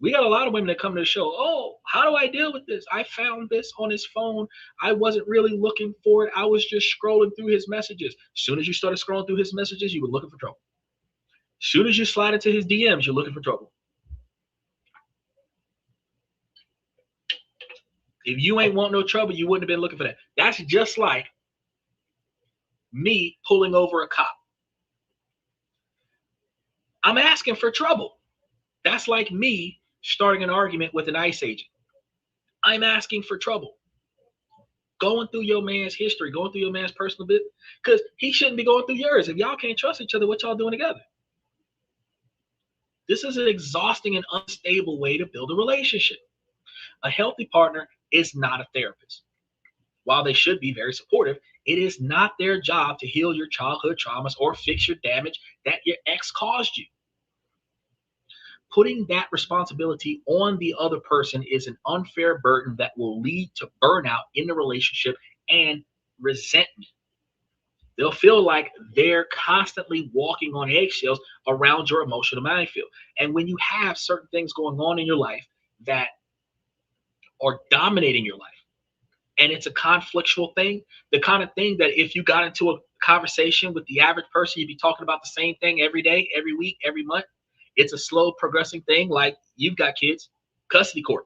We got a lot of women that come to the show. Oh, how do I deal with this? I found this on his phone. I wasn't really looking for it. I was just scrolling through his messages. As soon as you started scrolling through his messages, you were looking for trouble. As soon as you slide into his DMs, you're looking for trouble. If you ain't want no trouble, you wouldn't have been looking for that. That's just like me pulling over a cop. I'm asking for trouble. That's like me starting an argument with an ICE agent. I'm asking for trouble. Going through your man's history, going through your man's personal bit, because he shouldn't be going through yours. If y'all can't trust each other, what y'all doing together? This is an exhausting and unstable way to build a relationship. A healthy partner is not a therapist. While they should be very supportive, it is not their job to heal your childhood traumas or fix your damage that your ex caused you. Putting that responsibility on the other person is an unfair burden that will lead to burnout in the relationship and resentment. They'll feel like they're constantly walking on eggshells around your emotional minefield. And when you have certain things going on in your life that are dominating your life, and it's a conflictual thing, the kind of thing that if you got into a conversation with the average person, you'd be talking about the same thing every day, every week, every month. It's a slow progressing thing, like you've got kids, custody court.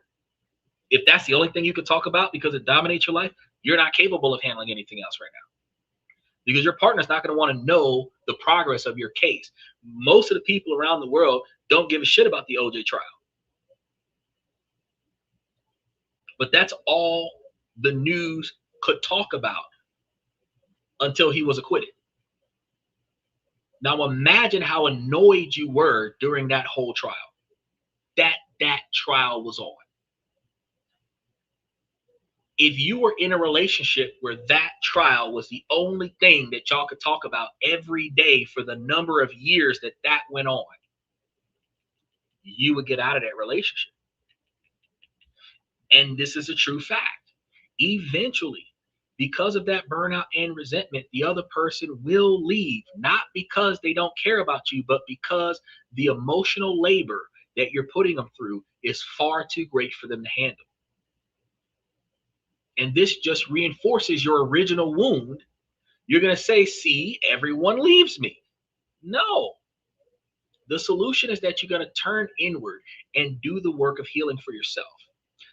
If that's the only thing you could talk about because it dominates your life, you're not capable of handling anything else right now. Because your partner's not going to want to know the progress of your case. Most of the people around the world don't give a shit about the OJ trial. But that's all the news could talk about until he was acquitted. Now imagine how annoyed you were during that whole trial. That trial was on. If you were in a relationship where that trial was the only thing that y'all could talk about every day for the number of years that went on, you would get out of that relationship. And this is a true fact. Eventually, because of that burnout and resentment, the other person will leave, not because they don't care about you, but because the emotional labor that you're putting them through is far too great for them to handle. And this just reinforces your original wound. You're going to say, see, everyone leaves me. No. The solution is that you're going to turn inward and do the work of healing for yourself.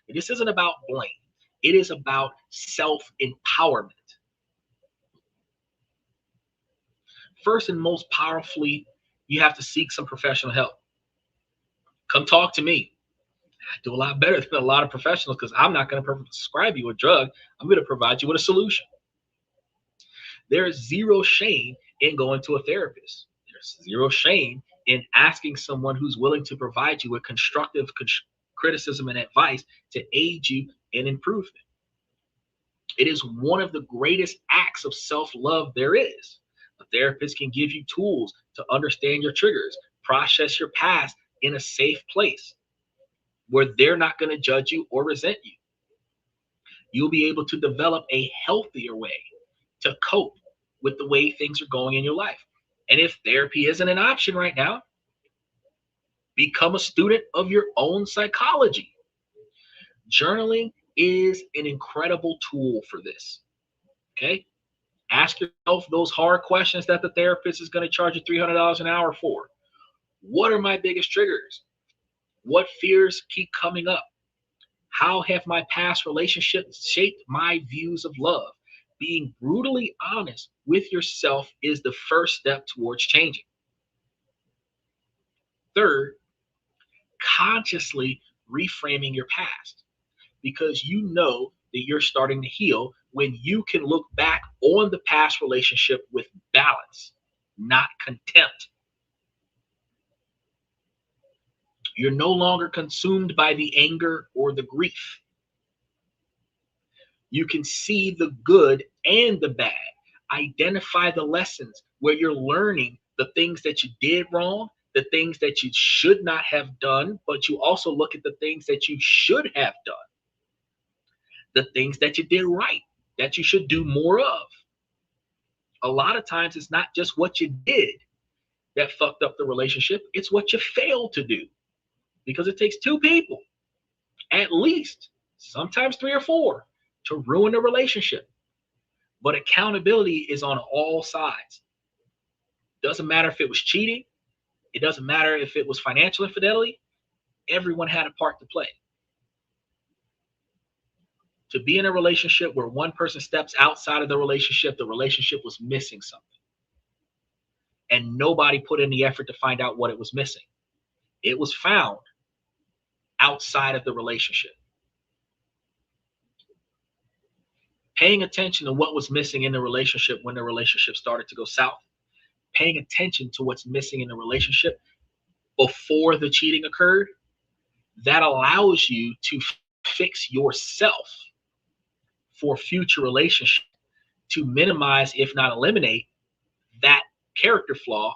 And this isn't about blame. It is about self-empowerment. First and most powerfully, you have to seek some professional help. Come talk to me. I do a lot better than a lot of professionals because I'm not going to prescribe you a drug. I'm going to provide you with a solution. There is zero shame in going to a therapist. There's zero shame in asking someone who's willing to provide you with constructive criticism and advice to aid you in improvement. It is one of the greatest acts of self-love there is. A therapist can give you tools to understand your triggers, process your past in a safe place where they're not going to judge you or resent you. You'll be able to develop a healthier way to cope with the way things are going in your life. And if therapy isn't an option right now, become a student of your own psychology. Journaling is an incredible tool for this. Okay? Ask yourself those hard questions that the therapist is going to charge you $300 an hour for. What are my biggest triggers? What fears keep coming up? How have my past relationships shaped my views of love? Being brutally honest with yourself is the first step towards changing. Third, consciously reframing your past, because you know that you're starting to heal when you can look back on the past relationship with balance, not contempt. You're no longer consumed by the anger or the grief. You can see the good and the bad. Identify the lessons where you're learning the things that you did wrong, the things that you should not have done, but you also look at the things that you should have done, the things that you did right, that you should do more of. A lot of times it's not just what you did that fucked up the relationship, it's what you failed to do. Because it takes two people, at least, sometimes three or four, to ruin a relationship. But accountability is on all sides. Doesn't matter if it was cheating, it doesn't matter if it was financial infidelity, everyone had a part to play. To be in a relationship where one person steps outside of the relationship was missing something. And nobody put in the effort to find out what it was missing. It was found outside of the relationship. Paying attention to what was missing in the relationship when the relationship started to go south. Paying attention to what's missing in the relationship before the cheating occurred, that allows you to fix yourself for future relationships, to minimize, if not eliminate, that character flaw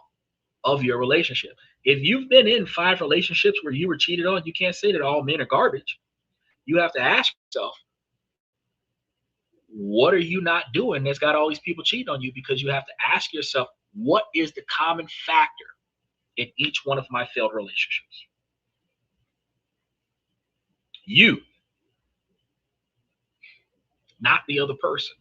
of your relationship. If you've been in 5 relationships where you were cheated on, you can't say that all men are garbage. You have to ask yourself, what are you not doing that's got all these people cheating on you? Because you have to ask yourself, what is the common factor in each one of my failed relationships? You, not the other person.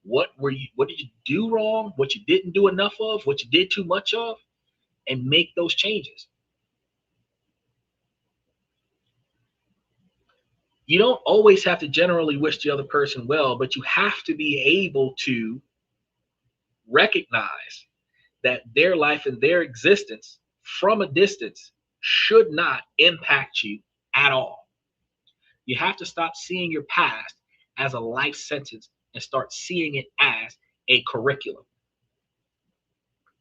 What did you do wrong? What you didn't do enough of? What you did too much of? And make those changes. You don't always have to generally wish the other person well, but you have to be able to recognize that their life and their existence from a distance should not impact you at all. You have to stop seeing your past as a life sentence and start seeing it as a curriculum.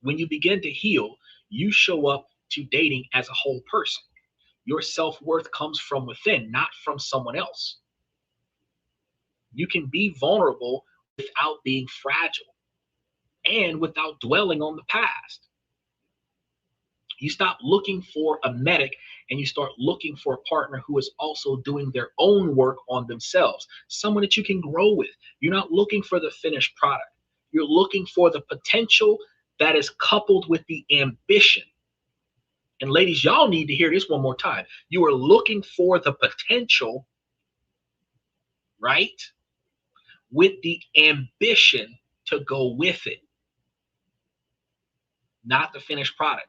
When you begin to heal, you show up to dating as a whole person. Your self-worth comes from within, not from someone else. You can be vulnerable without being fragile and without dwelling on the past. You stop looking for a medic and you start looking for a partner who is also doing their own work on themselves, someone that you can grow with. You're not looking for the finished product. You're looking for the potential that is coupled with the ambition. And ladies, y'all need to hear this one more time. You are looking for the potential, right? With the ambition to go with it, not the finished product.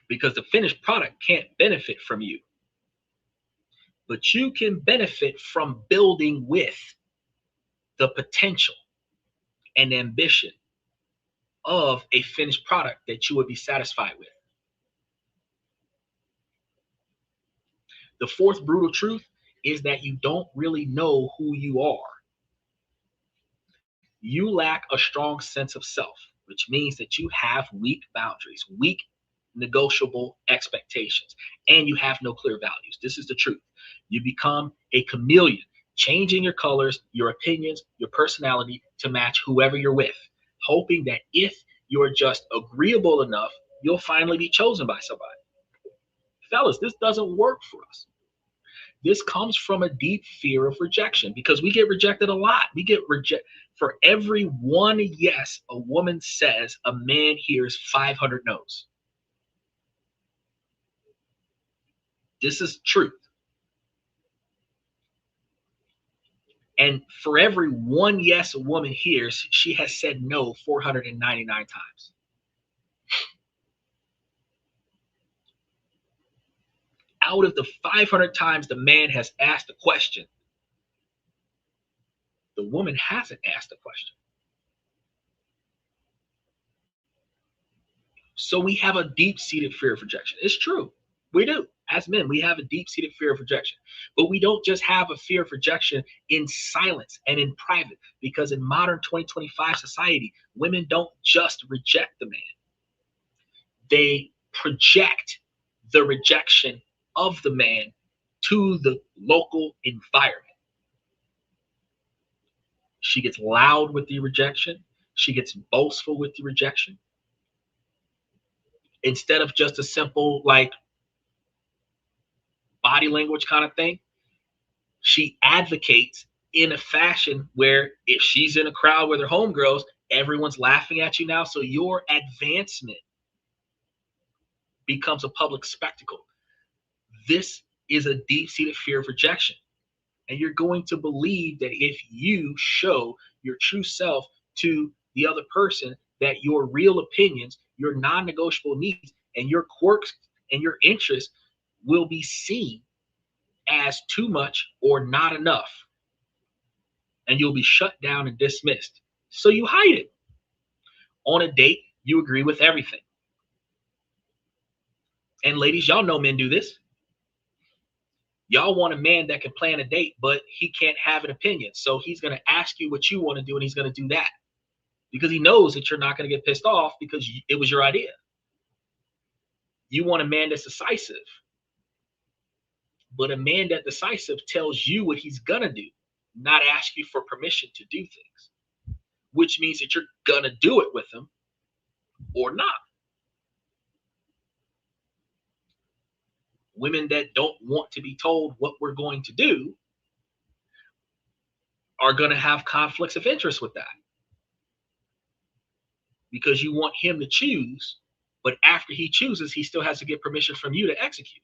Because the finished product can't benefit from you. But you can benefit from building with the potential and ambition of a finished product that you would be satisfied with. The fourth brutal truth is that you don't really know who you are. You lack a strong sense of self, which means that you have weak boundaries, weak negotiable expectations, and you have no clear values. This is the truth. You become a chameleon, changing your colors, your opinions, your personality to match whoever you're with, hoping that if you're just agreeable enough, you'll finally be chosen by somebody. Fellas, this doesn't work for us. This comes from a deep fear of rejection because we get rejected a lot. We get rejected. For every one yes a woman says, a man hears 500 no's. This is truth. And for every one yes a woman hears, she has said no 499 times. out of the 500 times the man has asked a question, the woman hasn't asked a question. So we have a deep-seated fear of rejection. It's true. We do. As men, we have a deep-seated fear of rejection. But we don't just have a fear of rejection in silence and in private, because in modern 2025 society, women don't just reject the man. They project the rejection of the man to the local environment. She gets loud with the rejection. She gets boastful with the rejection. Instead of just a simple, like, body language kind of thing, she advocates in a fashion where if she's in a crowd with her homegirls, everyone's laughing at you now. So your advancement becomes a public spectacle. This is a deep-seated fear of rejection. And you're going to believe that if you show your true self to the other person, that your real opinions, your non-negotiable needs, and your quirks and your interests will be seen as too much or not enough. And you'll be shut down and dismissed. So you hide it. On a date, you agree with everything. And ladies, y'all know men do this. Y'all want a man that can plan a date, but he can't have an opinion. So he's going to ask you what you want to do, and he's going to do that because he knows that you're not going to get pissed off because it was your idea. You want a man that's decisive, but a man that's decisive tells you what he's going to do, not ask you for permission to do things, which means that you're going to do it with him or not. Women that don't want to be told what we're going to do are going to have conflicts of interest with that, because you want him to choose, but after he chooses, he still has to get permission from you to execute.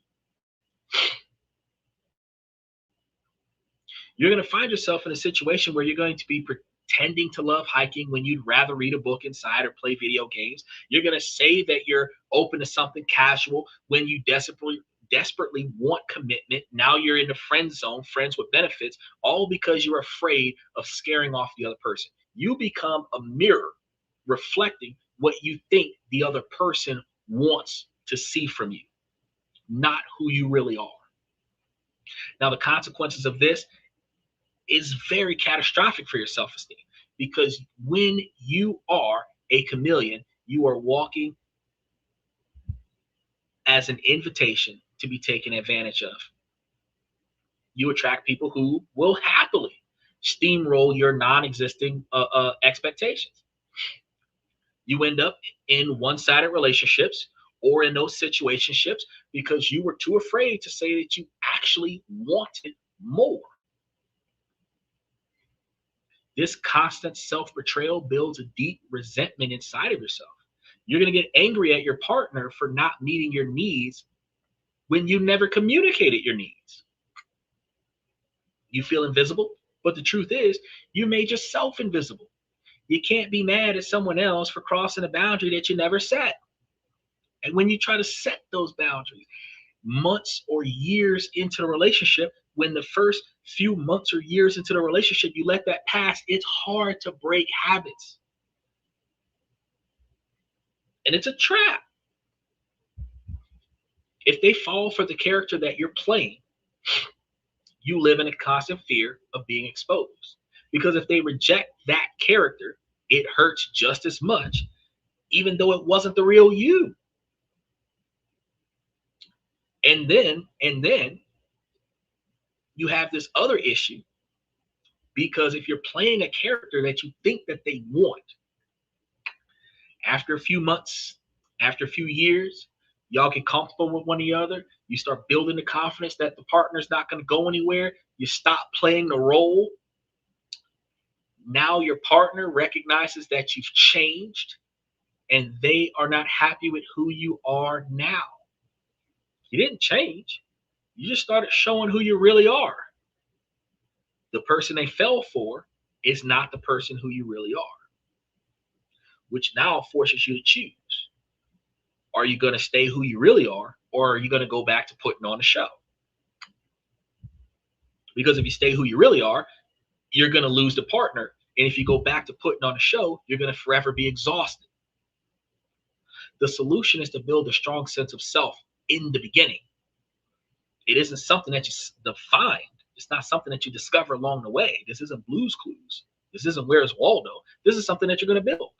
You're going to find yourself in a situation where you're going to be pretending to love hiking when you'd rather read a book inside or play video games. You're going to say that you're open to something casual when you desperately want commitment. Now you're in the friend zone, friends with benefits, all because you're afraid of scaring off the other person. You become a mirror reflecting what you think the other person wants to see from you, not who you really are. Now, the consequences of this is very catastrophic for your self-esteem, because when you are a chameleon, you are walking as an invitation to be taken advantage of. You attract people who will happily steamroll your non-existing expectations. You end up in one-sided relationships or in those situationships because you were too afraid to say that you actually wanted more. This constant self-betrayal builds a deep resentment inside of yourself. You're going to get angry at your partner for not meeting your needs when you never communicated your needs. You feel invisible, but the truth is you made yourself invisible. You can't be mad at someone else for crossing a boundary that you never set. And when you try to set those boundaries months or years into the relationship, when the first few months or years into the relationship you let that pass, it's hard to break habits. And it's a trap. If they fall for the character that you're playing, you live in a constant fear of being exposed. Because if they reject that character, it hurts just as much, even though it wasn't the real you. And then you have this other issue, because if you're playing a character that you think that they want, after a few months, after a few years, y'all get comfortable with one another. You start building the confidence that the partner's not going to go anywhere. You stop playing the role. Now your partner recognizes that you've changed and they are not happy with who you are now. You didn't change. You just started showing who you really are. The person they fell for is not the person who you really are, which now forces you to choose. Are you going to stay who you really are, or are you going to go back to putting on a show? Because if you stay who you really are, you're going to lose the partner. And if you go back to putting on a show, you're going to forever be exhausted. The solution is to build a strong sense of self in the beginning. It isn't something that you define. It's not something that you discover along the way. This isn't Blue's Clues. This isn't Where's Waldo. This is something that you're going to build.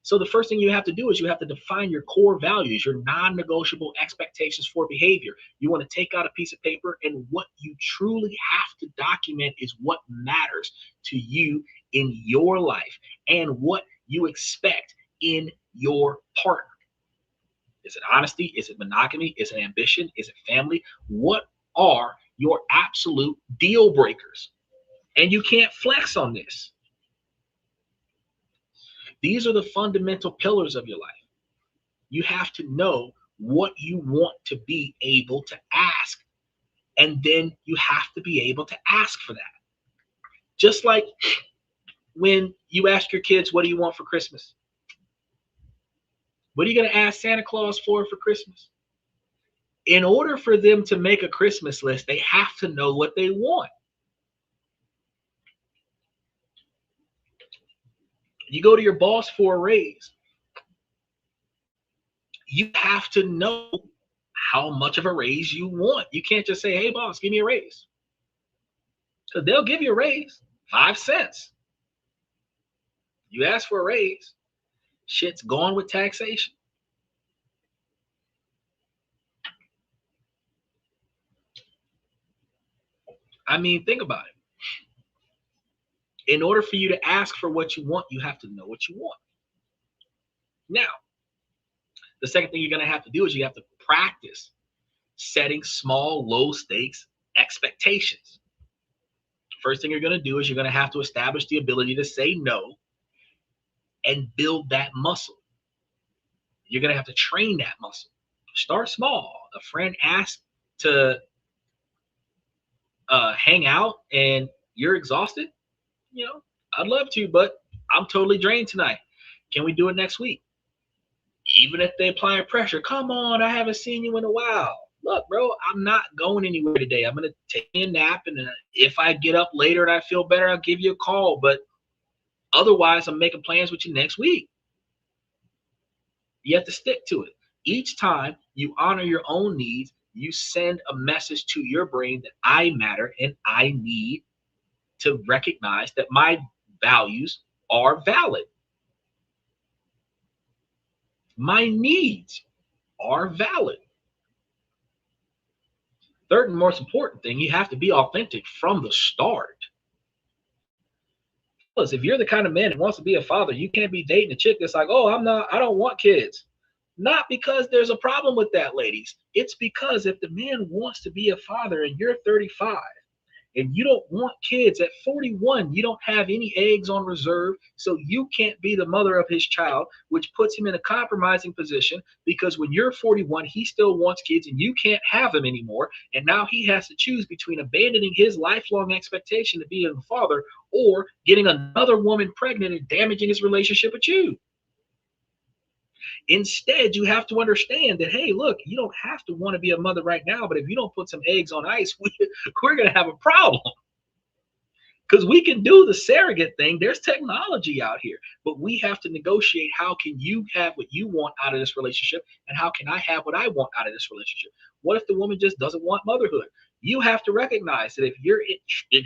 So the first thing you have to do is you have to define your core values, your non-negotiable expectations for behavior. You want to take out a piece of paper, and what you truly have to document is what matters to you in your life and what you expect in your partner. Is it honesty? Is it monogamy? Is it ambition? Is it family? What are your absolute deal breakers? And you can't flex on this. These are the fundamental pillars of your life. You have to know what you want to be able to ask, and then you have to be able to ask for that. Just like when you ask your kids, what do you want for Christmas? What are you going to ask Santa Claus for Christmas? In order for them to make a Christmas list, they have to know what they want. You go to your boss for a raise. You have to know how much of a raise you want. You can't just say, hey, boss, give me a raise. Because they'll give you a raise, 5 cents. You ask for a raise, shit's gone with taxation. I mean, think about it. In order for you to ask for what you want, you have to know what you want. Now, the second thing you're going to have to do is you have to practice setting small, low stakes expectations. First thing you're going to do is you're going to have to establish the ability to say no and build that muscle. You're going to have to train that muscle. Start small. A friend asks to hang out and you're exhausted. You know, I'd love to, but I'm totally drained tonight. Can we do it next week? Even if they apply pressure, come on, I haven't seen you in a while. Look, bro, I'm not going anywhere today. I'm going to take a nap, and if I get up later and I feel better, I'll give you a call. But otherwise, I'm making plans with you next week. You have to stick to it. Each time you honor your own needs, you send a message to your brain that I matter and I need to recognize that my values are valid. My needs are valid. Third and most important thing, you have to be authentic from the start. Plus, if you're the kind of man that wants to be a father, you can't be dating a chick that's like, oh, I don't want kids. Not because there's a problem with that, ladies. It's because if the man wants to be a father and you're 35 and you don't want kids at 41, you don't have any eggs on reserve, so you can't be the mother of his child, which puts him in a compromising position because when you're 41, he still wants kids and you can't have them anymore. And now he has to choose between abandoning his lifelong expectation to be a father or getting another woman pregnant and damaging his relationship with you. Instead, you have to understand that, hey, look, you don't have to want to be a mother right now, but if you don't put some eggs on ice, we're going to have a problem. Because we can do the surrogate thing. There's technology out here, but we have to negotiate how can you have what you want out of this relationship and how can I have what I want out of this relationship? What if the woman just doesn't want motherhood? You have to recognize that if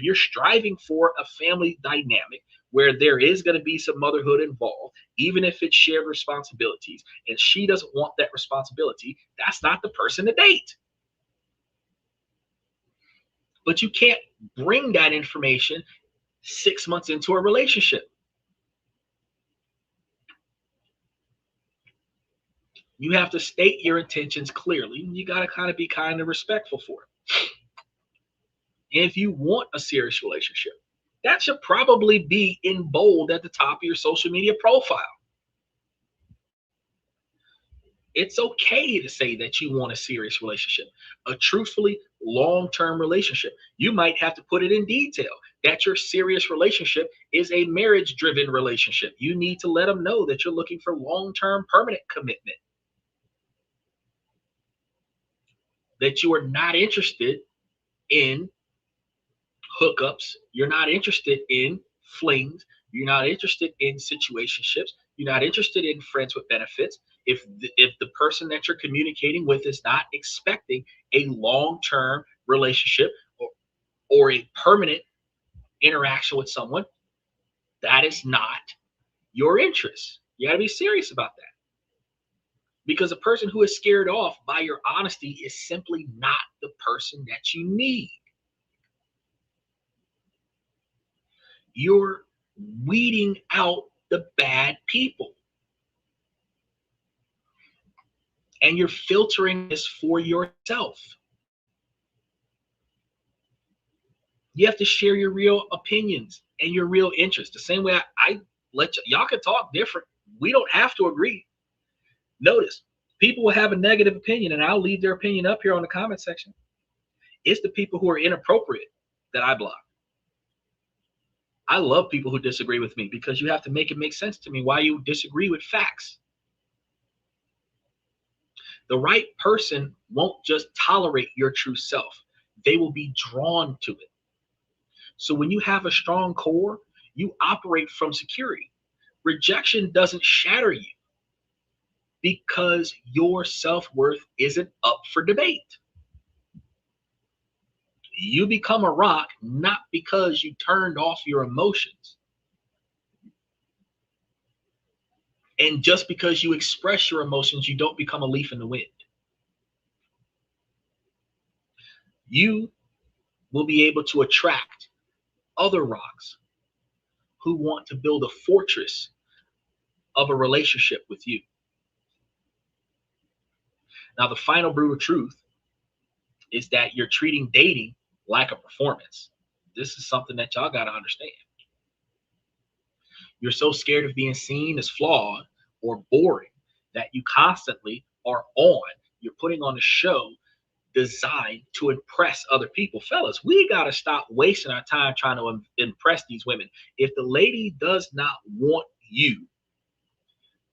you're striving for a family dynamic where there is going to be some motherhood involved, even if it's shared responsibilities, and she doesn't want that responsibility, that's not the person to date. But you can't bring that information 6 months into a relationship. You have to state your intentions clearly. You got to kind of be kind of respectful for it. And if you want a serious relationship, that should probably be in bold at the top of your social media profile. It's okay to say that you want a serious relationship, a truthfully long-term relationship. You might have to put it in detail that your serious relationship is a marriage-driven relationship. You need to let them know that you're looking for long-term permanent commitment, that you are not interested in hookups. You're not interested in flings. You're not interested in situationships. You're not interested in friends with benefits. If the person that you're communicating with is not expecting a long-term relationship or a permanent interaction with someone, that is not your interest. You got to be serious about that. Because a person who is scared off by your honesty is simply not the person that you need. You're weeding out the bad people. And you're filtering this for yourself. You have to share your real opinions and your real interests. The same way I let y'all can talk different. We don't have to agree. Notice, people will have a negative opinion, and I'll leave their opinion up here on the comment section. It's the people who are inappropriate that I block. I love people who disagree with me because you have to make it make sense to me why you disagree with facts. The right person won't just tolerate your true self. They will be drawn to it. So when you have a strong core, you operate from security. Rejection doesn't shatter you because your self-worth isn't up for debate. You become a rock not because you turned off your emotions. And just because you express your emotions, you don't become a leaf in the wind. You will be able to attract other rocks who want to build a fortress of a relationship with you. Now, the final brutal truth is that you're treating dating like a performance. This is something that y'all got to understand. You're so scared of being seen as flawed or boring that you constantly are on. You're putting on a show designed to impress other people. Fellas, we got to stop wasting our time trying to impress these women. If the lady does not want you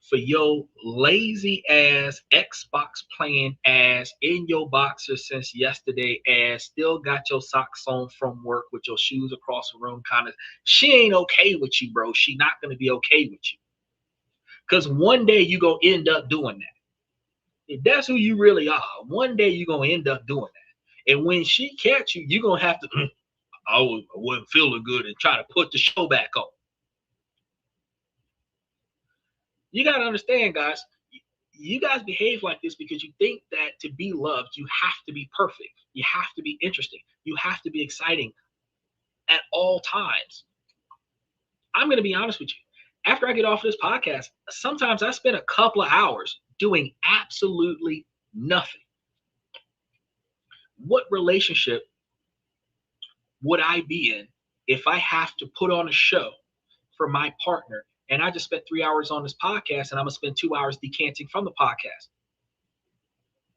for your lazy ass Xbox playing ass in your boxers since yesterday ass, still got your socks on from work with your shoes across the room, kind of, she ain't okay with you, bro. She not going to be okay with you. Because one day you going to end up doing that. If that's who you really are, one day you're going to end up doing that. And when she catch you, you're going to have to, I wasn't feeling good, and try to put the show back on. You got to understand, guys, you guys behave like this because you think that to be loved, you have to be perfect. You have to be interesting. You have to be exciting at all times. I'm going to be honest with you. After I get off of this podcast, sometimes I spend a couple of hours doing absolutely nothing. What relationship would I be in if I have to put on a show for my partner and I just spent 3 hours on this podcast and I'm going to spend 2 hours decanting from the podcast?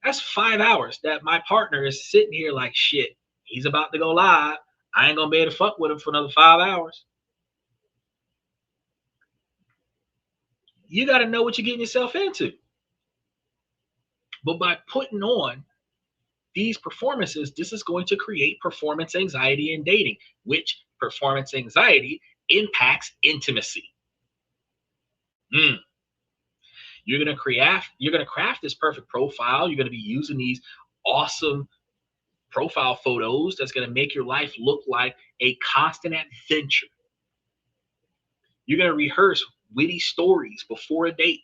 That's 5 hours that my partner is sitting here like, shit, he's about to go live. I ain't going to be able to fuck with him for another 5 hours. You got to know what you're getting yourself into. But by putting on these performances, this is going to create performance anxiety in dating, which performance anxiety impacts intimacy. You're going to craft this perfect profile. You're going to be using these awesome profile photos that's going to make your life look like a constant adventure. You're going to rehearse witty stories before a date.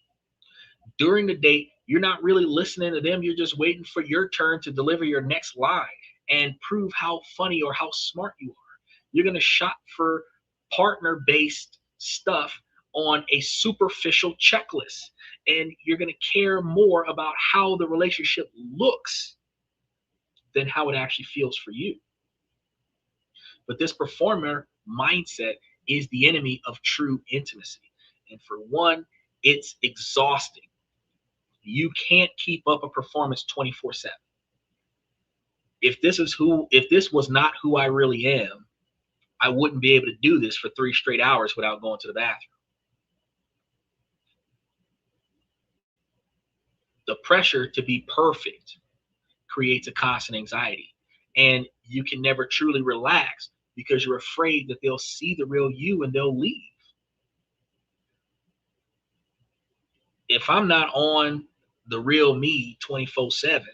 During the date, you're not really listening to them. You're just waiting for your turn to deliver your next line and prove how funny or how smart you are. You're going to shop for partner-based stuff on a superficial checklist. And you're going to care more about how the relationship looks than how it actually feels for you. But this performer mindset is the enemy of true intimacy. And for one, it's exhausting. You can't keep up a performance 24/7. If this was not who I really am, I wouldn't be able to do this for 3 straight hours without going to the bathroom. The pressure to be perfect creates a constant anxiety, and you can never truly relax because you're afraid that they'll see the real you and they'll leave. If I'm not on the real me 24/7,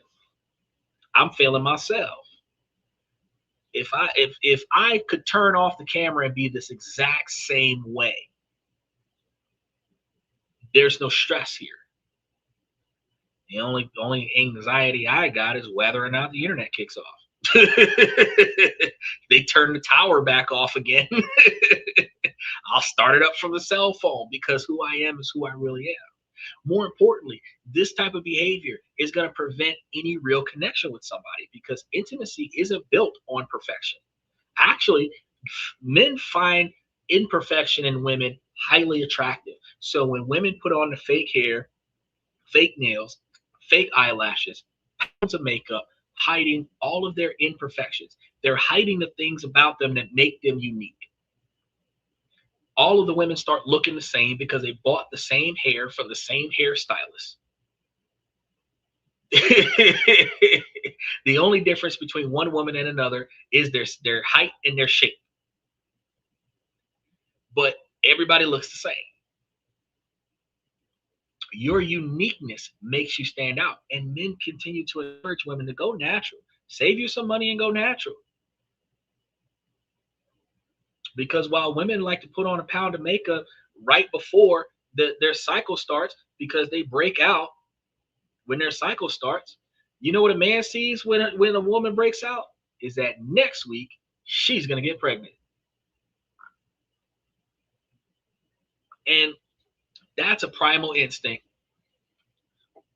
I'm failing myself. If I could turn off the camera and be this exact same way, there's no stress here. The only anxiety I got is whether or not the internet kicks off. They turn the tower back off again. I'll start it up from the cell phone, because who I am is who I really am. More importantly, this type of behavior is going to prevent any real connection with somebody, because intimacy isn't built on perfection. Actually, men find imperfection in women highly attractive. So when women put on the fake hair, fake nails, fake eyelashes, pounds of makeup, hiding all of their imperfections, they're hiding the things about them that make them unique. All of the women start looking the same because they bought the same hair from the same hairstylist. The only difference between one woman and another is their height and their shape. But everybody looks the same. Your uniqueness makes you stand out, and men continue to encourage women to go natural. Save you some money and go natural. Because while women like to put on a pound of makeup right before their cycle starts, because they break out when their cycle starts, you know what a man sees when a woman breaks out? Is that next week she's going to get pregnant. And that's a primal instinct,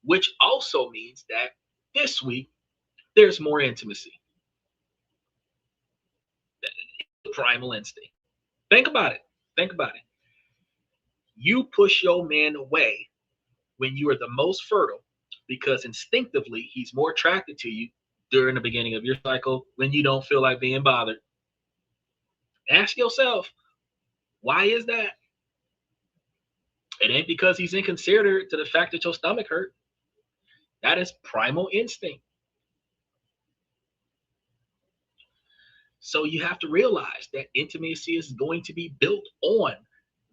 which also means that this week there's more intimacy. Primal instinct. Think about it. Think about it. You push your man away when you are the most fertile, because instinctively he's more attracted to you during the beginning of your cycle when you don't feel like being bothered. Ask yourself, why is that? It ain't because he's inconsiderate to the fact that your stomach hurt. That is primal instinct. So you have to realize that intimacy is going to be built on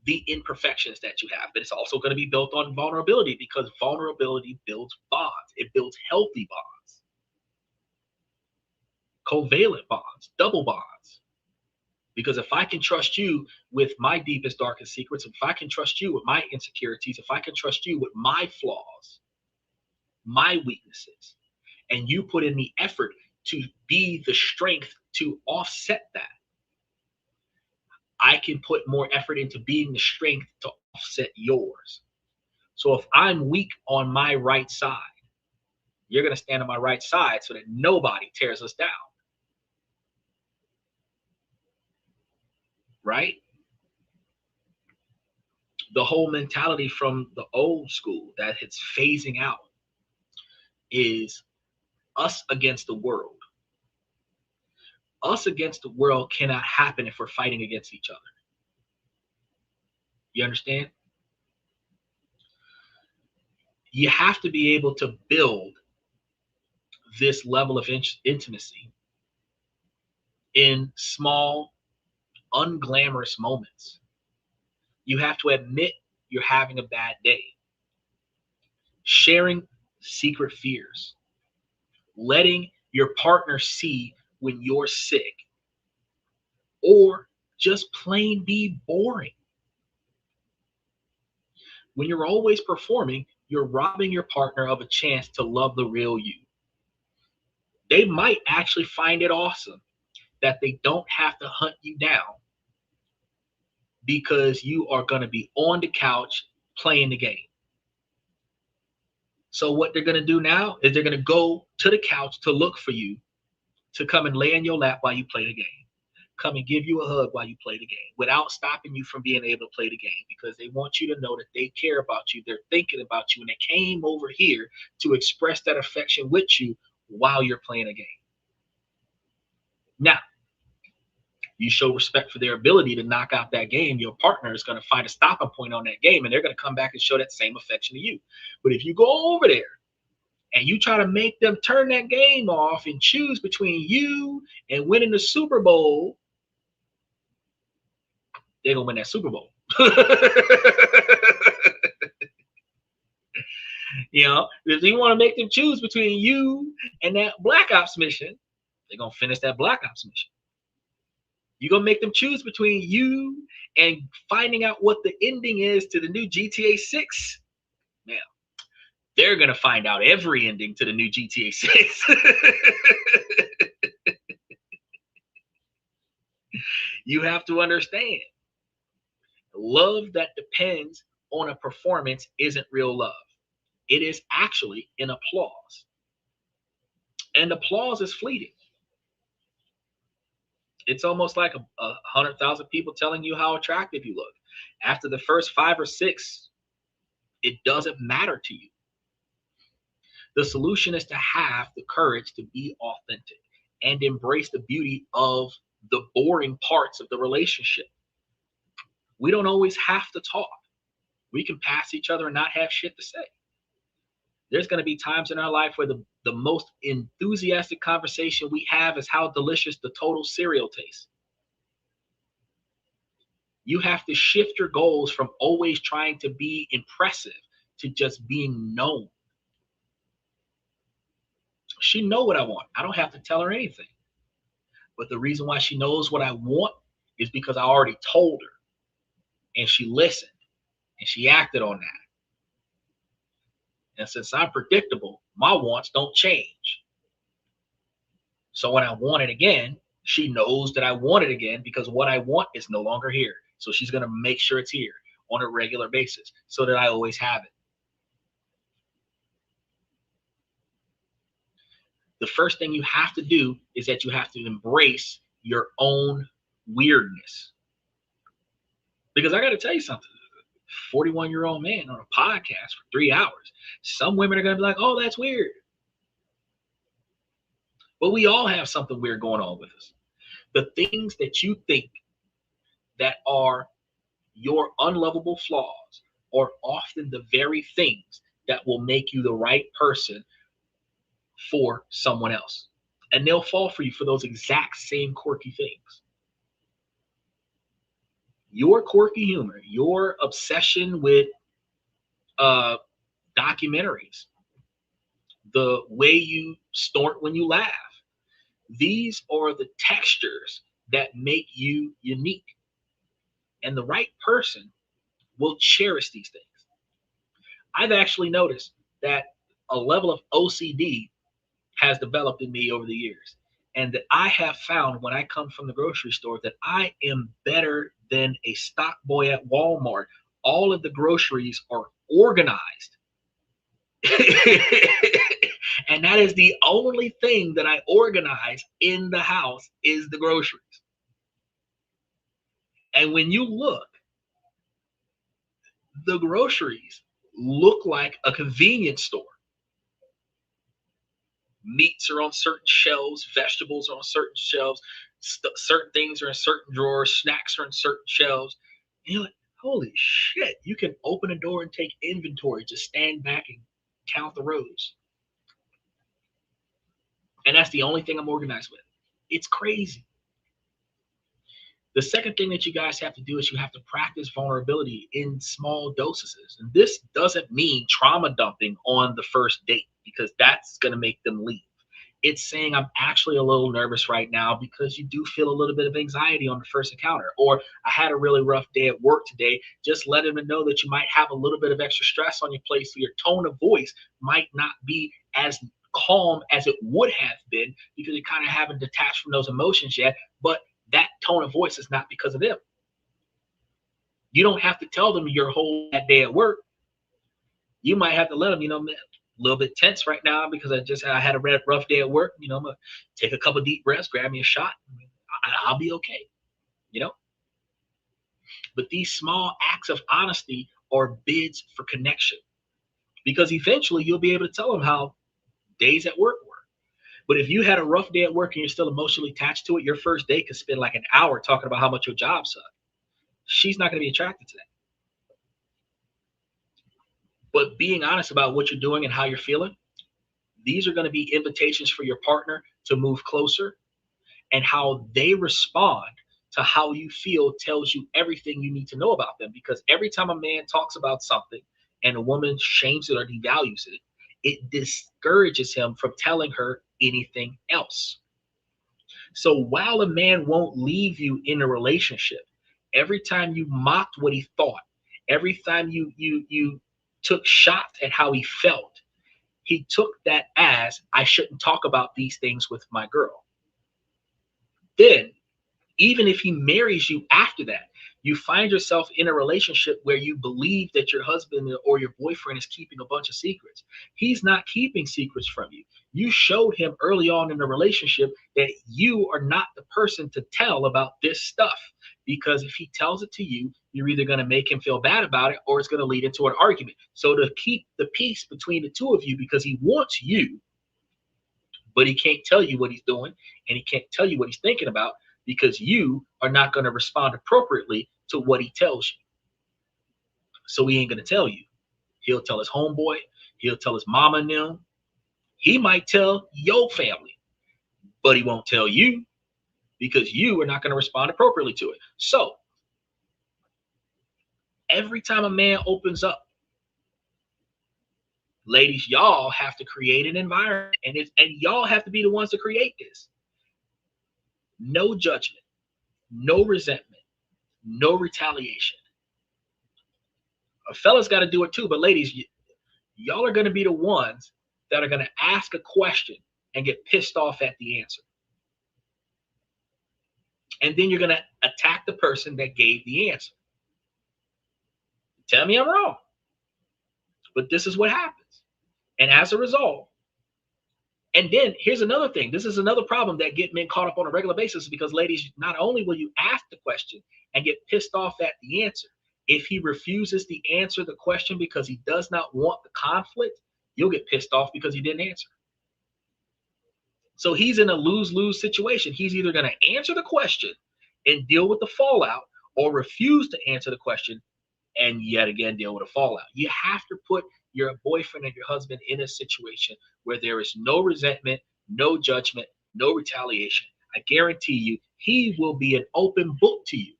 the imperfections that you have, but it's also going to be built on vulnerability, because vulnerability builds bonds. It builds healthy bonds, covalent bonds, double bonds. Because if I can trust you with my deepest, darkest secrets, if I can trust you with my insecurities, if I can trust you with my flaws, my weaknesses, and you put in the effort to be the strength to offset that, I can put more effort into being the strength to offset yours. So if I'm weak on my right side, you're going to stand on my right side so that nobody tears us down. Right? The whole mentality from the old school that it's phasing out is us against the world. Us against the world cannot happen if we're fighting against each other. You understand? You have to be able to build this level of intimacy in small, unglamorous moments. You have to admit you're having a bad day. Sharing secret fears. Letting your partner see when you're sick. Or just plain be boring. When you're always performing, you're robbing your partner of a chance to love the real you. They might actually find it awesome that they don't have to hunt you down, because you are going to be on the couch playing the game. So what they're going to do now is they're going to go to the couch to look for you, to come and lay in your lap while you play the game. Come and give you a hug while you play the game, without stopping you from being able to play the game, because they want you to know that they care about you. They're thinking about you, and they came over here to express that affection with you while you're playing a game. Now, you show respect for their ability to knock out that game, your partner is going to find a stopping point on that game, and they're going to come back and show that same affection to you. But if you go over there and you try to make them turn that game off and choose between you and winning the Super Bowl, they're gonna win that Super Bowl. You know, if you want to make them choose between you and that Black Ops mission, they're gonna finish that Black Ops mission. You're gonna make them choose between you and finding out what the ending is to the new GTA 6. Now, they're gonna find out every ending to the new GTA 6. You have to understand, love that depends on a performance isn't real love. It is actually an applause. And applause is fleeting. It's almost like a 100,000 people telling you how attractive you look. After the first 5 or 6, it doesn't matter to you. The solution is to have the courage to be authentic and embrace the beauty of the boring parts of the relationship. We don't always have to talk. We can pass each other and not have shit to say. There's going to be times in our life where the most enthusiastic conversation we have is how delicious the total cereal tastes. You have to shift your goals from always trying to be impressive to just being known. She knows what I want. I don't have to tell her anything. But the reason why she knows what I want is because I already told her. And she listened. And she acted on that. And since I'm predictable, my wants don't change. So when I want it again, she knows that I want it again because what I want is no longer here. So she's going to make sure it's here on a regular basis so that I always have it. The first thing you have to do is that you have to embrace your own weirdness. Because I got to tell you something. 41-year-old man on a podcast for 3 hours. Some women are going to be like, oh, that's weird. But we all have something weird going on with us. The things that you think that are your unlovable flaws are often the very things that will make you the right person for someone else. And they'll fall for you for those exact same quirky things. Your quirky humor, your obsession with documentaries, the way you snort when you laugh, these are the textures that make you unique. And the right person will cherish these things. I've actually noticed that a level of OCD has developed in me over the years. And that I have found when I come from the grocery store that I am better than a stock boy at Walmart. All of the groceries are organized. And that is the only thing that I organize in the house is the groceries. And when you look, the groceries look like a convenience store. Meats are on certain shelves, vegetables are on certain shelves, certain things are in certain drawers, snacks are in certain shelves. And you're like, holy shit, you can open a door and take inventory, just stand back and count the rows. And that's the only thing I'm organized with. It's crazy. The second thing that you guys have to do is you have to practice vulnerability in small dosages. And this doesn't mean trauma dumping on the first date because that's going to make them leave. It's saying I'm actually a little nervous right now because you do feel a little bit of anxiety on the first encounter. Or I had a really rough day at work today. Just let them know that you might have a little bit of extra stress on your plate. So your tone of voice might not be as calm as it would have been because you kind of haven't detached from those emotions yet. But that tone of voice is not because of them. You don't have to tell them your whole bad day at work. You might have to let them, man, a little bit tense right now because I had a rough day at work. I'm going to take a couple deep breaths, grab me a shot. I'll be okay, But these small acts of honesty are bids for connection because eventually you'll be able to tell them how days at work were. But if you had a rough day at work and you're still emotionally attached to it, your first day could spend like an hour talking about how much your job sucked. She's not going to be attracted to that. But being honest about what you're doing and how you're feeling, these are going to be invitations for your partner to move closer, and how they respond to how you feel tells you everything you need to know about them. Because every time a man talks about something and a woman shames it or devalues it, it discourages him from telling her anything else. So while a man won't leave you in a relationship, every time you mocked what he thought, every time you took shots at how he felt, he took that as, I shouldn't talk about these things with my girl. Then, even if he marries you after that, you find yourself in a relationship where you believe that your husband or your boyfriend is keeping a bunch of secrets. He's not keeping secrets from you. You showed him early on in the relationship that you are not the person to tell about this stuff. Because if he tells it to you, you're either going to make him feel bad about it or it's going to lead into an argument. So to keep the peace between the two of you, because he wants you, but he can't tell you what he's doing and he can't tell you what he's thinking about, because you are not going to respond appropriately to what he tells you. So he ain't going to tell you. He'll tell his homeboy, he'll tell his mama and them. He might tell your family, but he won't tell you because you are not going to respond appropriately to it. So every time a man opens up, ladies, y'all have to create an environment, and y'all have to be the ones to create this. No judgment, no resentment, no retaliation. A fella's got to do it too, but ladies, y'all are going to be the ones that are going to ask a question and get pissed off at the answer. And then you're going to attack the person that gave the answer. Tell me I'm wrong. But this is what happens. And as a result, and then here's another thing. This is another problem that get men caught up on a regular basis, because ladies, not only will you ask the question and get pissed off at the answer, if he refuses to answer the question because he does not want the conflict, you'll get pissed off because he didn't answer. So he's in a lose-lose situation. He's either going to answer the question and deal with the fallout, or refuse to answer the question and yet again deal with a fallout. You have to put your boyfriend and your husband in a situation where there is no resentment, no judgment, no retaliation. I guarantee you, he will be an open book to you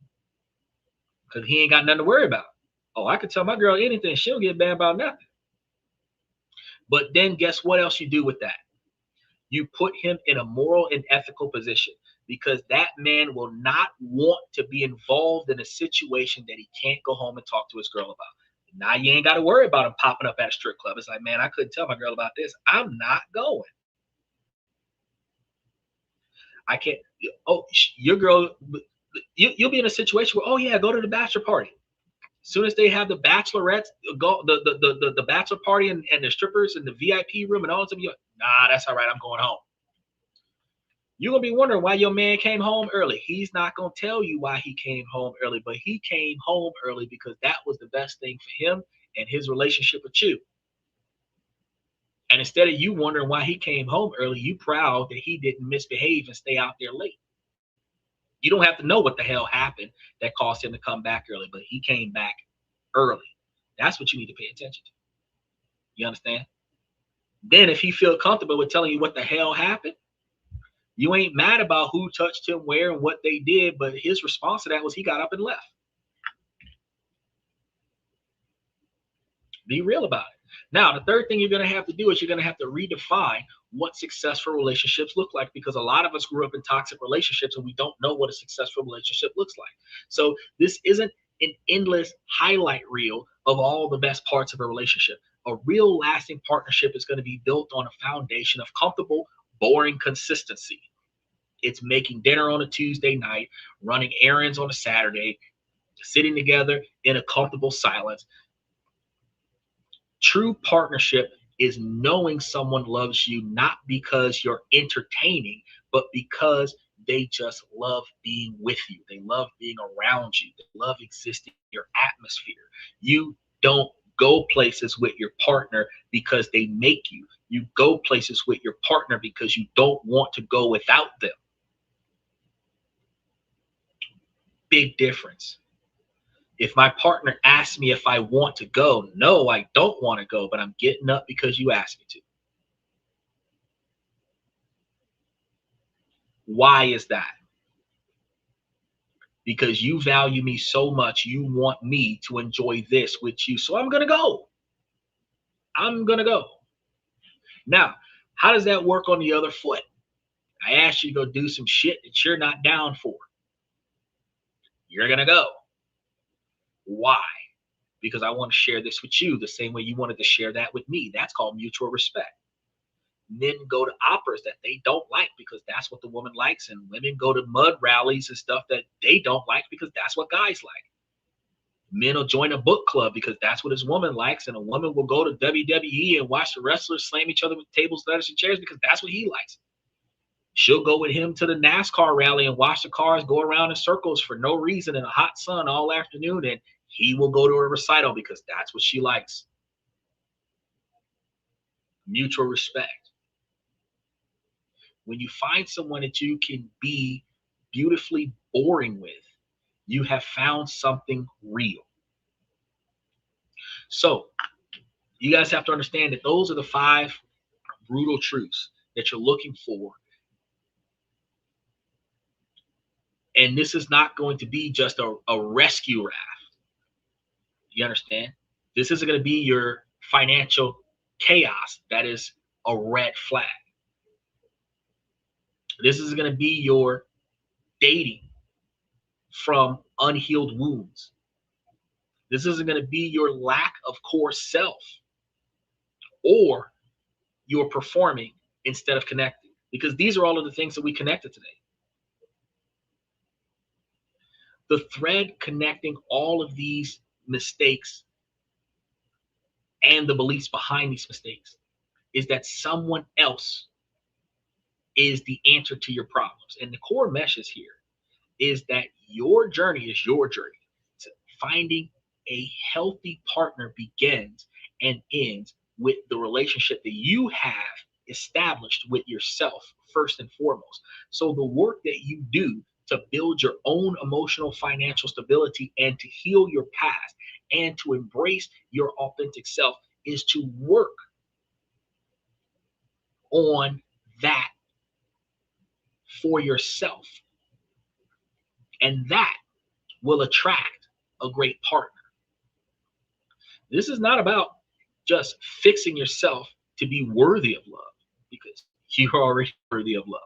because he ain't got nothing to worry about. Oh, I could tell my girl anything. She'll get mad about nothing. But then guess what else you do with that? You put him in a moral and ethical position, because that man will not want to be involved in a situation that he can't go home and talk to his girl about. Now you ain't got to worry about him popping up at a strip club. It's like, man, I couldn't tell my girl about this. I'm not going. I can't. Oh, your girl, you'll be in a situation where, oh yeah, go to the bachelor party. As soon as they have the bachelorettes, go the bachelor party and the strippers and the VIP room and all of them, nah, that's all right. I'm going home. You're going to be wondering why your man came home early. He's not going to tell you why he came home early, but he came home early because that was the best thing for him and his relationship with you. And instead of you wondering why he came home early, you proud that he didn't misbehave and stay out there late. You don't have to know what the hell happened that caused him to come back early, but he came back early. That's what you need to pay attention to. You understand? Then if he feel comfortable with telling you what the hell happened, you ain't mad about who touched him, where, and what they did, but his response to that was he got up and left. Be real about it. Now, the third thing you're going to have to do is you're going to have to redefine what successful relationships look like, because a lot of us grew up in toxic relationships and we don't know what a successful relationship looks like. So this isn't an endless highlight reel of all the best parts of a relationship. A real lasting partnership is going to be built on a foundation of comfortable, boring consistency. It's making dinner on a Tuesday night, running errands on a Saturday, sitting together in a comfortable silence. True partnership is knowing someone loves you not because you're entertaining, but because they just love being with you. They love being around you. They love existing in your atmosphere. You don't go places with your partner because they make you. You go places with your partner because you don't want to go without them. Big difference. If my partner asks me if I want to go, no, I don't want to go, but I'm getting up because you asked me to. Why is that? because you value me so much. You want me to enjoy this with you. So I'm going to go. I'm going to go. Now, how does that work on the other foot? I asked you to go do some shit that you're not down for. You're going to go. Why? Because I want to share this with you the same way you wanted to share that with me. That's called mutual respect. Men go to operas that they don't like because that's what the woman likes, and women go to mud rallies and stuff that they don't like because that's what guys like. Men will join a book club because that's what his woman likes, and a woman will go to WWE and watch the wrestlers slam each other with tables, ladders, and chairs because that's what he likes. She'll go with him to the NASCAR rally and watch the cars go around in circles for no reason in a hot sun all afternoon, and he will go to a recital because that's what she likes. Mutual respect. When you find someone that you can be beautifully boring with, you have found something real. So you guys have to understand that those are the 5 brutal truths that you're looking for. And this is not going to be just a rescue raft. You understand? This isn't going to be your financial chaos that is a red flag. This is going to be your dating from unhealed wounds. This isn't going to be your lack of core self or your performing instead of connecting, because these are all of the things that we connected today. The thread connecting all of these mistakes and the beliefs behind these mistakes is that someone else is the answer to your problems. And the core message here is that your journey is your journey. So finding a healthy partner begins and ends with the relationship that you have established with yourself first and foremost. So the work that you do to build your own emotional financial stability and to heal your past and to embrace your authentic self is to work on that for yourself. And that will attract a great partner. This is not about just fixing yourself to be worthy of love, because you're already worthy of love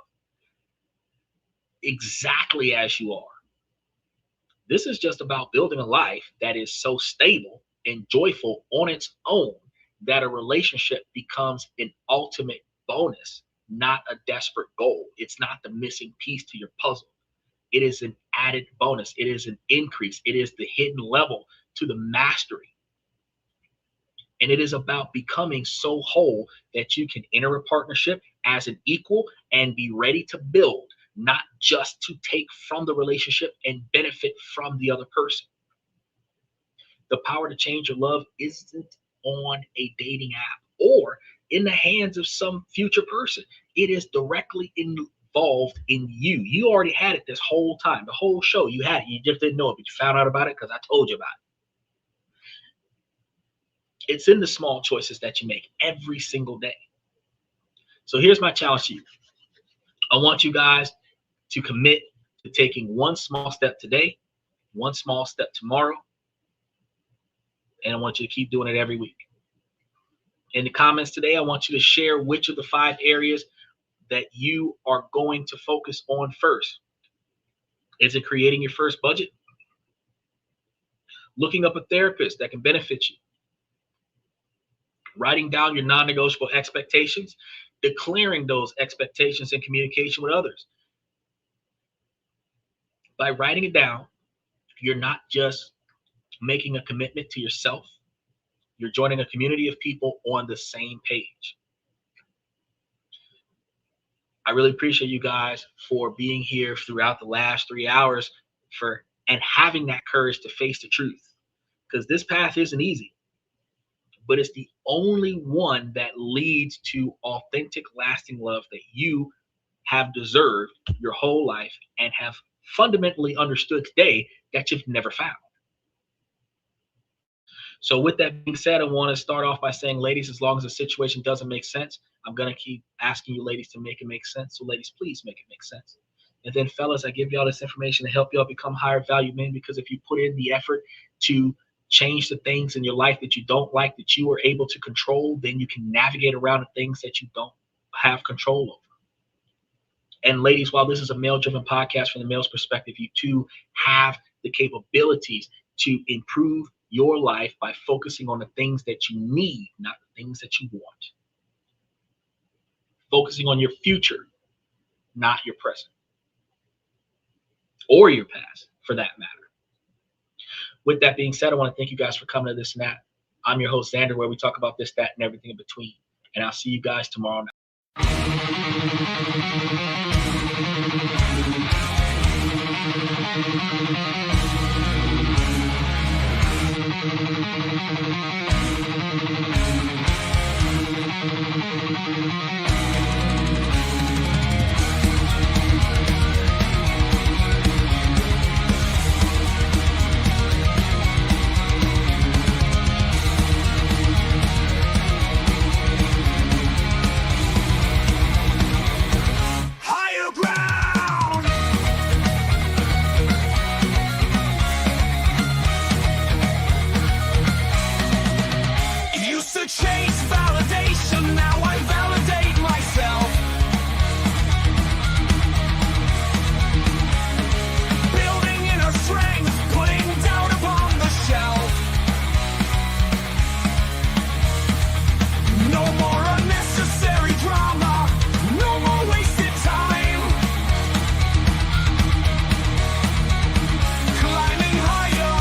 exactly as you are. This is just about building a life that is so stable and joyful on its own that a relationship becomes an ultimate bonus, not a desperate goal. It's not the missing piece to your puzzle. It is an added bonus. It is an increase. It is the hidden level to the mastery. And it is about becoming so whole that you can enter a partnership as an equal and be ready to build, not just to take from the relationship and benefit from the other person. The power to change your love isn't on a dating app or in the hands of some future person. It is directly involved in you. You already had it this whole time. The whole show, you had it. You just didn't know it, but you found out about it because I told you about it. It's in the small choices that you make every single day. So here's my challenge to you. I want you guys to commit to taking one small step today, one small step tomorrow, and I want you to keep doing it every week. In the comments today, I want you to share which of the 5 areas that you are going to focus on first. Is it creating your first budget? Looking up a therapist that can benefit you? Writing down your non-negotiable expectations? Declaring those expectations in communication with others? By writing it down, you're not just making a commitment to yourself, you're joining a community of people on the same page. I really appreciate you guys for being here throughout the last 3 hours and having that courage to face the truth, because this path isn't easy, but it's the only one that leads to authentic, lasting love that you have deserved your whole life and have fundamentally understood today that you've never found. So with that being said, I want to start off by saying, ladies, as long as the situation doesn't make sense, I'm going to keep asking you ladies to make it make sense. So ladies, please make it make sense. And then, fellas, I give y'all this information to help y'all become higher value men, because if you put in the effort to change the things in your life that you don't like, that you are able to control, then you can navigate around the things that you don't have control over. And ladies, while this is a male-driven podcast from the male's perspective, you too have the capabilities to improve your life by focusing on the things that you need, not the things that you want. Focusing on your future, not your present. Or your past, for that matter. With that being said, I want to thank you guys for coming to This and That. I'm your host, Xander, where we talk about this, that, and everything in between. And I'll see you guys tomorrow night. Chase validation, now I validate myself. Building inner strength, putting doubt upon the shelf. No more unnecessary drama, no more wasted time. Climbing higher,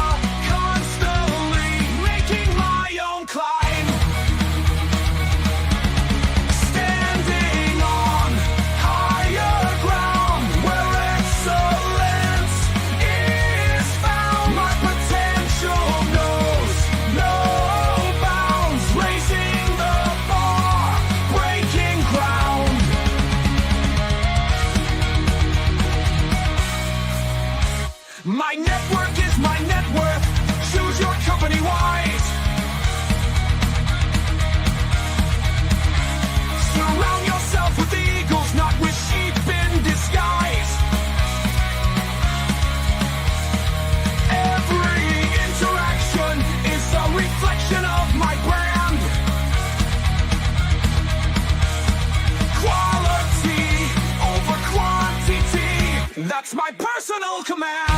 constantly making my own climb. My network is my net worth. Choose your company wise. Surround yourself with eagles, not with sheep in disguise. Every interaction is a reflection of my brand. Quality over quantity, that's my personal command.